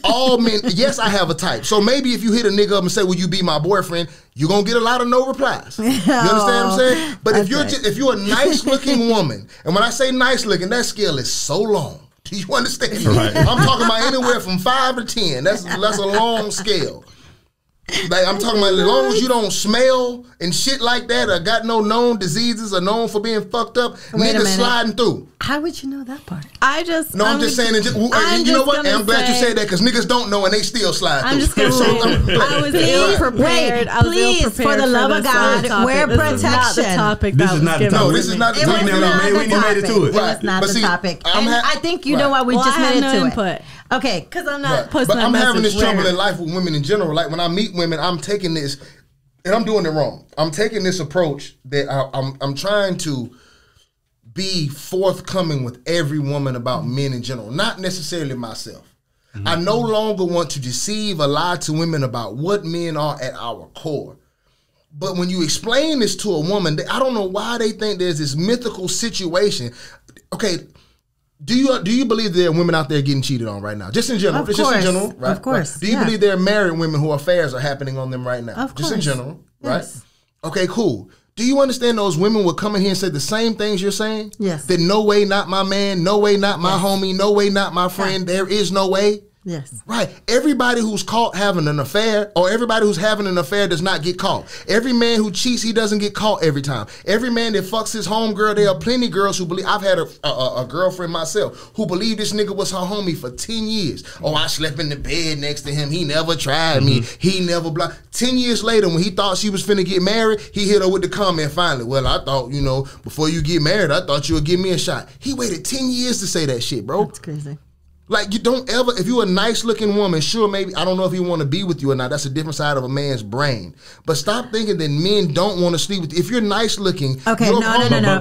Speaker 1: All men. Yes, I have a type. So maybe if you hit a nigga up and say, "Will you be my boyfriend?" You're gonna get a lot of no replies. You understand what I'm saying? But if you're
Speaker 3: Okay.
Speaker 1: if you're a nice looking woman, and when I say nice looking, that scale is so long. Do you understand?
Speaker 2: Right.
Speaker 1: I'm talking about anywhere from 5 to 10. That's a long scale. Like I'm talking about as long as you don't smell and shit like that or got no known diseases or known for being fucked up,
Speaker 3: Wait a
Speaker 1: niggas
Speaker 3: minute.
Speaker 1: sliding through.
Speaker 3: How would you know that part?
Speaker 4: I just
Speaker 1: No, I'm just saying. You know what? And I'm glad you said that because niggas don't know and they still slide through.
Speaker 4: I'm just gonna
Speaker 1: So,
Speaker 4: say I was ill prepared. I was
Speaker 3: please,
Speaker 4: ill prepared
Speaker 3: for the love of
Speaker 4: this
Speaker 3: God,
Speaker 4: topic.
Speaker 3: wear
Speaker 4: This is not the
Speaker 3: protection.
Speaker 4: topic.
Speaker 2: This
Speaker 4: that
Speaker 2: is
Speaker 4: was
Speaker 2: not the
Speaker 4: given
Speaker 2: topic.
Speaker 4: to
Speaker 1: this is
Speaker 4: me.
Speaker 1: not the
Speaker 3: It was
Speaker 1: topic.
Speaker 3: not
Speaker 2: we
Speaker 3: the
Speaker 2: ain't made it
Speaker 3: topic.
Speaker 2: to it.
Speaker 3: It was
Speaker 1: Right.
Speaker 3: not
Speaker 1: But
Speaker 3: the
Speaker 1: see,
Speaker 3: topic.
Speaker 1: I'm
Speaker 3: And
Speaker 1: ha-
Speaker 3: I think you know
Speaker 1: Right.
Speaker 3: why we
Speaker 4: Well,
Speaker 3: just
Speaker 4: I have
Speaker 3: made it
Speaker 4: no
Speaker 3: to
Speaker 4: input.
Speaker 3: it. Okay.
Speaker 4: Because I'm not
Speaker 1: Right.
Speaker 4: posting
Speaker 1: But I'm
Speaker 4: a
Speaker 1: having this
Speaker 4: message
Speaker 1: trouble
Speaker 4: where-
Speaker 1: in life with women in general. Like when I meet women, I'm taking this and I'm doing it wrong. I'm taking this approach that I'm trying to be forthcoming with every woman about men in general, not necessarily myself. I no longer want to deceive or lie to women about what men are at our core. But when you explain this to a woman, I don't know why they think there's this mythical situation. Okay, do you believe there are women out there getting cheated on right now? Just in general.
Speaker 3: Of course.
Speaker 1: Just in general, right?
Speaker 3: Of course.
Speaker 1: Right. Do you believe there are married women who affairs are happening on them right now?
Speaker 3: Of
Speaker 1: Just in
Speaker 3: course.
Speaker 1: general,
Speaker 3: Yes.
Speaker 1: right? Okay, cool. Do you understand those women will come in here and say the same things you're saying?
Speaker 3: Yes.
Speaker 1: That no way, not my man, no way, not my homie, no way, not my friend, there is no way?
Speaker 3: Yes.
Speaker 1: Right. Everybody who's caught having an affair, or everybody who's having an affair does not get caught. Every man who cheats, he doesn't get caught every time. Every man that fucks his homegirl, there are plenty of girls who believe. I've had a girlfriend myself who believed this nigga was her homie for 10 years. Oh, I slept in the bed next to him. He never tried me. He never 10 years later, when he thought she was finna get married, he hit her with the comment finally. Well, I thought, before you get married, I thought you would give me a shot. He waited 10 years to say that shit, bro.
Speaker 3: That's crazy.
Speaker 1: Like, you don't ever, if you're a nice looking woman, sure, maybe, I don't know if he want to be with you or not. That's a different side of a man's brain. But stop thinking that men don't want to sleep with you. If you're nice looking.
Speaker 3: Okay, no.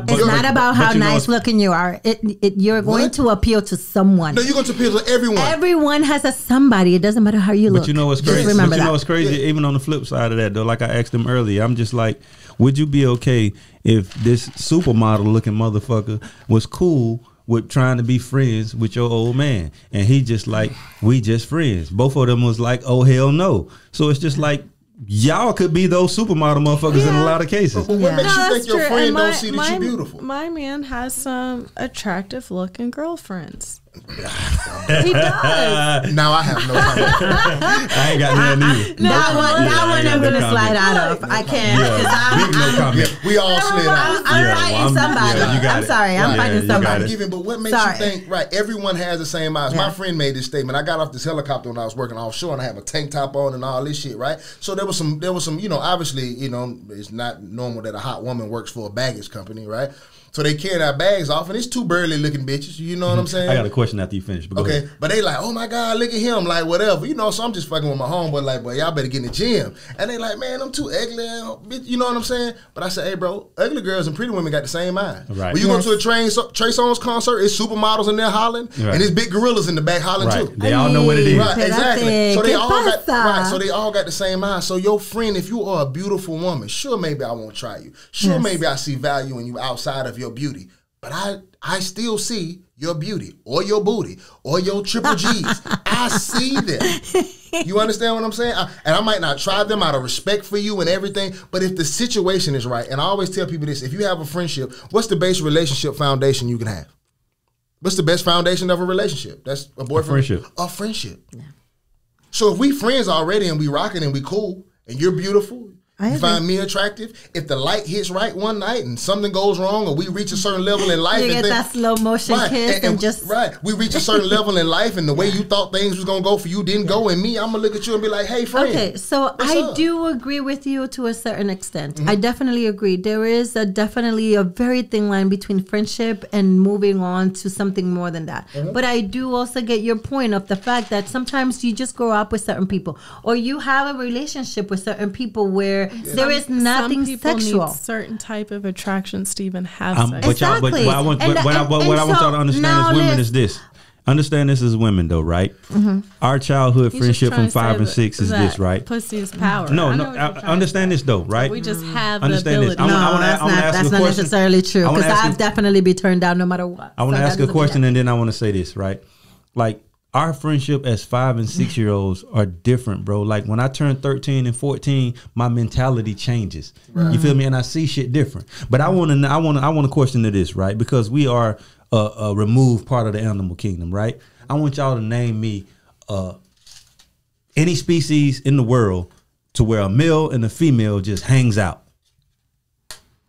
Speaker 3: It's not about how nice looking you are. You're going to appeal to someone.
Speaker 1: No, you're going to appeal to everyone.
Speaker 3: Everyone has a somebody. It doesn't matter how you look.
Speaker 2: But you know what's
Speaker 3: Just
Speaker 2: crazy?
Speaker 3: remember
Speaker 2: But you know
Speaker 3: that.
Speaker 2: what's crazy?
Speaker 1: Yeah.
Speaker 2: Even on the flip side of that, though, like I asked him earlier, I'm just like, would you be okay if this supermodel looking motherfucker was cool with trying to be friends with your old man? And he just like, we just friends. Both of them was like, oh, hell no. So it's just like, y'all could be those supermodel motherfuckers in a lot of cases.
Speaker 1: But what makes you
Speaker 4: that's
Speaker 1: think your
Speaker 4: true.
Speaker 1: friend
Speaker 4: And
Speaker 1: don't see that you're beautiful?
Speaker 4: My man has some attractive looking girlfriends. He does.
Speaker 1: Now I have no comment.
Speaker 2: I ain't got nothing either.
Speaker 3: That one I'm
Speaker 2: no
Speaker 3: going to
Speaker 2: comment.
Speaker 3: slide out of. I can't.
Speaker 2: Yeah,
Speaker 3: 'cause
Speaker 2: big no comment.
Speaker 1: We all slid out.
Speaker 3: I'm
Speaker 2: Yeah,
Speaker 3: fighting
Speaker 2: well, I'm-
Speaker 3: somebody.
Speaker 2: yeah, you got
Speaker 3: I'm
Speaker 2: it.
Speaker 3: sorry. I'm
Speaker 2: Yeah,
Speaker 3: fighting
Speaker 2: you got
Speaker 3: somebody.
Speaker 2: it.
Speaker 1: Giving, but what makes
Speaker 3: Sorry.
Speaker 1: you think, right, everyone has the same eyes.
Speaker 3: Yeah.
Speaker 1: My friend made this statement. I got off this helicopter when I was working offshore and I have a tank top on and all this shit, right? So there was some, obviously, it's not normal that a hot woman works for a baggage company, right? So they carry our bags off and it's two burly looking bitches, you know what I'm saying?
Speaker 2: I got a question after you finish. But go
Speaker 1: Okay,
Speaker 2: ahead.
Speaker 1: but they like, oh my God, look at him, like whatever, so I'm just fucking with my homeboy, like, boy, y'all better get in the gym. And they like, man, I'm too ugly, bitch, you know what I'm saying? But I said, hey, bro, ugly girls and pretty women got the same eyes.
Speaker 2: Right.
Speaker 1: When you go to a Trey Songz concert, it's supermodels in there hollering,
Speaker 2: Right.
Speaker 1: and it's big gorillas in the back hollering
Speaker 2: Right.
Speaker 1: too.
Speaker 2: They all know what it is.
Speaker 1: Right, exactly. So they
Speaker 3: ¿Qué
Speaker 1: all got
Speaker 3: pasa?
Speaker 1: So they all got the same eyes. So your friend, if you are a beautiful woman, sure, maybe I won't try you. Sure,
Speaker 3: Yes.
Speaker 1: maybe I see value in you outside of your beauty. But I still see your beauty or your booty or your triple G's. I see them. You understand what I'm saying? And I might not try them out of respect for you and everything, but if the situation is right, and I always tell people this, if you have a friendship, what's the base relationship foundation you can have? What's the best foundation of a relationship? That's a boyfriend.
Speaker 2: friendship.
Speaker 1: A friendship. Yeah. So if we friends already and we rocking and we cool and you're beautiful,
Speaker 3: I
Speaker 1: you
Speaker 3: agree.
Speaker 1: find me attractive. If the light hits right one night and something goes wrong or we reach a certain level in life,
Speaker 3: You
Speaker 1: and
Speaker 3: get
Speaker 1: think-
Speaker 3: that slow motion kiss and just
Speaker 1: we reach a certain level in life and the way you thought things was gonna go for you didn't go, and me, I'm gonna look at you and be like, hey friend.
Speaker 3: Okay, so
Speaker 1: what's
Speaker 3: I
Speaker 1: up?
Speaker 3: do agree with you to a certain extent.
Speaker 1: Mm-hmm.
Speaker 3: I definitely agree. There is definitely a very thin line between friendship and moving on to something more than that.
Speaker 1: Mm-hmm.
Speaker 3: But I do also get your point of the fact that sometimes you just grow up with certain people, or you have a relationship with certain people where there is nothing
Speaker 4: Some people
Speaker 3: sexual.
Speaker 4: need certain type of attractions to even have sex.
Speaker 2: But y'all, but
Speaker 3: Exactly.
Speaker 2: what I want,
Speaker 3: And-
Speaker 2: what I
Speaker 3: and
Speaker 2: want y'all
Speaker 3: so
Speaker 2: to understand
Speaker 3: now
Speaker 2: as women
Speaker 3: let's-
Speaker 2: is this. Understand this as women, though, right? Our childhood
Speaker 4: He's just
Speaker 2: friendship
Speaker 4: trying
Speaker 2: from
Speaker 4: to say
Speaker 2: 5 and
Speaker 4: that-
Speaker 2: 6 is
Speaker 4: that
Speaker 2: this, right?
Speaker 4: Pussy is power.
Speaker 2: No,
Speaker 4: I know
Speaker 2: no.
Speaker 4: what you're trying to
Speaker 2: Understand
Speaker 4: say.
Speaker 2: this, though, right?
Speaker 4: We just have the
Speaker 2: Understand this.
Speaker 4: ability.
Speaker 2: I wanna
Speaker 3: that's
Speaker 2: ask
Speaker 3: not,
Speaker 2: a
Speaker 3: that's not
Speaker 2: question.
Speaker 3: necessarily true
Speaker 2: I wanna
Speaker 3: because
Speaker 2: ask
Speaker 3: I've
Speaker 2: you-
Speaker 3: definitely been turned down no matter what.
Speaker 2: I want to
Speaker 3: So that
Speaker 2: ask a
Speaker 3: doesn't mean
Speaker 2: question
Speaker 3: that.
Speaker 2: and then I want to say this, right? Like, our friendship as 5 and 6 year olds are different, bro. Like, when I turn 13 and 14, my mentality changes. You feel me? And I see shit different. But I want to question to this, right? Because we are a removed part of the animal kingdom, right? I want y'all to name me any species in the world to where a male and a female just hangs out.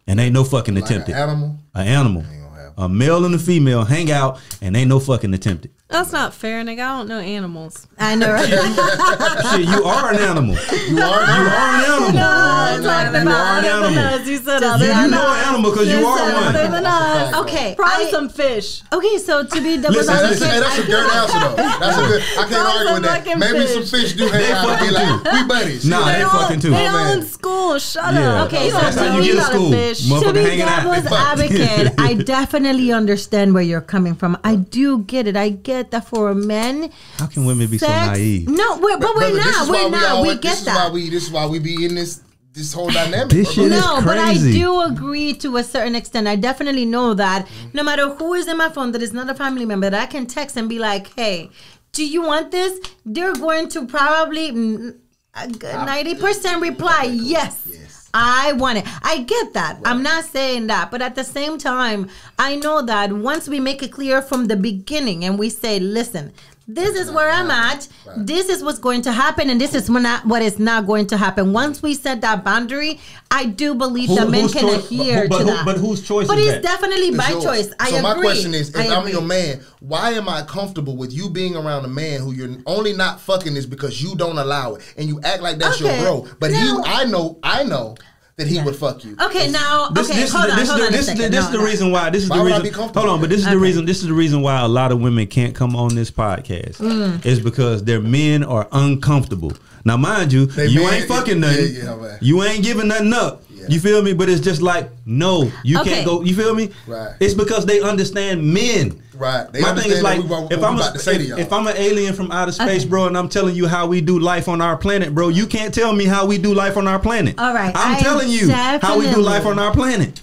Speaker 2: And ain't no fucking
Speaker 1: Like
Speaker 2: attempted.
Speaker 1: an animal.
Speaker 2: An animal.
Speaker 1: Ain't gonna happen.
Speaker 2: A male and a female hang out and ain't no fucking attempted.
Speaker 4: That's not fair, nigga. I don't know animals.
Speaker 3: I know, right?
Speaker 2: Shit, you are an animal.
Speaker 1: You are
Speaker 2: You are an animal.
Speaker 4: No, I'm talking
Speaker 2: You are an
Speaker 4: about
Speaker 2: animal.
Speaker 4: us. You said other
Speaker 2: You
Speaker 4: than
Speaker 2: know
Speaker 4: us.
Speaker 2: an animal because you are
Speaker 4: Other
Speaker 2: one.
Speaker 4: than us.
Speaker 3: Okay,
Speaker 4: Probably some fish.
Speaker 3: Okay, so to be double
Speaker 2: Listen,
Speaker 3: honest,
Speaker 1: That's a good answer though. That's a good. I can't argue with that.
Speaker 4: fucking
Speaker 1: Maybe
Speaker 4: fish.
Speaker 1: some fish do hang out and be like, we buddies.
Speaker 2: Nah, they fucking too.
Speaker 4: They
Speaker 1: Oh,
Speaker 4: all
Speaker 1: man.
Speaker 4: in school. Shut
Speaker 2: Yeah.
Speaker 4: up.
Speaker 3: Okay,
Speaker 4: You
Speaker 3: so
Speaker 4: don't
Speaker 2: that's how
Speaker 4: know
Speaker 2: you get to
Speaker 4: not a
Speaker 2: school.
Speaker 4: fish.
Speaker 3: to
Speaker 2: Motherfucker
Speaker 3: be
Speaker 2: hanging out.
Speaker 3: devil's advocate, I definitely understand where you're coming from. I do get it. I get that for men.
Speaker 2: How can women be so
Speaker 3: sex-
Speaker 2: naive?
Speaker 3: No, but we're
Speaker 1: Brother, this
Speaker 3: not.
Speaker 1: is why
Speaker 3: We're not.
Speaker 1: always-
Speaker 3: We get
Speaker 1: this
Speaker 3: that.
Speaker 1: This is why we be in this whole dynamic.
Speaker 2: This shit is
Speaker 3: No, but I
Speaker 2: crazy.
Speaker 3: do agree to a certain extent. I definitely know that no matter who is in my phone that is not a family member, that I can text and be like, hey, do you want this? They're going to probably a good 90% reply, yes. I want it. I get that. Right. I'm not saying that. But at the same time, I know that once we make it clear from the beginning and we say, listen, this is where I'm at. Right. This is what's going to happen, and this is what is not going to happen. Once we set that boundary, I do believe that men can adhere to that.
Speaker 2: But whose choice
Speaker 3: But
Speaker 2: is
Speaker 3: it's
Speaker 2: that?
Speaker 3: definitely my choice. I agree.
Speaker 1: So my question is, if
Speaker 3: I
Speaker 1: I'm
Speaker 3: agree.
Speaker 1: your man, why am I comfortable with you being around a man who you're only not fucking is because you don't allow it and you act like that's your bro? But I know that he would fuck you.
Speaker 3: Okay, now,
Speaker 2: This is the reason why. This is
Speaker 1: Why
Speaker 2: the
Speaker 1: would I
Speaker 2: reason.
Speaker 1: be comfortable
Speaker 2: Hold on, but this is
Speaker 3: Okay.
Speaker 2: the reason. This is the reason why a lot of women can't come on this podcast. Is because their men are uncomfortable. Now, mind you, you ain't fucking nothing.
Speaker 1: man.
Speaker 2: You ain't giving nothing up.
Speaker 1: Yeah.
Speaker 2: You feel me? But it's just like, no, you
Speaker 3: Okay.
Speaker 2: can't go. You feel me?
Speaker 1: Right.
Speaker 2: It's because they understand men.
Speaker 1: Right. They
Speaker 2: My thing is like,
Speaker 1: what
Speaker 2: if
Speaker 1: we
Speaker 2: I'm
Speaker 1: about to say to y'all.
Speaker 2: if I'm an alien from outer space, bro, and I'm telling you how we do life on our planet, bro, you can't tell me how we do life on our planet.
Speaker 3: All right,
Speaker 2: I'm
Speaker 3: I
Speaker 2: telling you how we do
Speaker 3: definitely-
Speaker 2: life on our planet.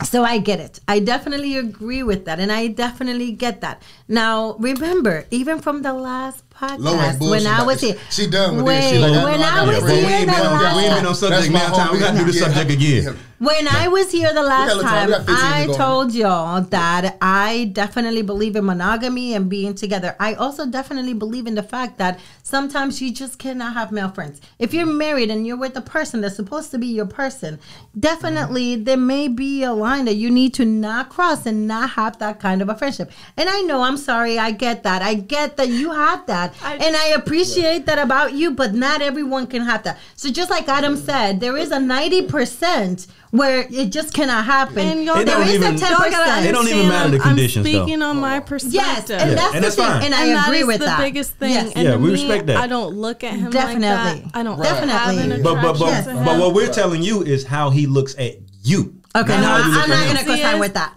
Speaker 3: So I get it. I definitely agree with that, and I definitely get that. Now, remember, even from the last podcast, when I was here,
Speaker 1: she done with
Speaker 3: wait,
Speaker 1: this. She like,
Speaker 3: when I was
Speaker 2: But we
Speaker 3: here
Speaker 2: ain't
Speaker 3: the
Speaker 2: been
Speaker 3: last
Speaker 2: on subject now. Time we got to do the subject again.
Speaker 3: When I was here the last time,
Speaker 1: We got 15
Speaker 3: I
Speaker 1: to go.
Speaker 3: told y'all that I definitely believe in monogamy and being together. I also definitely believe in the fact that sometimes you just cannot have male friends. If you're married and you're with a person that's supposed to be your person, definitely there may be a line that you need to not cross and not have that kind of a friendship. And I know, I'm sorry, I get that. I get that you have that. And I appreciate that about you, but not everyone can have that. So just like Adam said, there is a 90% where it just cannot happen.
Speaker 4: And y'all
Speaker 3: There is a 10%.
Speaker 2: It don't even matter the conditions,
Speaker 4: I'm
Speaker 2: though.
Speaker 4: speaking on my perspective.
Speaker 3: Yes, and that's
Speaker 2: and
Speaker 3: the
Speaker 2: that's
Speaker 3: thing.
Speaker 2: fine.
Speaker 3: And I
Speaker 4: And that
Speaker 3: agree
Speaker 4: is
Speaker 3: with
Speaker 4: the
Speaker 3: that.
Speaker 4: biggest thing.
Speaker 3: Yes.
Speaker 4: And
Speaker 2: Yeah,
Speaker 4: to
Speaker 2: we
Speaker 4: me,
Speaker 2: respect that.
Speaker 4: I don't look at him
Speaker 3: Definitely.
Speaker 4: like that. I don't
Speaker 3: Definitely.
Speaker 4: have an
Speaker 2: But
Speaker 4: attraction to him.
Speaker 2: what we're telling you is how he looks at you.
Speaker 3: Okay,
Speaker 2: Not
Speaker 3: no,
Speaker 2: how you look
Speaker 3: I'm
Speaker 2: at
Speaker 3: not
Speaker 2: him.
Speaker 3: going to co-sign with that.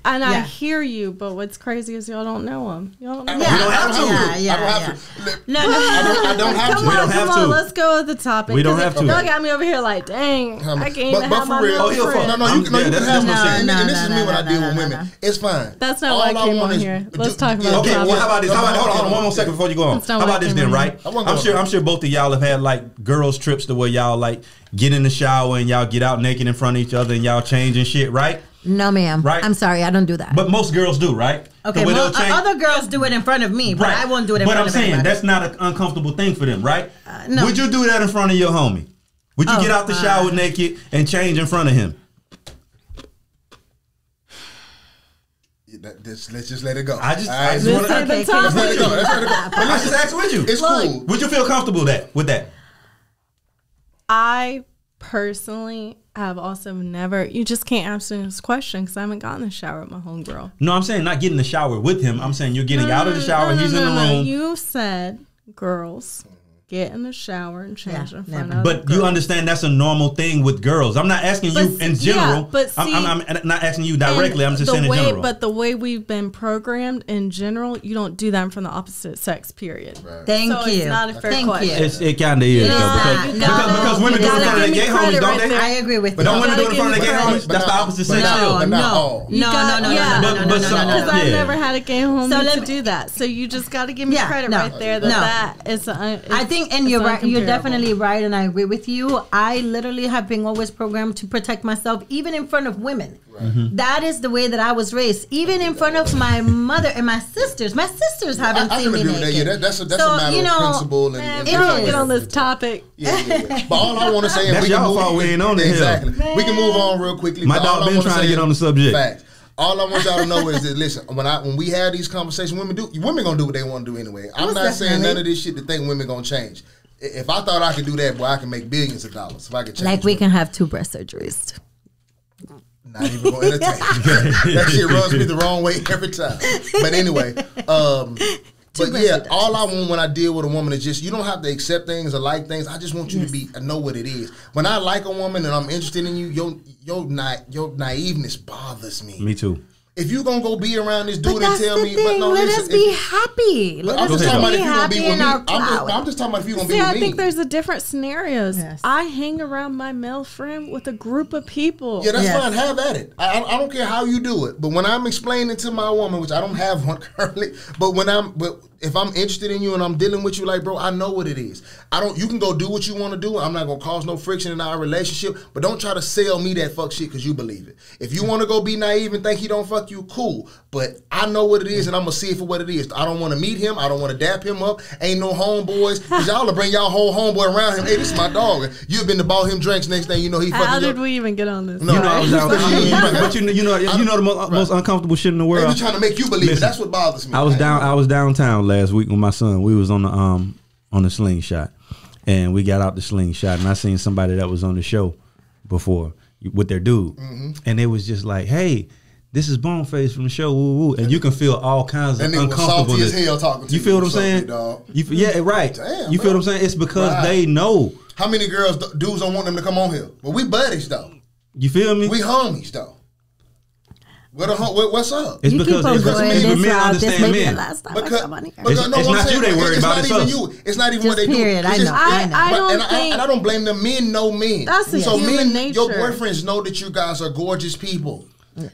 Speaker 4: And I
Speaker 3: Yeah.
Speaker 4: hear you, but what's crazy is y'all don't know him. Y'all don't know
Speaker 3: Yeah.
Speaker 2: We don't have to.
Speaker 3: Yeah,
Speaker 1: I don't have to.
Speaker 3: No,
Speaker 1: I don't have
Speaker 4: Come
Speaker 1: to.
Speaker 2: We don't
Speaker 4: on,
Speaker 2: have
Speaker 4: come
Speaker 2: to.
Speaker 4: on, let's go with the topic.
Speaker 2: We don't
Speaker 4: 'Cause
Speaker 2: have to.
Speaker 4: Y'all got me over here like, dang, I can't even
Speaker 1: but
Speaker 4: have
Speaker 1: for
Speaker 4: my
Speaker 1: real,
Speaker 4: little
Speaker 2: you're
Speaker 4: friend.
Speaker 2: full.
Speaker 1: No, you can
Speaker 2: that's
Speaker 1: have
Speaker 2: no
Speaker 1: no
Speaker 2: shit.
Speaker 1: And this is me when I deal with
Speaker 3: no.
Speaker 1: women. It's fine.
Speaker 4: That's not why I came on here. Let's talk about
Speaker 2: Okay,
Speaker 4: the
Speaker 2: well, how about this? Hold on, one more
Speaker 1: Yeah.
Speaker 2: second before you go on.
Speaker 4: That's not
Speaker 2: How
Speaker 4: why
Speaker 2: about
Speaker 4: I
Speaker 2: this
Speaker 4: came
Speaker 2: then,
Speaker 4: on
Speaker 2: right?
Speaker 1: here. I wanna go.
Speaker 2: I'm sure both of y'all have had like girls trips to where y'all like get in the shower and y'all get out naked in front of each other and y'all change and shit, right?
Speaker 3: No, ma'am.
Speaker 2: Right.
Speaker 3: I'm sorry. I don't do that.
Speaker 2: But most girls do, right?
Speaker 3: Okay,
Speaker 2: So where they'll change-
Speaker 3: other girls do it in front of me, but
Speaker 2: Right.
Speaker 3: I won't do it in
Speaker 2: but
Speaker 3: front
Speaker 2: I'm
Speaker 3: of
Speaker 2: saying
Speaker 3: anybody.
Speaker 2: that's not an uncomfortable thing for them, right?
Speaker 3: No.
Speaker 2: Would you do that in front of your homie? Would you
Speaker 3: Oh,
Speaker 2: get out the shower naked and change in front of him?
Speaker 1: Let's just let it go.
Speaker 2: I just
Speaker 1: All right,
Speaker 2: wanna-
Speaker 4: This
Speaker 2: Okay,
Speaker 4: ain't the
Speaker 1: let's let
Speaker 4: topic.
Speaker 1: it go. Let's let it go.
Speaker 2: I just asked with you.
Speaker 1: It's cool.
Speaker 2: Would you feel comfortable with that?
Speaker 4: I personally have also never. You just can't answer this question because I haven't gotten in the shower with my homegirl.
Speaker 2: No, I'm saying not getting in the shower with him. I'm saying you're getting out of the shower. He's in the room.
Speaker 4: You said girls get in the shower and change in front of.
Speaker 2: But you understand that's a normal thing with girls. I'm not asking you
Speaker 4: But
Speaker 2: in general.
Speaker 4: yeah, but see-
Speaker 2: I'm not asking you directly. I'm just
Speaker 4: the
Speaker 2: saying in
Speaker 4: way,
Speaker 2: general.
Speaker 4: But the way we've been programmed in general, you don't do that from the opposite sex. Period.
Speaker 3: Thank
Speaker 4: So
Speaker 3: you.
Speaker 4: it's not a fair
Speaker 3: Thank
Speaker 4: question.
Speaker 3: you.
Speaker 2: It kind of is
Speaker 3: It's
Speaker 2: though,
Speaker 3: not.
Speaker 2: because women do it in
Speaker 3: You gotta
Speaker 2: front of their
Speaker 4: give me
Speaker 2: gay homies,
Speaker 4: credit
Speaker 2: don't
Speaker 4: right
Speaker 2: they?
Speaker 4: there.
Speaker 3: I agree with
Speaker 2: But
Speaker 3: you.
Speaker 2: don't women do it in
Speaker 4: gotta
Speaker 2: front of their
Speaker 4: give
Speaker 2: gay
Speaker 4: me
Speaker 2: homies?
Speaker 1: credit.
Speaker 2: That's the opposite sex
Speaker 1: But
Speaker 2: still.
Speaker 1: not all.
Speaker 3: No.
Speaker 4: Yeah,
Speaker 2: But some-
Speaker 4: because I've
Speaker 2: yeah.
Speaker 4: never had a gay homie
Speaker 3: So let
Speaker 4: to
Speaker 3: me-
Speaker 4: do that. So you just got to give me
Speaker 3: Yeah,
Speaker 4: credit
Speaker 3: no.
Speaker 4: right there.
Speaker 3: No.
Speaker 4: That is.
Speaker 3: I think, and you're right. You're definitely right, and I agree with you. I literally have been always programmed to protect myself, even in front of women. That is the way that I was raised. Even in front of my mother and my sisters. My sisters haven't
Speaker 1: I
Speaker 3: seen
Speaker 1: can
Speaker 3: me
Speaker 1: agree with that.
Speaker 3: naked.
Speaker 1: Yeah, that's a
Speaker 3: So,
Speaker 1: matter
Speaker 3: you
Speaker 1: of
Speaker 3: know,
Speaker 1: principle
Speaker 4: Man,
Speaker 1: and
Speaker 3: it
Speaker 4: we don't
Speaker 3: is.
Speaker 4: get on this topic.
Speaker 1: Yeah. But all I want to say is
Speaker 2: That's
Speaker 1: we can
Speaker 2: y'all
Speaker 1: move.
Speaker 2: fault we ain't on it here.
Speaker 1: Exactly. We can move on real quickly.
Speaker 2: My
Speaker 1: but
Speaker 2: dog
Speaker 1: all I
Speaker 2: been
Speaker 1: wanna
Speaker 2: trying to
Speaker 1: say
Speaker 2: get
Speaker 1: is
Speaker 2: on the subject.
Speaker 1: Facts. All I want y'all to know is that listen, when we have these conversations, women gonna do what they want to do anyway. I'm not saying none of this shit to think women gonna change. If I thought I could do that, boy, I can make billions of dollars. If I could change,
Speaker 3: like we can have 2 breast surgeries.
Speaker 1: Not even gonna entertain. That shit rubs me the wrong way every time. But anyway, but yeah, all I want when I deal with a woman is just, you don't have to accept things or like things. I just want you to know what it is. When I like a woman and I'm interested in you, your naiveness bothers me.
Speaker 2: Me too.
Speaker 1: If you gonna go be around this dude and tell me, but no,
Speaker 3: let
Speaker 1: listen,
Speaker 3: us be happy. Let us be happy in our cloud.
Speaker 1: I'm just talking about if you gonna be
Speaker 6: See,
Speaker 1: with
Speaker 6: I
Speaker 1: me.
Speaker 6: think there's a different scenarios.
Speaker 3: Yes.
Speaker 6: I hang around my male friend with a group of people.
Speaker 1: Yeah, that's fine. Have at it. I don't care how you do it. But when I'm explaining to my woman, which I don't have one currently, but if I'm interested in you and I'm dealing with you, like, bro, I know what it is. You can go do what you want to do. I'm not gonna cause no friction in our relationship. But don't try to sell me that fuck shit because you believe it. If you want to go be naive and think he don't fuck you, cool. But I know what it is and I'm gonna see it for what it is. I don't want to meet him. I don't want to dap him up. Ain't no homeboys. Cause y'all will bring y'all whole homeboy around him. Hey, this is my dog. You've been to buy him drinks. Next thing you know, he fucking.
Speaker 6: How did we even get on this?
Speaker 1: No,
Speaker 2: I was down, but you know the most uncomfortable shit in the world.
Speaker 1: They be trying to make you believe it. That's what bothers me.
Speaker 2: I was downtown last week with my son. We was on the slingshot, and we got out the slingshot, and I seen somebody that was on the show before with their dude, and it was just like, hey, this is Boneface from the show, woo woo, and you can feel all kinds of uncomfortableness.
Speaker 1: As hell talking to
Speaker 2: you feel what I'm saying?
Speaker 1: Dog.
Speaker 2: Yeah, right.
Speaker 1: Damn,
Speaker 2: you feel what I'm saying? It's because they know.
Speaker 1: How many dudes don't want them to come on here? Well, we buddies though.
Speaker 2: You feel me?
Speaker 1: We homies though. What's up?
Speaker 2: It's because men understand men.
Speaker 3: It's
Speaker 2: not you they worried about.
Speaker 1: It's not even you. It's not even what they do. I don't blame them. Men know men.
Speaker 6: That's human nature.
Speaker 1: Your boyfriends know that you guys are gorgeous people.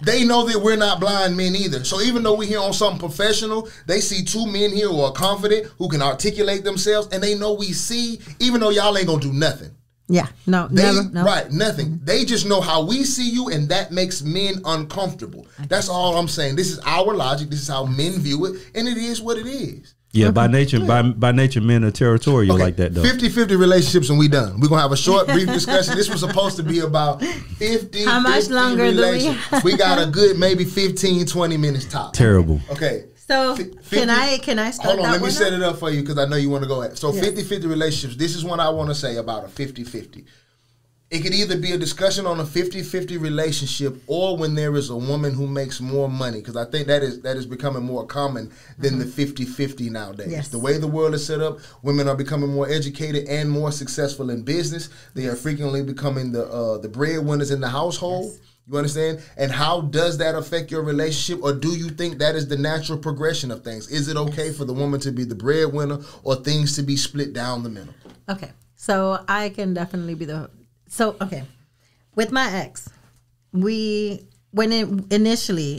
Speaker 1: They know that we're not blind men either. So even though we're here on something professional, they see 2 men here who are confident, who can articulate themselves, and they know we see, even though y'all ain't gonna do nothing.
Speaker 3: Yeah, never.
Speaker 1: Right, nothing. They just know how we see you, and that makes men uncomfortable. That's all I'm saying. This is our logic. This is how men view it, and it is what it is.
Speaker 2: Yeah, by nature, by nature, men are territorial like that, though.
Speaker 1: 50-50 relationships, and we done. We're going to have a short, brief discussion. This was supposed to be about 50
Speaker 3: How much longer do we have?
Speaker 1: We got a good maybe 15, 20 minutes top.
Speaker 2: Terrible.
Speaker 1: Okay.
Speaker 3: So, can I start
Speaker 1: Hold on,
Speaker 3: that
Speaker 1: let me
Speaker 3: one
Speaker 1: set
Speaker 3: up?
Speaker 1: it up for you because I know you want to go at. So 50-50 relationships, this is what I want to say about a 50-50. It could either be a discussion on a 50-50 relationship or when there is a woman who makes more money, because I think that is becoming more common than the 50-50 nowadays.
Speaker 3: Yes.
Speaker 1: The way the world is set up, women are becoming more educated and more successful in business. They are frequently becoming the breadwinners in the household. Yes. You understand? And how does that affect your relationship, or do you think that is the natural progression of things? Is it okay for the woman to be the breadwinner or things to be split down the middle?
Speaker 3: Okay, so I can definitely be with my ex, initially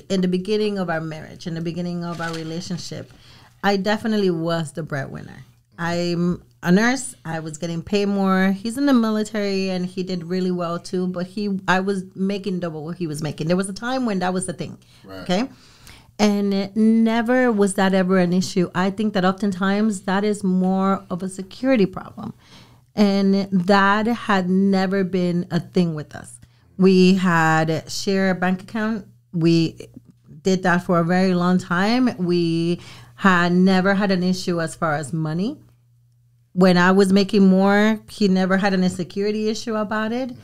Speaker 3: in the beginning of our marriage, in the beginning of our relationship, I definitely was the breadwinner. I'm a nurse. I was getting paid more. He's in the military and he did really well too, but I was making double what he was making. There was a time when that was the thing. Right. Okay. And never was that ever an issue. I think that oftentimes that is more of a security problem. And that had never been a thing with us. We had share a bank account. We did that for a very long time. We had never had an issue as far as money. When I was making more, he never had an insecurity issue about it.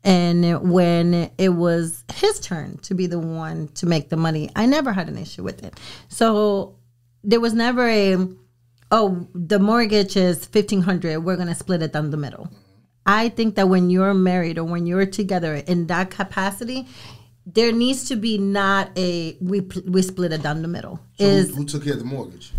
Speaker 3: And when it was his turn to be the one to make the money, I never had an issue with it. So there was never the mortgage is $1,500. We're going to split it down the middle. I think that when you're married or when you're together in that capacity, there needs to be not we split it down the middle.
Speaker 1: So who took care of the mortgage?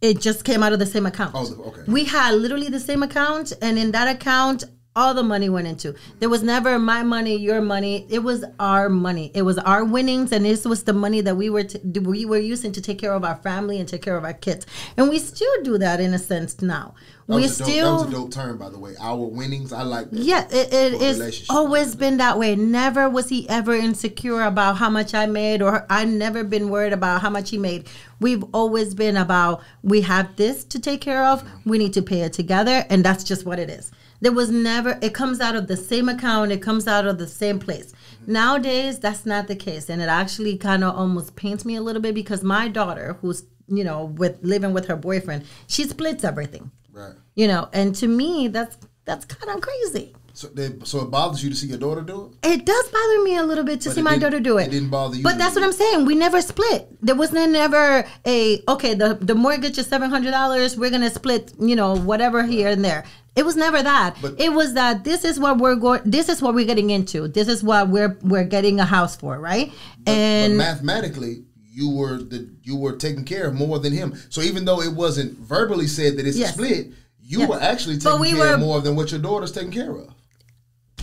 Speaker 3: It just came out of the same account.
Speaker 1: Oh, okay.
Speaker 3: We had literally the same account, and in that account, all the money went into. There was never my money, your money. It was our money. It was our winnings, and this was the money that we were using to take care of our family and take care of our kids. And we still do that in a sense now.
Speaker 1: That was a dope term, by the way. Our winnings, I like that.
Speaker 3: Yeah, it is always been that way. Never was he ever insecure about how much I made, or I've never been worried about how much he made. We've always been about, we have this to take care of, we need to pay it together, and that's just what it is. There was never, it comes out of the same account, it comes out of the same place. Nowadays, that's not the case. And it actually kind of almost pains me a little bit because my daughter, who's, you know, living with her boyfriend, she splits everything.
Speaker 1: Right.
Speaker 3: You know, and to me, that's kind of crazy.
Speaker 1: So it bothers you to see your daughter do it?
Speaker 3: It does bother me a little bit to see my daughter do it.
Speaker 1: It didn't bother you.
Speaker 3: But that's what I'm saying. We never split. There was never the mortgage is $700. We're gonna split, you know, whatever here and there. It was never that. But it was that this is what we're going. This is what we're getting into. This is what we're getting a house for, right?
Speaker 1: But mathematically, you were taking care of more than him. So even though it wasn't verbally said that it's a split, you were actually taking care of more than what your daughter's taking care of.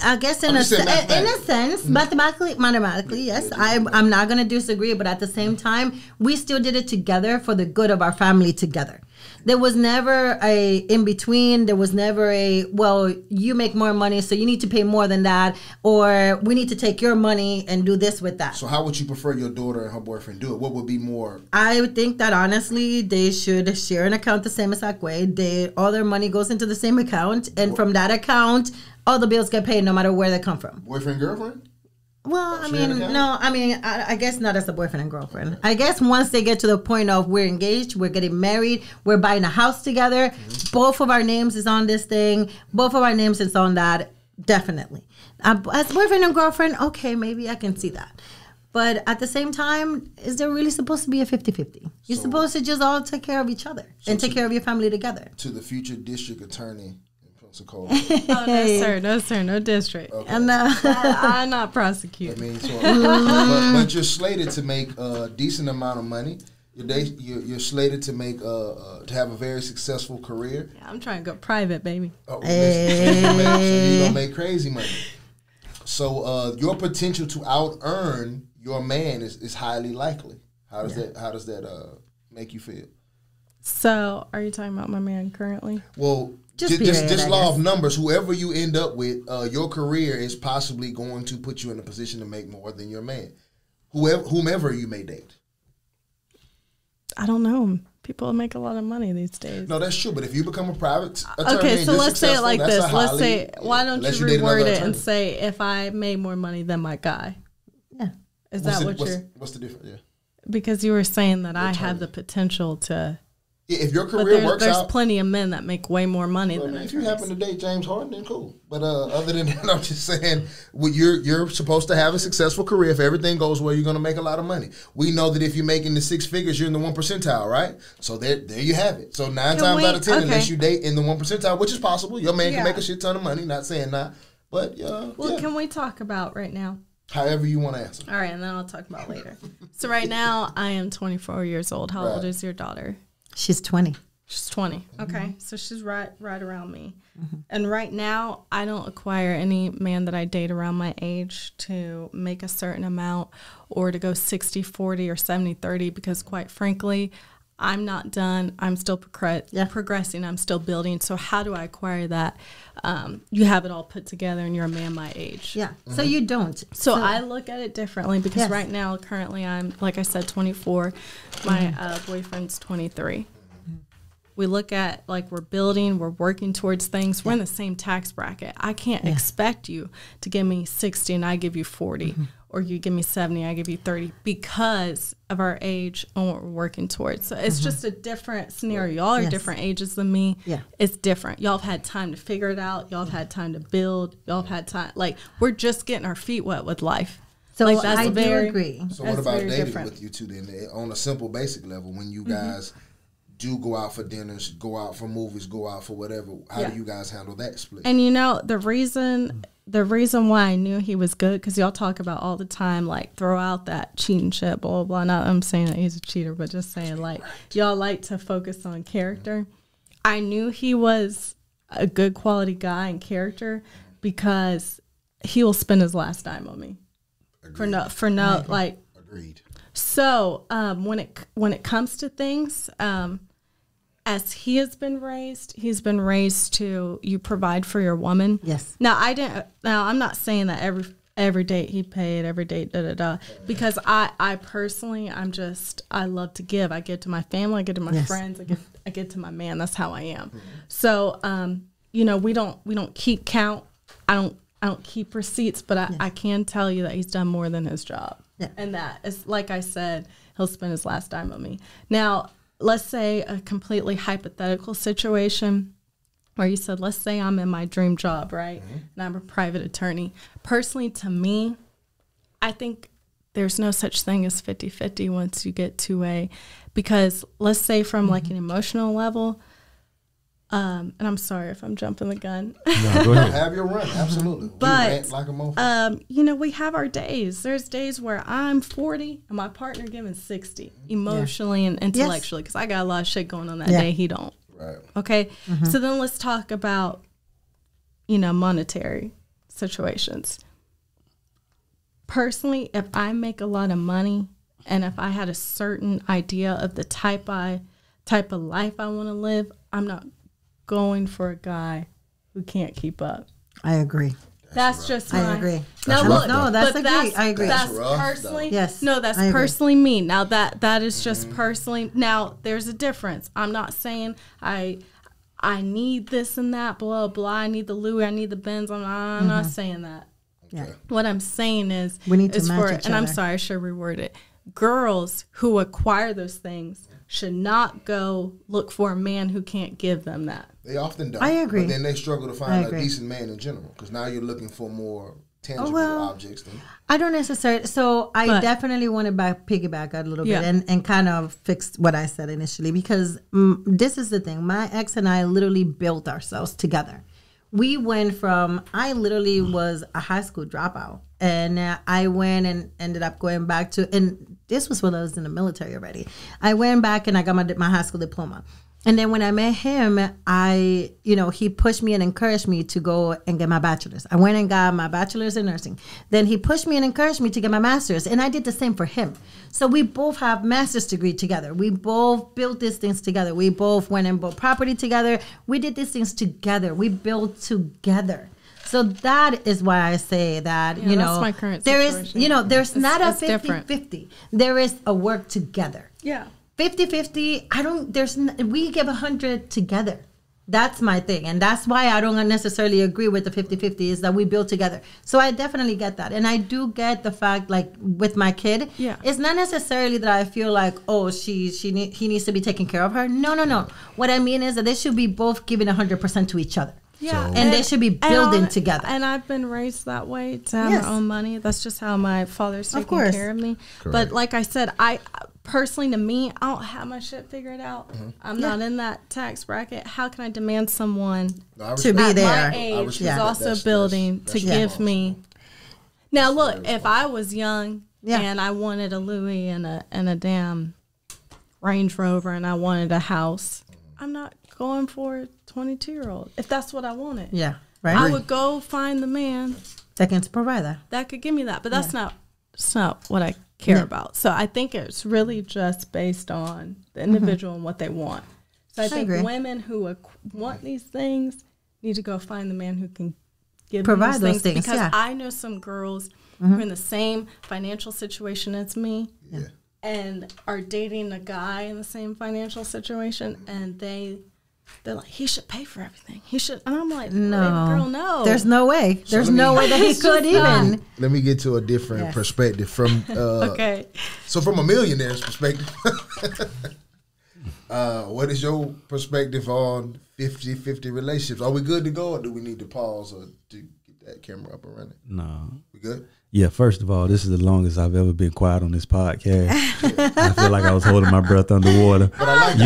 Speaker 3: I guess in a sense, mathematically, yes. I'm not going to disagree, but at the same time, we still did it together for the good of our family together. There was never a in between. There was never a, well, you make more money, so you need to pay more than that, or we need to take your money and do this with that.
Speaker 1: So how would you prefer your daughter and her boyfriend do it? What would be more?
Speaker 3: I would think that honestly, they should share an account the same exact way. All their money goes into the same account, and from that account, all the bills get paid no matter where they come from.
Speaker 1: Boyfriend, girlfriend?
Speaker 3: Well, I guess not as a boyfriend and girlfriend. I guess once they get to the point of we're engaged, we're getting married, we're buying a house together, both of our names is on this thing, both of our names is on that, definitely. As boyfriend and girlfriend, okay, maybe I can see that. But at the same time, is there really supposed to be a 50-50? You're supposed to just all take care of each other and take care of your family together.
Speaker 1: To the future district attorney,
Speaker 4: Oh, no, sir, no district. Okay.
Speaker 3: And
Speaker 4: I'm not prosecuting.
Speaker 1: I mean, but you're slated to make a decent amount of money. You're slated to make to have a very successful career.
Speaker 4: Yeah, I'm trying to go private, baby.
Speaker 1: Oh, so you're gonna make crazy money. So your potential to out earn your man is highly likely. How does that make you feel?
Speaker 4: So, are you talking about my man currently?
Speaker 1: Well, just law of numbers. Whoever you end up with, your career is possibly going to put you in a position to make more than your man, whomever you may date.
Speaker 4: I don't know. People make a lot of money these days.
Speaker 1: No, that's true. But if you become a private attorney,
Speaker 4: okay, so let's say it like this. Let's say, why don't you reword it and say, if I made more money than my guy?
Speaker 3: Yeah.
Speaker 4: Is that what you're?
Speaker 1: What's the difference? Yeah.
Speaker 4: Because you were saying that I have the potential to.
Speaker 1: If your career works out,
Speaker 4: there's plenty of men that make way more money than
Speaker 1: if you happen to date James Harden, then cool. But other than that, I'm just saying, you're supposed to have a successful career. If everything goes well, you're going to make a lot of money. We know that if you're making the 6 figures, you're in the 1 percentile, right? So there you have it. So 9 times out of 10, unless you date in the 1 percentile, which is possible, your man can make a shit ton of money. Not saying not, but
Speaker 4: can we talk about right now?
Speaker 1: However you want to answer.
Speaker 4: All right, and then I'll talk about later. So right now, I am 24 years old. How old is your daughter?
Speaker 3: She's 20.
Speaker 4: She's 20. Okay. So she's right around me. Mm-hmm. And right now, I don't acquire any man that I date around my age to make a certain amount or to go 60-40 or 70-30 because quite frankly, I'm not done. I'm still progressing. I'm still building. So how do I acquire that? You have it all put together and you're a man my age.
Speaker 3: Yeah. Mm-hmm. So you don't.
Speaker 4: So I look at it differently because right now, currently, I'm, like I said, 24. My boyfriend's 23. We look at like we're building, we're working towards things. We're in the same tax bracket. I can't expect you to give me 60 and I give you 40 or you give me 70, I give you 30 because of our age and what we're working towards. So it's just a different scenario. Y'all are different ages than me. Yeah. It's different. Y'all have had time to figure it out. Y'all have had time to build. Y'all have had time. Like we're just getting our feet wet with life.
Speaker 3: So like, I do agree.
Speaker 1: So what about dating with you two then? On a simple basic level, when you guys do go out for dinners, go out for movies, go out for whatever. How do you guys handle that split?
Speaker 4: And you know, the reason why I knew he was good, because y'all talk about all the time, like throw out that cheating shit, blah, blah, blah. Not I'm saying that he's a cheater, but just saying like y'all like to focus on character. I knew he was a good quality guy and character because he will spend his last dime on me. Agreed. For no like.
Speaker 1: Agreed.
Speaker 4: So when it comes to things, as he's been raised to you provide for your woman.
Speaker 3: Yes.
Speaker 4: Now I'm not saying that every date he paid, every date because I personally I love to give. I give to my family, I give to my friends, I give to my man. That's how I am. So you know, we don't keep count. I don't keep receipts, but I can tell you that he's done more than his job.
Speaker 3: Yeah.
Speaker 4: And that is, like I said, he'll spend his last dime on me. Now, let's say a completely hypothetical situation where you said, let's say I'm in my dream job, right? And I'm a private attorney. Personally, to me, I think there's no such thing as 50-50 once you get to because let's say from like an emotional level, and I'm sorry if I'm jumping the gun.
Speaker 2: No, go ahead.
Speaker 1: Have your run, absolutely.
Speaker 4: But,
Speaker 1: we rant like a motherfucker.
Speaker 4: you know, we have our days. There's days where I'm 40 and my partner giving 60 emotionally and intellectually because I got a lot of shit going on that day. He don't.
Speaker 1: Right.
Speaker 4: Okay. So then let's talk about, you know, monetary situations. Personally, if I make a lot of money and if I had a certain idea of the type of life I want to live, I'm not going for a guy who can't keep up.
Speaker 3: I agree.
Speaker 4: That's just my.
Speaker 3: I agree.
Speaker 4: Now
Speaker 1: rough,
Speaker 4: look,
Speaker 1: though.
Speaker 3: That's
Speaker 4: but
Speaker 3: agree. I agree.
Speaker 4: That's
Speaker 1: That's rough,
Speaker 4: personally.
Speaker 1: though.
Speaker 3: Yes,
Speaker 4: No, that's
Speaker 3: I agree.
Speaker 4: personally me. Now that is just personally. Now there's a difference. I'm not saying I need this and that. Blah blah. I need the Louis. I need the Benz. I'm not saying that.
Speaker 3: Yeah.
Speaker 4: What I'm saying is
Speaker 3: We need to
Speaker 4: is
Speaker 3: match
Speaker 4: for,
Speaker 3: each
Speaker 4: and I'm
Speaker 3: other.
Speaker 4: sorry, I should reword it. Girls who acquire those things should not go look for a man who can't give them that.
Speaker 1: They often don't.
Speaker 3: I agree.
Speaker 1: But then they struggle to
Speaker 3: I
Speaker 1: find a
Speaker 3: agree.
Speaker 1: decent man in general because now you're looking for more tangible
Speaker 3: well,
Speaker 1: objects. Than,
Speaker 3: I don't necessarily. So I
Speaker 4: But-
Speaker 3: definitely want to piggyback a little
Speaker 4: Yeah.
Speaker 3: bit and kind of fix what I said initially because this is the thing. My ex and I literally built ourselves together. We went from, I literally was a high school dropout. And I went and ended up going back to, and this was when I was in the military already. I went back and I got my high school diploma. And then when I met him, he pushed me and encouraged me to go and get my bachelor's. I went and got my bachelor's in nursing. Then he pushed me and encouraged me to get my master's. And I did the same for him. So we both have master's degree together. We both built these things together. We both went and bought property together. We did these things together. We built together. So that is why I say that,
Speaker 4: Yeah, that's my current
Speaker 3: there is,
Speaker 4: situation.
Speaker 3: there's not a
Speaker 4: it's different.
Speaker 3: 50-50. There is a work together.
Speaker 4: Yeah.
Speaker 3: 50-50, we give 100 together. That's my thing. And that's why I don't necessarily agree with the 50-50 is that we build together. So I definitely get that. And I do get the fact, like with my kid, it's not necessarily that I feel like, oh, he needs to be taking care of her. No. What I mean is that they should be both giving 100% to each other.
Speaker 4: Yeah,
Speaker 3: And they should be building together.
Speaker 4: And I've been raised that way to have
Speaker 3: Yes.
Speaker 4: my own money. That's just how my father's taking
Speaker 3: course.
Speaker 4: care of me.
Speaker 1: Correct.
Speaker 4: But like I said, I personally, to me, I don't have my shit figured out. I'm not in that tax bracket. How can I demand someone
Speaker 3: To be
Speaker 4: at
Speaker 3: there.
Speaker 4: my age who's
Speaker 1: respect that.
Speaker 4: also
Speaker 1: That's-
Speaker 4: building
Speaker 1: that's
Speaker 4: to give
Speaker 1: responsible.
Speaker 4: me? Now look, if I was young
Speaker 3: Yeah.
Speaker 4: and I wanted a Louis and a damn Range Rover and I wanted a house, I'm not going for a 22-year-old. If that's what I wanted,
Speaker 3: Yeah. Right?
Speaker 4: I would go find the man
Speaker 3: That can provide that.
Speaker 4: that could give me that. But that's not what I care about. So I think it's really just based on the individual and what they want. So I think
Speaker 3: agree.
Speaker 4: women who want these things need to go find the man who can give
Speaker 3: Provide
Speaker 4: them
Speaker 3: those
Speaker 4: things.
Speaker 3: things,
Speaker 4: Because
Speaker 3: yeah.
Speaker 4: I know some girls who are in the same financial situation as me
Speaker 1: yeah.
Speaker 4: and are dating a guy in the same financial situation, and they're like, he should pay for everything. He should, and I'm like,
Speaker 3: No.
Speaker 4: girl, no.
Speaker 3: There's no way. There's
Speaker 1: let me-
Speaker 3: no way that he
Speaker 4: It's
Speaker 3: could
Speaker 4: just not.
Speaker 3: even.
Speaker 1: Let me get to a different
Speaker 3: Yes.
Speaker 1: perspective from
Speaker 4: Okay.
Speaker 1: So from a millionaire's perspective, what is your perspective on 50-50 relationships? Are we good to go or do we need to pause or to get that camera up and running?
Speaker 2: No.
Speaker 1: We good?
Speaker 2: Yeah, first of all, this is the longest I've ever been quiet on this podcast. I feel like I was holding my breath underwater.
Speaker 1: But I like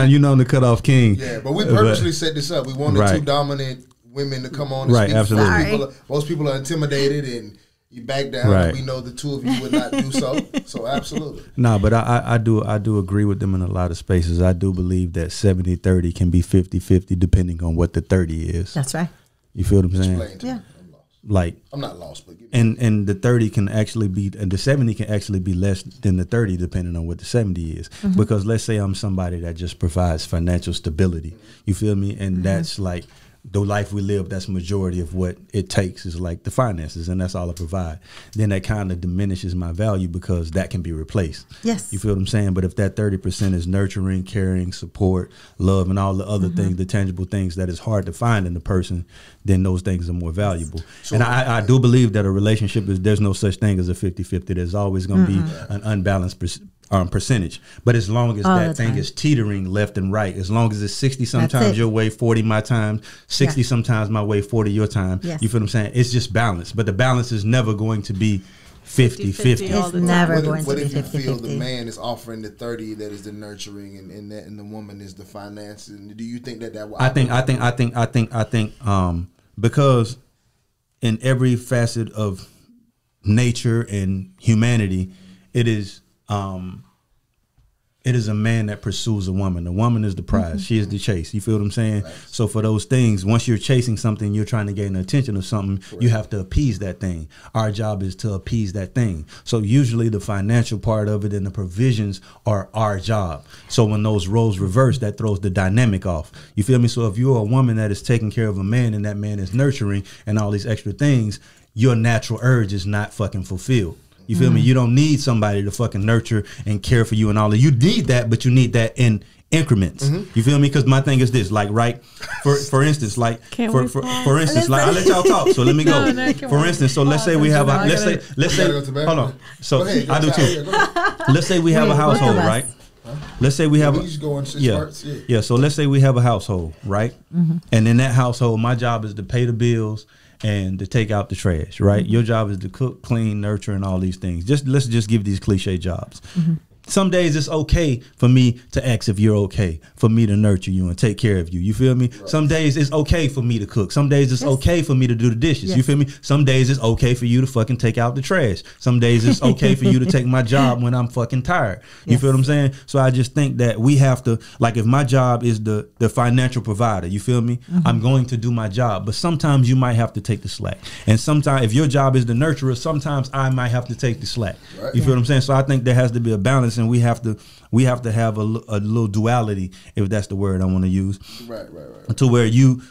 Speaker 2: You know I'm the cutoff king.
Speaker 1: Yeah, but we purposely set this up. We wanted
Speaker 2: Right.
Speaker 1: two dominant women to come on and
Speaker 2: Right,
Speaker 1: speak.
Speaker 2: absolutely.
Speaker 1: Most people are intimidated and you back down.
Speaker 2: Right.
Speaker 1: We know the two of you would not do so. So absolutely.
Speaker 2: No, but I do agree with them in a lot of spaces. I do believe that 70-30 can be 50-50 depending on what the 30 is.
Speaker 3: That's right.
Speaker 2: You feel what I'm saying?
Speaker 1: Explain to
Speaker 3: Yeah.
Speaker 1: me. I'm lost.
Speaker 2: Like,
Speaker 1: I'm not lost, but give me.
Speaker 2: and the 30 can actually be, and the 70 can actually be less than the 30 depending on what the 70 is.
Speaker 3: Mm-hmm.
Speaker 2: Because let's say I'm somebody that just provides financial stability. You feel me? And that's like the life we live, that's majority of what it takes is like the finances, and that's all I provide. Then that kind of diminishes my value because that can be replaced.
Speaker 3: Yes.
Speaker 2: You feel what I'm saying? But if that 30% is nurturing, caring, support, love, and all the other things, the tangible things that is hard to find in the person, then those things are more valuable. And I do believe that a relationship there's no such thing as a 50-50. There's always going to be an unbalanced percentage. But as long as that thing is teetering left and right, as long as it's 60 sometimes your way, 40 my time, 60 sometimes my way, 40 your time, you feel what I'm saying? It's just balance. But the balance is never going to be 50-50.
Speaker 3: It's never going to
Speaker 1: what
Speaker 3: be
Speaker 1: if you
Speaker 3: 50-50.
Speaker 1: feel the man is offering the 30 that is the nurturing and the woman is the finance? And do you think that will? I think because in every facet of nature and humanity, it is a man that pursues a woman. The woman is the prize. She is the chase. You feel what I'm saying? Right. So for those things, once you're chasing something, you're trying to gain the attention of something, you have to appease that thing. Our job is to appease that thing. So usually the financial part of it and the provisions are our job. So when those roles reverse, that throws the dynamic off. You feel me? So if you're a woman that is taking care of a man and that man is nurturing and all these extra things, your natural urge is not fucking fulfilled. You feel me? You don't need somebody to fucking nurture and care for you and all that. You need that, but you need that in increments. You feel me? Because my thing is this, like, right? For instance, like, for instance, like, I'll let y'all talk. So let me go. For instance, so let's say we have a, let's say, hold on. So I do too. Let's say we have a household, right? Let's say we have a, so let's say we have a household, right? And in that household, my job is to pay the bills and to take out the trash, right? Your job is to cook, clean, nurture, and all these things. Let's just give these cliche jobs. Some days it's okay for me to ask if you're okay, for me to nurture you and take care of you. You feel me? Right. Some days it's okay for me to cook. Some days it's okay for me to do the dishes. You feel me? Some days it's okay for you to fucking take out the trash. Some days it's okay for you to take my job when I'm fucking tired. You feel what I'm saying? So I just think that we have to, like, if my job is the financial provider, you feel me? I'm going to do my job. But sometimes you might have to take the slack. And sometimes if your job is the nurturer, sometimes I might have to take the slack. Right. You feel what I'm saying? So I think there has to be a balance, and we have to have a little duality, if that's the word I want to use. Right. To where you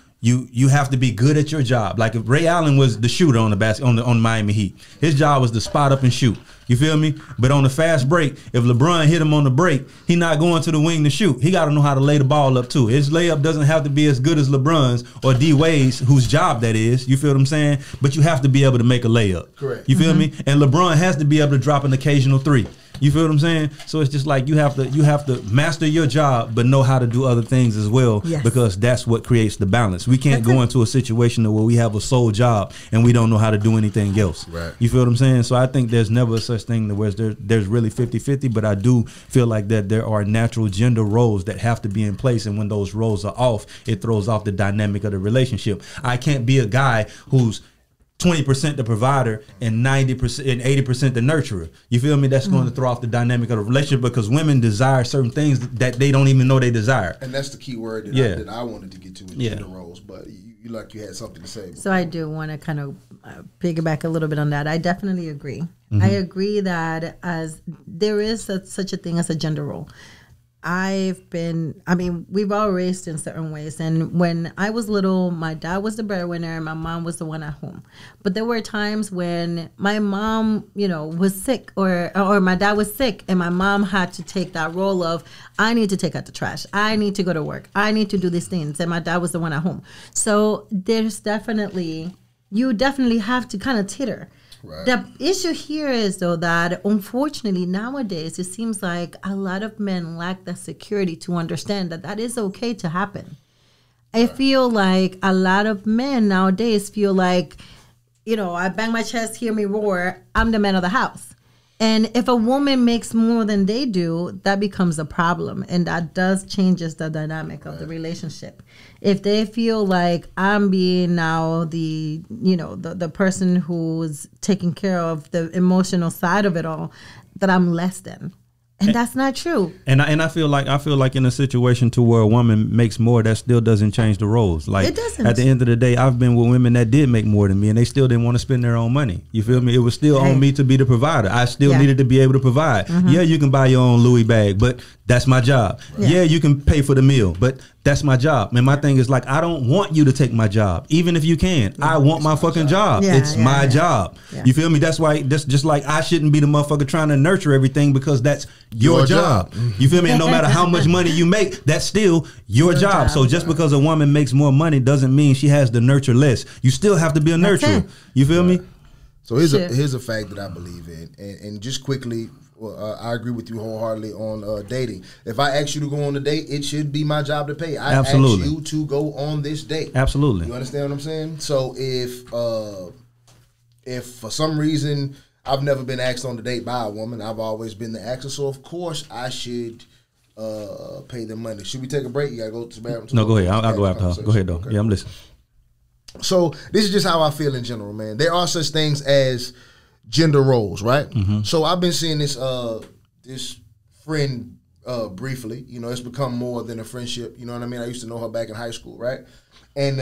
Speaker 1: have to be good at your job. Like if Ray Allen was the shooter on the Miami Heat, his job was to spot up and shoot. You feel me? But on the fast break, if LeBron hit him on the break, he not going to the wing to shoot. He got to know how to lay the ball up too. His layup doesn't have to be as good as LeBron's or D Wade's, whose job that is. You feel what I'm saying? But you have to be able to make a layup. Correct. You feel me? And LeBron has to be able to drop an occasional three. You feel what I'm saying? So it's just like you have to master your job, but know how to do other things as well, because that's what creates the balance. We can't go into a situation where we have a sole job and we don't know how to do anything else. Right. You feel what I'm saying? So I think there's never such thing to where there's really 50-50, but I do feel like that there are natural gender roles that have to be in place, and when those roles are off, it throws off the dynamic of the relationship. I can't be a guy who's 20% the provider and 90% and 80% the nurturer. You feel me? That's going to throw off the dynamic of the relationship, because women desire certain things that they don't even know they desire. And that's the key word that I wanted to get to in gender roles. But you had something to say.
Speaker 3: So I do want to kind of piggyback a little bit on that. I definitely agree. I agree that as there is such a thing as a gender role. We've all raised in certain ways. And when I was little, my dad was the breadwinner and my mom was the one at home. But there were times when my mom, was sick or my dad was sick, and my mom had to take that role of, I need to take out the trash. I need to go to work. I need to do these things. And my dad was the one at home. So you definitely have to kind of titter. Right. The issue here is, though, that unfortunately nowadays it seems like a lot of men lack the security to understand that is okay to happen. I feel like a lot of men nowadays feel like, I bang my chest, hear me roar, I'm the man of the house. And if a woman makes more than they do, that becomes a problem. And that does changes the dynamic of the relationship. If they feel like I'm being now the person who's taking care of the emotional side of it all, that I'm less than. And that's not true.
Speaker 2: And I feel like in a situation to where a woman makes more, that still doesn't change the roles. Like, it doesn't. At the end of the day, I've been with women that did make more than me, and they still didn't want to spend their own money. You feel me? It was still on me to be the provider. I still needed to be able to provide. Yeah, you can buy your own Louis bag, but that's my job. Yeah, you can pay for the meal, but That's my job. And my thing is like, I don't want you to take my job, even if you can. I want my fucking job.
Speaker 3: Yeah,
Speaker 2: it's my job.
Speaker 3: Yeah.
Speaker 2: You feel me? That's why. That's just like I shouldn't be the motherfucker trying to nurture everything because that's your job. You feel me? And no matter how much money you make, that's still your job. So just because a woman makes more money doesn't mean she has to nurture less. You still have to be a nurturer. You feel me?
Speaker 1: So here's a fact that I believe in, and just quickly. Well, I agree with you wholeheartedly on dating. If I ask you to go on a date, it should be my job to pay. I ask you to go on this date.
Speaker 2: Absolutely.
Speaker 1: You understand what I'm saying? So if for some reason I've never been asked on a date by a woman, I've always been the asker. So of course I should pay them money. Should we take a break? You gotta go to the bathroom.
Speaker 2: No, go ahead. I'll go after her. Go ahead though. Okay. Yeah, I'm listening.
Speaker 1: So this is just how I feel in general, man. There are such things as gender roles, right? So I've been seeing this this friend briefly. You know, it's become more than a friendship. You know what I mean? I used to know her back in high school, right? And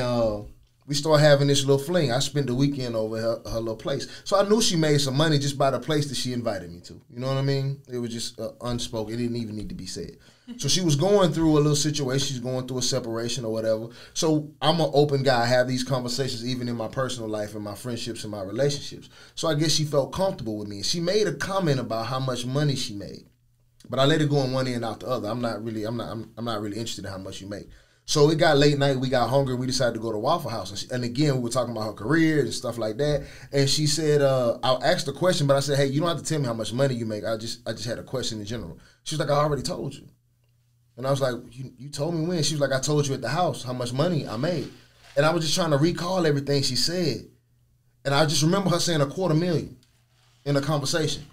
Speaker 1: we started having this little fling. I spent the weekend over her little place. So I knew she made some money just by the place that she invited me to. You know what I mean? It was just unspoken. It didn't even need to be said. So she was going through a little situation. She's going through a separation or whatever. So I'm an open guy. I have these conversations even in my personal life and my friendships and my relationships. So I guess she felt comfortable with me. She made a comment about how much money she made. But I let it go on one end out the other. I'm not really interested in how much you make. So it got late night. We got hungry. We decided to go to Waffle House. And again, we were talking about her career and stuff like that. And she said, I asked the question, but I said, hey, you don't have to tell me how much money you make. I just had a question in general. She was like, I already told you. And I was like, you told me when? She was like, I told you at the house how much money I made. And I was just trying to recall everything she said. And I just remember her saying $250,000 in a conversation.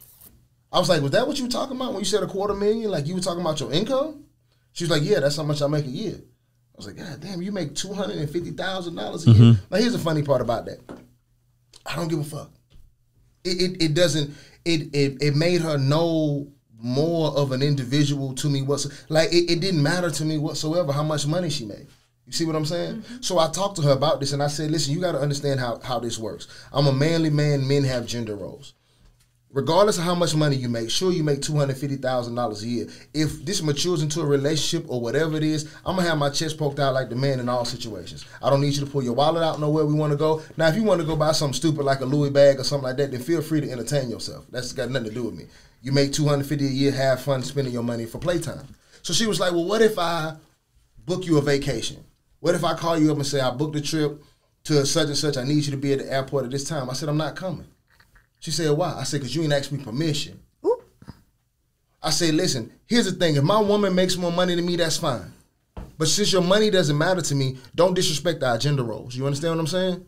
Speaker 1: I was like, was that what you were talking about when you said $250,000? Like you were talking about your income? She was like, yeah, that's how much I make a year. I was like, God damn, you make $250,000 a year? Now here's the funny part about that. I don't give a fuck. It doesn't, it made her know more of an individual to me. Like it didn't matter to me whatsoever how much money she made. You see what I'm saying? So I talked to her about this and I said, listen, you got to understand how this works. I'm a manly man. Men have gender roles. Regardless of how much money you make, sure you make $250,000 a year. If this matures into a relationship or whatever it is, I'm going to have my chest poked out like the man in all situations. I don't need you to pull your wallet out nowhere we want to go. Now, if you want to go buy something stupid like a Louis bag or something like that, then feel free to entertain yourself. That's got nothing to do with me. You make $250 a year, have fun spending your money for playtime. So she was like, well, what if I book you a vacation? What if I call you up and say, I booked a trip to such and such. I need you to be at the airport at this time. I said, I'm not coming. She said, why? I said, because you ain't asked me permission. Ooh. I said, listen, here's the thing. If my woman makes more money than me, that's fine. But since your money doesn't matter to me, don't disrespect our gender roles. You understand what I'm saying?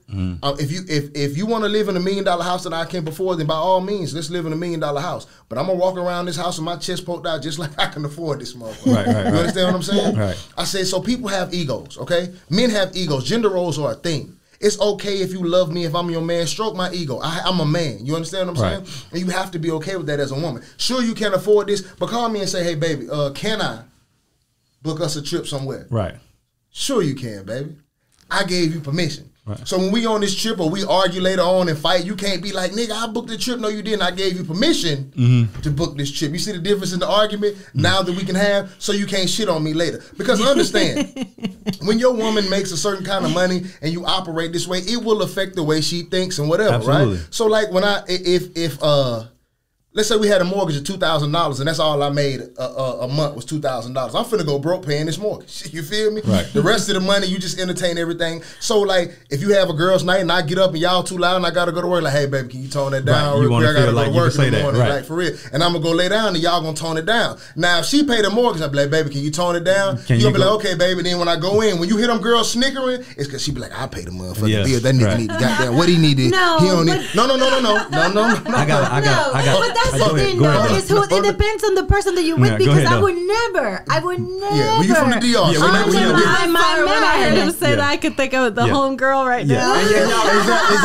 Speaker 1: If you want to live in $1 million house that I can't afford, then by all means, let's live in $1 million house. But I'm going to walk around this house with my chest poked out just like I can afford this motherfucker. Right, you understand what I'm saying? Right. I said, so people have egos, okay? Men have egos. Gender roles are a thing. It's okay if you love me, if I'm your man, stroke my ego. I'm a man. You understand what I'm saying? And you have to be okay with that as a woman. Sure, you can't afford this, but call me and say, hey, baby, can I book us a trip somewhere? Right. Sure you can, baby. I gave you permission. Right. So when we on this trip or we argue later on and fight, you can't be like, nigga, I booked the trip. No, you didn't. I gave you permission to book this trip. You see the difference in the argument now that we can have, so you can't shit on me later. Because understand, when your woman makes a certain kind of money and you operate this way, it will affect the way she thinks and whatever, Absolutely. Right? So like when let's say we had a mortgage of $2,000 and that's all I made a month was $2,000. I'm finna go broke paying this mortgage. You feel me? Right. The rest of the money, you just entertain everything. So like, if you have a girl's night and I get up and y'all too loud and I gotta go to work, like, hey baby, can you tone that down? Right. You want to feel like you can say that, right? Like for real. And I'm gonna go lay down and y'all gonna tone it down. Now if she paid the mortgage, I'll be like, baby, can you tone it down? You gonna be like, okay, baby. Then when I go in, when you hear them girls snickering, it's cause she be like, I pay the motherfucking bill. That nigga need to goddamn what he needed. No, he don't need. No. I got.
Speaker 3: But that's the thing, though. It depends on the person that you're with, because I would never. Yeah,
Speaker 1: well, you from the DR.
Speaker 4: When I heard him say that, I could think of the homegirl right now.
Speaker 1: Exactly.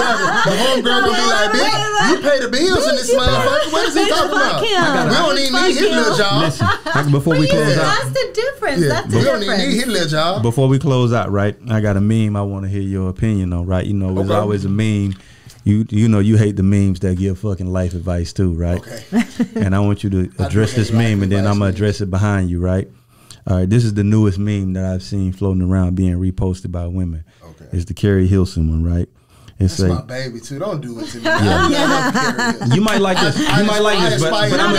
Speaker 1: The homegirl gonna be like, bitch, you pay the bills in this motherfucker. What is he talking about? We don't even need his little job.
Speaker 2: Listen, before we close out.
Speaker 3: That's the difference. We
Speaker 1: don't even need his little job.
Speaker 2: Before we close out, right, I got a meme I want to hear your opinion on, right? You know, there's always a meme. You know you hate the memes that give fucking life advice too, right? Okay. And I want you to address this meme and then I'm gonna address it behind you, right? All right, this is the newest meme that I've seen floating around being reposted by women.
Speaker 1: Okay.
Speaker 2: It's the Carrie Hilson one, right? It's
Speaker 1: That's my baby too. Don't do it to me.
Speaker 2: you might like this. You might like this, but I'm gonna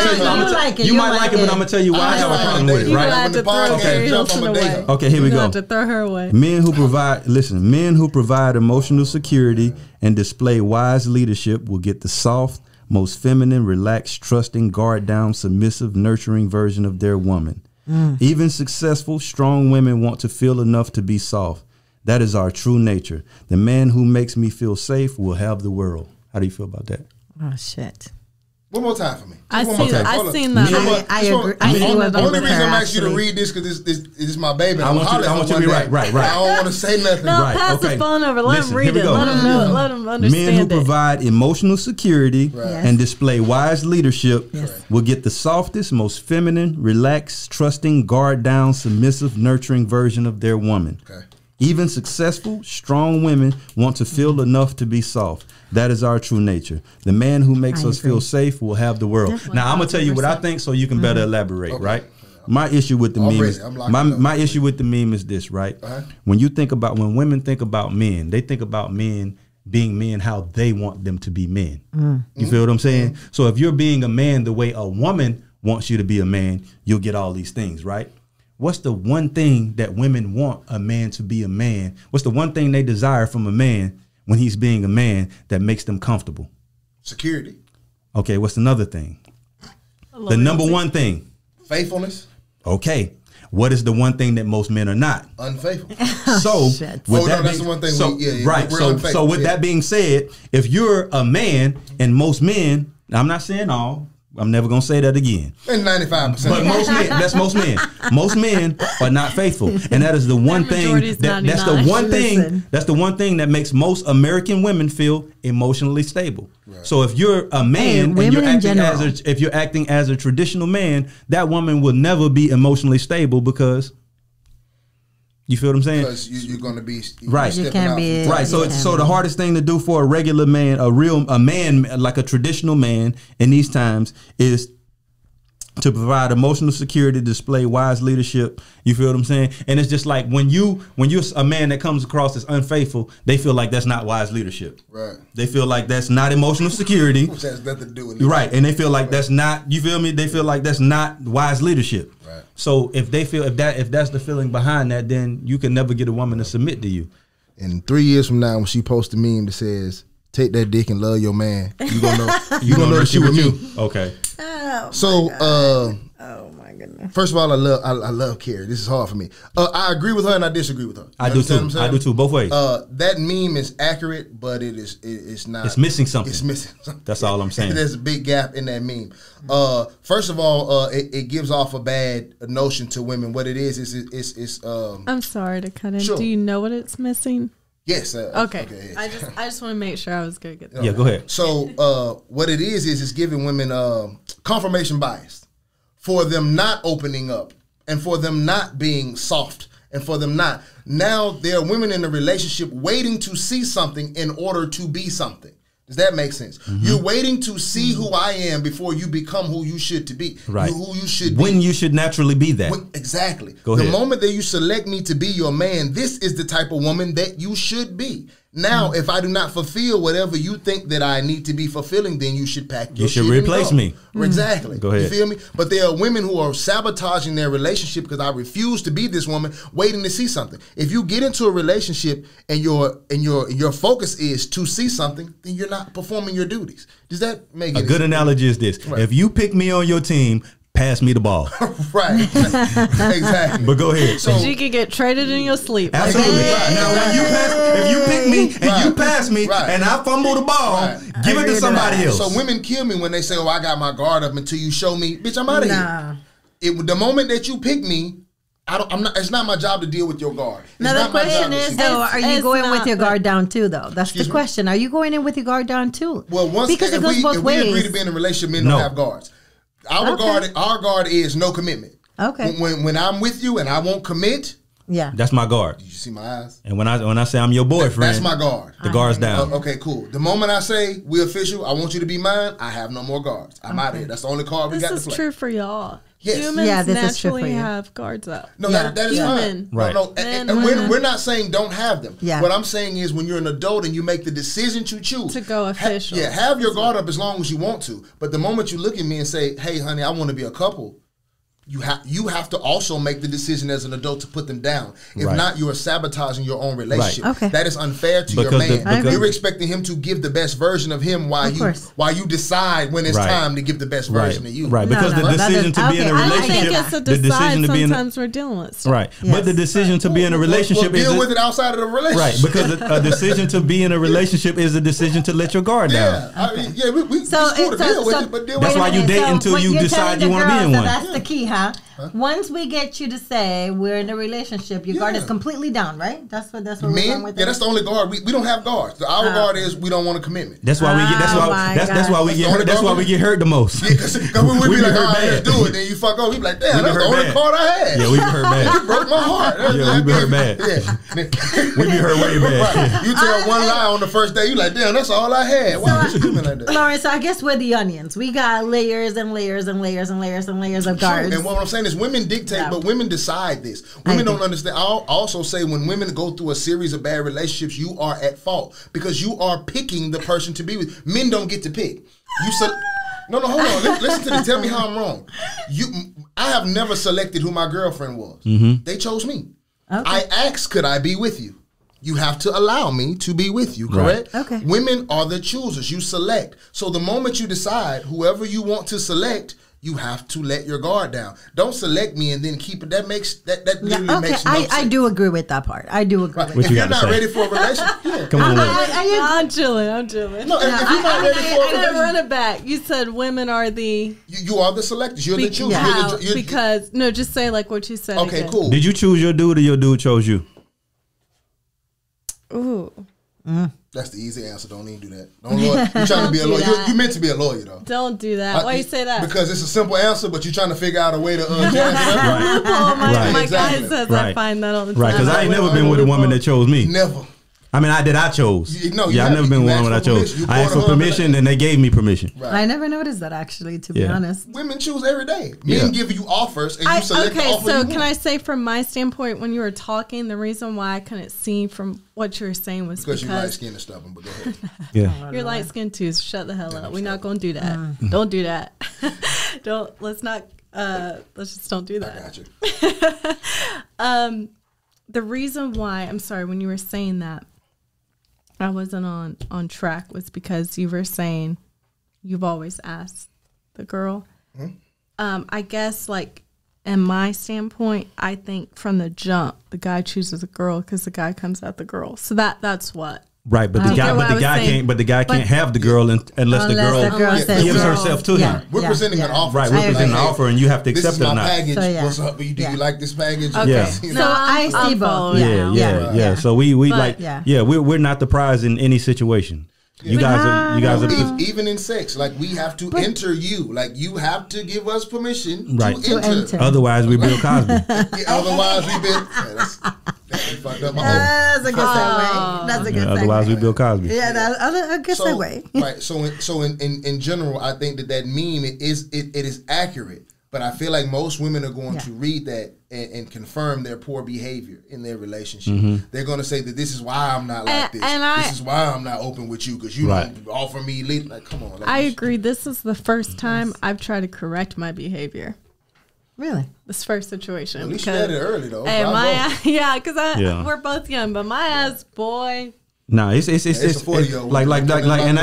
Speaker 2: tell you. You might like it, but I'm gonna tell you why I have a problem with it.
Speaker 4: You
Speaker 2: Right?
Speaker 4: have to throw Carrie Hilson away.
Speaker 2: Okay, here we
Speaker 4: You
Speaker 2: go.
Speaker 4: have to throw her away.
Speaker 2: Men who provide emotional security and display wise leadership will get the soft, most feminine, relaxed, trusting, guard down, submissive, nurturing version of their woman. Even successful, strong women want to feel enough to be soft. That is our true nature. The man who makes me feel safe will have the world. How do you feel about that?
Speaker 3: Oh shit.
Speaker 1: One more time for me.
Speaker 6: I
Speaker 1: One more
Speaker 6: seen
Speaker 1: time.
Speaker 6: I
Speaker 1: Hold on.
Speaker 6: seen that.
Speaker 3: I agree. I
Speaker 1: The
Speaker 3: agree with
Speaker 1: only
Speaker 3: her,
Speaker 1: reason I'm asking you to
Speaker 3: actually.
Speaker 1: read this because this is my baby.
Speaker 2: I want you to be right.
Speaker 1: I don't want to say nothing.
Speaker 6: No,
Speaker 2: Right,
Speaker 6: pass
Speaker 2: okay.
Speaker 6: the phone over. Let
Speaker 2: Listen,
Speaker 6: him
Speaker 2: here
Speaker 6: read
Speaker 2: we
Speaker 6: it.
Speaker 2: go.
Speaker 6: Let him know. Let him understand
Speaker 2: Men who
Speaker 6: it.
Speaker 2: provide emotional security
Speaker 3: Yes.
Speaker 2: and display wise leadership
Speaker 3: Yes.
Speaker 2: will get the softest, most feminine, relaxed, trusting, guard down, submissive, nurturing version of their woman.
Speaker 1: Okay.
Speaker 2: Even successful, strong women want to feel enough to be soft. That is our true nature. The man who makes
Speaker 3: I
Speaker 2: us
Speaker 3: agree.
Speaker 2: feel safe will have the world.
Speaker 3: Definitely.
Speaker 2: Now I'm gonna tell you what I think, so you can better elaborate.
Speaker 1: Okay.
Speaker 2: Right? My issue with the
Speaker 1: I'm
Speaker 2: meme
Speaker 1: ready.
Speaker 2: is
Speaker 1: I'm locked up.
Speaker 2: my issue with the meme is this. Right?
Speaker 1: Uh-huh.
Speaker 2: When women think about men, they think about men being men how they want them to be men. You feel what I'm saying? So if you're being a man the way a woman wants you to be a man, you'll get all these things, right? What's the one thing that women want a man to be a man? What's the one thing they desire from a man when he's being a man that makes them comfortable?
Speaker 1: Security,
Speaker 2: Okay, what's another thing? The number one thing.
Speaker 1: faithfulness,
Speaker 2: Okay. What is the one thing that most men are not?
Speaker 1: unfaithful.
Speaker 2: So,
Speaker 3: Shit.
Speaker 2: with
Speaker 1: Oh,
Speaker 2: that
Speaker 1: no, that's
Speaker 2: being-
Speaker 1: the one thing
Speaker 2: So,
Speaker 1: we- yeah,
Speaker 2: right.
Speaker 1: we're
Speaker 2: So,
Speaker 1: unfaithful,
Speaker 2: with
Speaker 1: yeah.
Speaker 2: that being said, if you're a man, and most men, I'm not saying all, I'm never gonna say that again.
Speaker 1: And 95%.
Speaker 2: But most men, that's most men. Most men are not faithful, and that is the one thing.
Speaker 6: majority's
Speaker 2: That's the
Speaker 6: 99.
Speaker 2: one thing.
Speaker 3: Listen.
Speaker 2: That's the one thing that makes most American women feel emotionally stable. So if you're a man and
Speaker 3: women
Speaker 2: you're
Speaker 3: in
Speaker 2: acting as
Speaker 3: general.
Speaker 2: if you're acting as a traditional man, that woman will never be emotionally stable because you feel what I'm saying.
Speaker 1: because you're going to be
Speaker 2: Right.
Speaker 1: stepping
Speaker 3: You can't
Speaker 1: out
Speaker 3: be-
Speaker 1: from-
Speaker 2: Right, so
Speaker 3: Yeah.
Speaker 2: so the hardest thing to do for a regular man, a man like a traditional man in these times is to provide emotional security, display wise leadership. You feel what I'm saying? And it's just like when you're a man that comes across as unfaithful, they feel like that's not wise leadership.
Speaker 1: Right.
Speaker 2: They feel like that's not emotional security.
Speaker 1: Which has nothing to do with
Speaker 2: You're right, and they feel like that's not. You feel me? They feel like that's not wise leadership.
Speaker 1: Right.
Speaker 2: So if they feel if that's the feeling behind that, then you can never get a woman to submit to you.
Speaker 1: And 3 years from now, when she posts a meme that says, "Take that dick and love your man," you gonna know. You gonna know that she with me.
Speaker 2: Okay.
Speaker 1: So,
Speaker 3: Oh my goodness.
Speaker 1: first of all, I love Carrie. This is hard for me. I agree with her and I disagree with her. You
Speaker 2: I do
Speaker 1: understand
Speaker 2: too.
Speaker 1: what I'm saying?
Speaker 2: I do too. Both ways.
Speaker 1: That meme is accurate, but it's not.
Speaker 2: It's missing something.
Speaker 1: It's missing something.
Speaker 2: That's all I'm saying.
Speaker 1: There's a big gap in that meme. First of all, it gives off a bad notion to women. What it is it's
Speaker 6: I'm sorry to cut in.
Speaker 1: Sure.
Speaker 6: Do you know what it's missing?
Speaker 1: yes.
Speaker 6: Okay.
Speaker 1: yes.
Speaker 6: I just want to make sure I was good. Get that.
Speaker 2: Yeah, go ahead.
Speaker 1: So what it is it's giving women confirmation bias for them not opening up and for them not being soft and for them not. Now there are women in a relationship waiting to see something in order to be something. Does that make sense?
Speaker 2: Mm-hmm.
Speaker 1: You're waiting to see who I am before you become who you should to be.
Speaker 2: Right.
Speaker 1: Who you should be.
Speaker 2: When you should naturally be that.
Speaker 1: Exactly.
Speaker 2: Go
Speaker 1: the
Speaker 2: ahead.
Speaker 1: moment that you select me to be your man, this is the type of woman that you should be. Now, if I do not fulfill whatever you think that I need to be fulfilling, then you should pack your
Speaker 2: You should
Speaker 1: shit and
Speaker 2: replace
Speaker 1: go.
Speaker 2: me.
Speaker 1: Exactly.
Speaker 2: Go ahead.
Speaker 1: You feel me? But there are women who are sabotaging their relationship because I refuse to be this woman waiting to see something. If you get into a relationship and your focus is to see something, then you're not performing your duties. Does that make
Speaker 2: A
Speaker 1: any
Speaker 2: good
Speaker 1: sense?
Speaker 2: analogy is this.
Speaker 1: Right.
Speaker 2: If you pick me on your team, pass me the ball.
Speaker 1: Right. Exactly.
Speaker 2: But go ahead.
Speaker 1: So
Speaker 6: You could get traded in your sleep.
Speaker 2: Absolutely.
Speaker 1: Right.
Speaker 2: Now, when you pass, if you pick me and you
Speaker 1: Right.
Speaker 2: pass me
Speaker 1: Right.
Speaker 2: and I fumble the ball,
Speaker 1: Right.
Speaker 2: give it
Speaker 3: Agree
Speaker 2: to
Speaker 3: to
Speaker 2: somebody
Speaker 3: that.
Speaker 2: else.
Speaker 1: So women kill me when they say, "Oh, I got my guard up until you show me." Bitch, I'm out of
Speaker 3: Nah.
Speaker 1: here. The moment that you pick me, I'm not. It's not my job to deal with your guard. It's
Speaker 3: Now the
Speaker 1: not my job
Speaker 3: question
Speaker 1: to
Speaker 3: is
Speaker 1: see-
Speaker 3: though, are you
Speaker 6: it's
Speaker 3: going with
Speaker 6: not,
Speaker 3: your
Speaker 6: but-
Speaker 3: guard down too though? That's
Speaker 1: Excuse
Speaker 3: the
Speaker 1: me?
Speaker 3: question. Are you going in with your guard down too?
Speaker 1: Well, once
Speaker 3: because it
Speaker 1: if
Speaker 3: goes
Speaker 1: we,
Speaker 3: both
Speaker 1: if
Speaker 3: ways.
Speaker 1: we agree to be in a relationship, men
Speaker 2: No.
Speaker 1: don't have guards. Our guard is no commitment.
Speaker 3: Okay.
Speaker 1: When I'm with you and I won't commit,
Speaker 3: Yeah.
Speaker 2: That's my guard.
Speaker 1: you see my eyes.
Speaker 2: And when I say I'm your boyfriend,
Speaker 1: That's my guard.
Speaker 2: the guard's down.
Speaker 1: Okay, cool. The moment I say we official, I want you to be mine. I have no more guards. I'm out of here. That's the only card we
Speaker 6: This
Speaker 1: got
Speaker 6: is
Speaker 1: to play.
Speaker 6: true for y'all.
Speaker 1: Yes.
Speaker 6: Humans
Speaker 3: Yeah, this is true for
Speaker 6: naturally
Speaker 3: you.
Speaker 6: have guards up.
Speaker 1: No,
Speaker 3: Yeah.
Speaker 1: that is
Speaker 6: Human.
Speaker 1: fine.
Speaker 2: Right.
Speaker 1: No,
Speaker 6: Men,
Speaker 1: and
Speaker 6: women.
Speaker 1: we're not saying don't have them.
Speaker 3: Yeah.
Speaker 1: What I'm saying is when you're an adult and you make the decision to choose.
Speaker 6: To go official.
Speaker 1: Have your guard up as long as you want to. But the moment you look at me and say, hey, honey, I want to be a couple, you have to also make the decision as an adult to put them down. If
Speaker 2: Right.
Speaker 1: not, you are sabotaging your own relationship.
Speaker 3: Right. Okay.
Speaker 1: That is unfair to your
Speaker 2: Because
Speaker 1: man.
Speaker 2: because-
Speaker 1: You're expecting him to give the best version of him while
Speaker 3: course.
Speaker 1: you decide when it's
Speaker 2: Right.
Speaker 1: time to give the best
Speaker 2: Right,
Speaker 1: version of you.
Speaker 2: right.
Speaker 3: No,
Speaker 2: Because
Speaker 3: no,
Speaker 2: the
Speaker 3: that
Speaker 2: decision to
Speaker 3: doesn't-
Speaker 2: be in a
Speaker 3: okay, I
Speaker 6: I
Speaker 3: get
Speaker 6: think
Speaker 2: relationship,
Speaker 6: it's a
Speaker 2: the
Speaker 6: decide.
Speaker 2: decision to be in,
Speaker 6: Sometimes we're dealing with stuff.
Speaker 2: right.
Speaker 3: Yes.
Speaker 2: But the decision to be in a relationship
Speaker 1: Well,
Speaker 2: is
Speaker 1: deal with it outside of the relationship.
Speaker 2: right. Because a decision to be in a relationship is a decision to let your guard down.
Speaker 1: Yeah, we
Speaker 3: So,
Speaker 1: it's cool to deal with
Speaker 3: so
Speaker 1: it, but deal
Speaker 2: That's
Speaker 1: with
Speaker 2: why
Speaker 1: it.
Speaker 2: you date until
Speaker 3: what
Speaker 2: you
Speaker 3: you're
Speaker 2: decide
Speaker 3: telling
Speaker 2: you
Speaker 3: the
Speaker 2: wanna be
Speaker 3: girls
Speaker 2: in
Speaker 3: that
Speaker 2: one.
Speaker 3: That's the key, huh? Once we get you to say we're in a relationship, your guard
Speaker 1: Yeah.
Speaker 3: is completely down, right? That's what we're going
Speaker 1: Men,
Speaker 3: with.
Speaker 1: yeah, that's the only guard. We don't have guards. Our guard is we don't want a commitment.
Speaker 2: That's why we get. That's
Speaker 3: Oh
Speaker 2: why.
Speaker 3: my
Speaker 2: That's why we
Speaker 3: God.
Speaker 2: get hurt. That's why we get hurt the most.
Speaker 1: Yeah, because we
Speaker 2: We
Speaker 1: be
Speaker 2: get
Speaker 1: like,
Speaker 2: hurt
Speaker 1: all right,
Speaker 2: bad.
Speaker 1: let's do it. Then you fuck up. We be like, damn,
Speaker 2: We
Speaker 1: that's
Speaker 2: get
Speaker 1: the
Speaker 2: hurt
Speaker 1: only
Speaker 2: bad.
Speaker 1: card I had.
Speaker 2: Yeah, we get hurt
Speaker 1: You
Speaker 2: bad.
Speaker 1: broke my heart.
Speaker 2: Yeah, we be hurt bad.
Speaker 1: Yeah.
Speaker 2: We be hurt way bad.
Speaker 1: Right. You tell one lie on the first day, you like, damn, that's all I had. Why would you do me like that?
Speaker 3: Lawrence, I guess we're the onions. We got layers and layers and layers and layers and layers of guards.
Speaker 1: True. And what I'm saying is women dictate,
Speaker 3: Yeah.
Speaker 1: but women decide this.
Speaker 3: I
Speaker 1: Women don't
Speaker 3: agree.
Speaker 1: understand. I'll also say when women go through a series of bad relationships, you are at fault because you are picking the person to be with. Men don't get to pick. No, hold on. Listen to this. Tell me how I'm wrong. I have never selected who my girlfriend was. They chose me.
Speaker 3: Okay.
Speaker 1: I asked, could I be with you? You have to allow me to be with you, correct?
Speaker 3: Right. Okay.
Speaker 1: Women are the choosers. You select. So the moment you decide whoever you want to select, you have to let your guard down. Don't select me and then keep it. That literally
Speaker 3: Okay,
Speaker 1: makes no sense.
Speaker 3: I do agree with that part. I do agree
Speaker 1: Right.
Speaker 3: with
Speaker 2: What
Speaker 1: If
Speaker 2: you
Speaker 1: you're
Speaker 2: gotta
Speaker 1: not
Speaker 2: say?
Speaker 1: ready for a relationship, yeah.
Speaker 2: Come on, Will.
Speaker 6: I'm chilling.
Speaker 1: No, if you're not ready for a
Speaker 6: I
Speaker 1: relationship,
Speaker 6: run it back. You said women are the
Speaker 1: you are the selectors. You're the choosers.
Speaker 6: how?
Speaker 1: You're the,
Speaker 6: Because no, just say like what you said.
Speaker 1: okay,
Speaker 6: again.
Speaker 1: cool.
Speaker 2: Did you choose your dude or your dude chose you?
Speaker 6: Ooh,
Speaker 1: That's the easy answer. Don't even do that. Don't lawyer. You're trying to be a
Speaker 6: do
Speaker 1: lawyer.
Speaker 6: that.
Speaker 1: You meant to be a lawyer though.
Speaker 6: don't do that. Why you say that?
Speaker 1: Because it's a simple answer, but you're trying to figure out a way to jazz it up.
Speaker 6: Oh my,
Speaker 2: Right.
Speaker 6: my
Speaker 1: Exactly.
Speaker 6: guy says I
Speaker 2: Right.
Speaker 6: find that all the time.
Speaker 2: Right, because I ain't never been with a woman that chose me.
Speaker 1: Never.
Speaker 2: I mean, I chose.
Speaker 1: You I've
Speaker 2: I've never been with one that I chose.
Speaker 1: You
Speaker 2: I asked
Speaker 1: bought
Speaker 2: for
Speaker 1: a husband
Speaker 2: permission, and they gave me permission.
Speaker 1: Right.
Speaker 3: I never noticed that actually, to be
Speaker 2: Yeah.
Speaker 3: honest.
Speaker 1: Women choose every day.
Speaker 2: Yeah.
Speaker 1: Men give you offers, and you select the
Speaker 6: okay,
Speaker 1: offer
Speaker 6: so
Speaker 1: you
Speaker 6: can
Speaker 1: want.
Speaker 6: I say from my standpoint, when you were talking, the reason why I couldn't see from what you were saying was
Speaker 1: Because you light
Speaker 6: because
Speaker 1: skinned and stubborn, but go ahead.
Speaker 2: Yeah.
Speaker 6: you're light skinned too. So shut the hell up. We're not gonna do that.
Speaker 1: Mm.
Speaker 6: Don't do that. Let's just don't do
Speaker 1: I
Speaker 6: that.
Speaker 1: got you.
Speaker 6: The reason why I'm sorry when you were saying that I wasn't on track was because you were saying you've always asked the girl. I guess like in my standpoint, I think from the jump the guy chooses a girl because the guy comes at the girl. So that's what.
Speaker 2: Right, but the
Speaker 6: You
Speaker 2: guy,
Speaker 6: get what I was saying?
Speaker 2: can't. But the guy can't have the girl unless the
Speaker 3: Unless
Speaker 2: girl,
Speaker 3: the girl says
Speaker 2: gives
Speaker 3: so.
Speaker 2: herself to
Speaker 3: Yeah.
Speaker 2: him.
Speaker 1: We're presenting an offer.
Speaker 2: Right,
Speaker 1: So
Speaker 2: we're
Speaker 3: I
Speaker 2: presenting an
Speaker 3: agree.
Speaker 2: offer, and you have to
Speaker 1: This
Speaker 2: accept
Speaker 1: is
Speaker 2: it or
Speaker 1: my
Speaker 2: not.
Speaker 1: package.
Speaker 3: So, yeah.
Speaker 1: What's up? Do
Speaker 3: Yeah.
Speaker 1: you like this package?
Speaker 6: Okay.
Speaker 2: Yeah.
Speaker 1: You
Speaker 3: So
Speaker 1: know,
Speaker 3: I see both.
Speaker 6: following
Speaker 3: Yeah,
Speaker 2: Yeah.
Speaker 3: yeah.
Speaker 2: So we
Speaker 6: But-
Speaker 2: like
Speaker 3: Yeah.
Speaker 2: we're not the prize in any situation. You guys are
Speaker 1: Even in sex, like we have to enter you. Like you have to give us permission
Speaker 2: Right.
Speaker 1: to enter.
Speaker 2: otherwise we Bill Cosby.
Speaker 1: Yeah, otherwise, we've been. That's fucked up.
Speaker 3: That's a good segue. That's a good segue.
Speaker 2: Otherwise we Bill Cosby.
Speaker 3: Yeah, that's a good segue.
Speaker 1: Right. So in general, I think that meme it is accurate. But I feel like most women are going to read that and confirm their poor behavior in their relationship. They're going to say that this is why I'm not like this. This is why I'm not open with you because you don't offer me lead. Like, come on. Like,
Speaker 6: I agree. This is the first time I've tried to correct my behavior.
Speaker 3: Really?
Speaker 6: This first situation.
Speaker 1: At least you had it early though.
Speaker 6: Hey,
Speaker 1: Bravo.
Speaker 6: because we're both young, but my ass, boy.
Speaker 2: No, it's
Speaker 1: a 40-year-old
Speaker 2: like
Speaker 1: woman.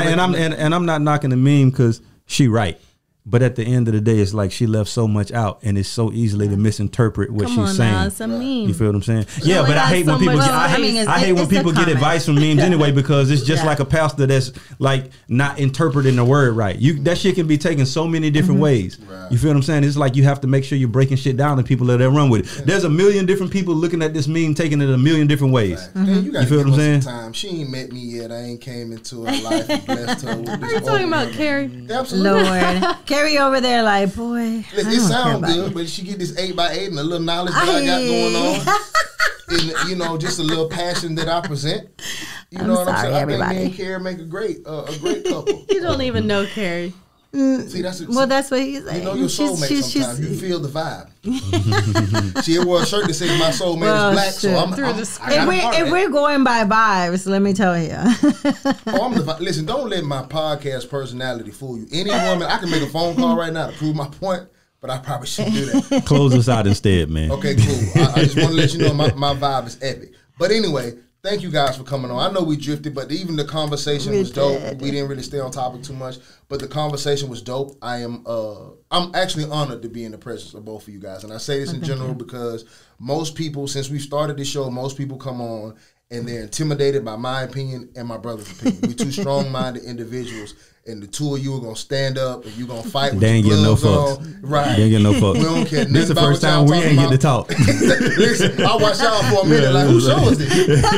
Speaker 2: and I'm not knocking the meme because she right. But at the end of the day, it's like she left so much out, and it's so easily to misinterpret what
Speaker 6: Come
Speaker 2: she's
Speaker 6: on
Speaker 2: saying.
Speaker 6: now, it's a meme.
Speaker 2: You feel what I'm saying? Yeah,
Speaker 6: only
Speaker 2: but I
Speaker 6: got
Speaker 2: hate when
Speaker 6: so
Speaker 2: people.
Speaker 6: much
Speaker 2: Get, I
Speaker 6: space.
Speaker 2: hate when
Speaker 3: it's a
Speaker 2: people get
Speaker 3: comment.
Speaker 2: advice from memes anyway because it's just
Speaker 3: Yeah.
Speaker 2: like a pastor that's like not interpreting the word right. That shit can be taken so many different ways.
Speaker 1: Right.
Speaker 2: You feel what I'm saying? It's like you have to make sure you're breaking shit down and people let that run with it. There's a million different people looking at this meme, taking it a million different ways.
Speaker 1: Man, you, gotta
Speaker 2: feel
Speaker 1: give
Speaker 2: what I'm
Speaker 1: her
Speaker 2: saying?
Speaker 1: some time. She ain't met me yet. I ain't came into her life and blessed her with this.
Speaker 6: Are you talking about
Speaker 1: overwhelming-
Speaker 6: Carrie?
Speaker 1: Absolutely.
Speaker 3: Lord. Carrie over there like, boy,
Speaker 1: Look,
Speaker 3: I
Speaker 1: it
Speaker 3: don't care
Speaker 1: sounds
Speaker 3: about
Speaker 1: good,
Speaker 3: you.
Speaker 1: but she get this 8x8 and a little knowledge that I got going on, and just a little passion that I present. You know what I'm
Speaker 3: sorry,
Speaker 1: saying? I
Speaker 3: everybody.
Speaker 1: think me and Carrie make a great couple.
Speaker 6: You don't even know Carrie.
Speaker 1: See, that's
Speaker 3: that's what he's saying.
Speaker 1: You know your soulmate sometimes. You feel the vibe. She wore a shirt that says my soulmate is black, so
Speaker 3: if we're going by vibes, let me tell you.
Speaker 1: Listen, don't let my podcast personality fool you. Any woman, I can make a phone call right now to prove my point, but I probably shouldn't do that.
Speaker 2: Close us out instead, man.
Speaker 1: Okay, cool. I just want to let you know my vibe is epic. But anyway, thank you guys for coming on. I know we drifted, but even the conversation was dope. We didn't really stay on topic too much, but the conversation was dope. I'm actually honored to be in the presence of both of you guys. And I say this in general because most people, since we started this show, most people come on and they're intimidated by my opinion and my brother's opinion. We're two strong-minded individuals, and the two of you are going to stand up and you're going to fight with your gloves on. Right.
Speaker 2: They ain't get no fucks.
Speaker 1: We don't care.
Speaker 2: This is the first time we ain't get to talk.
Speaker 1: Listen, I watch y'all for a minute like, whose show is this?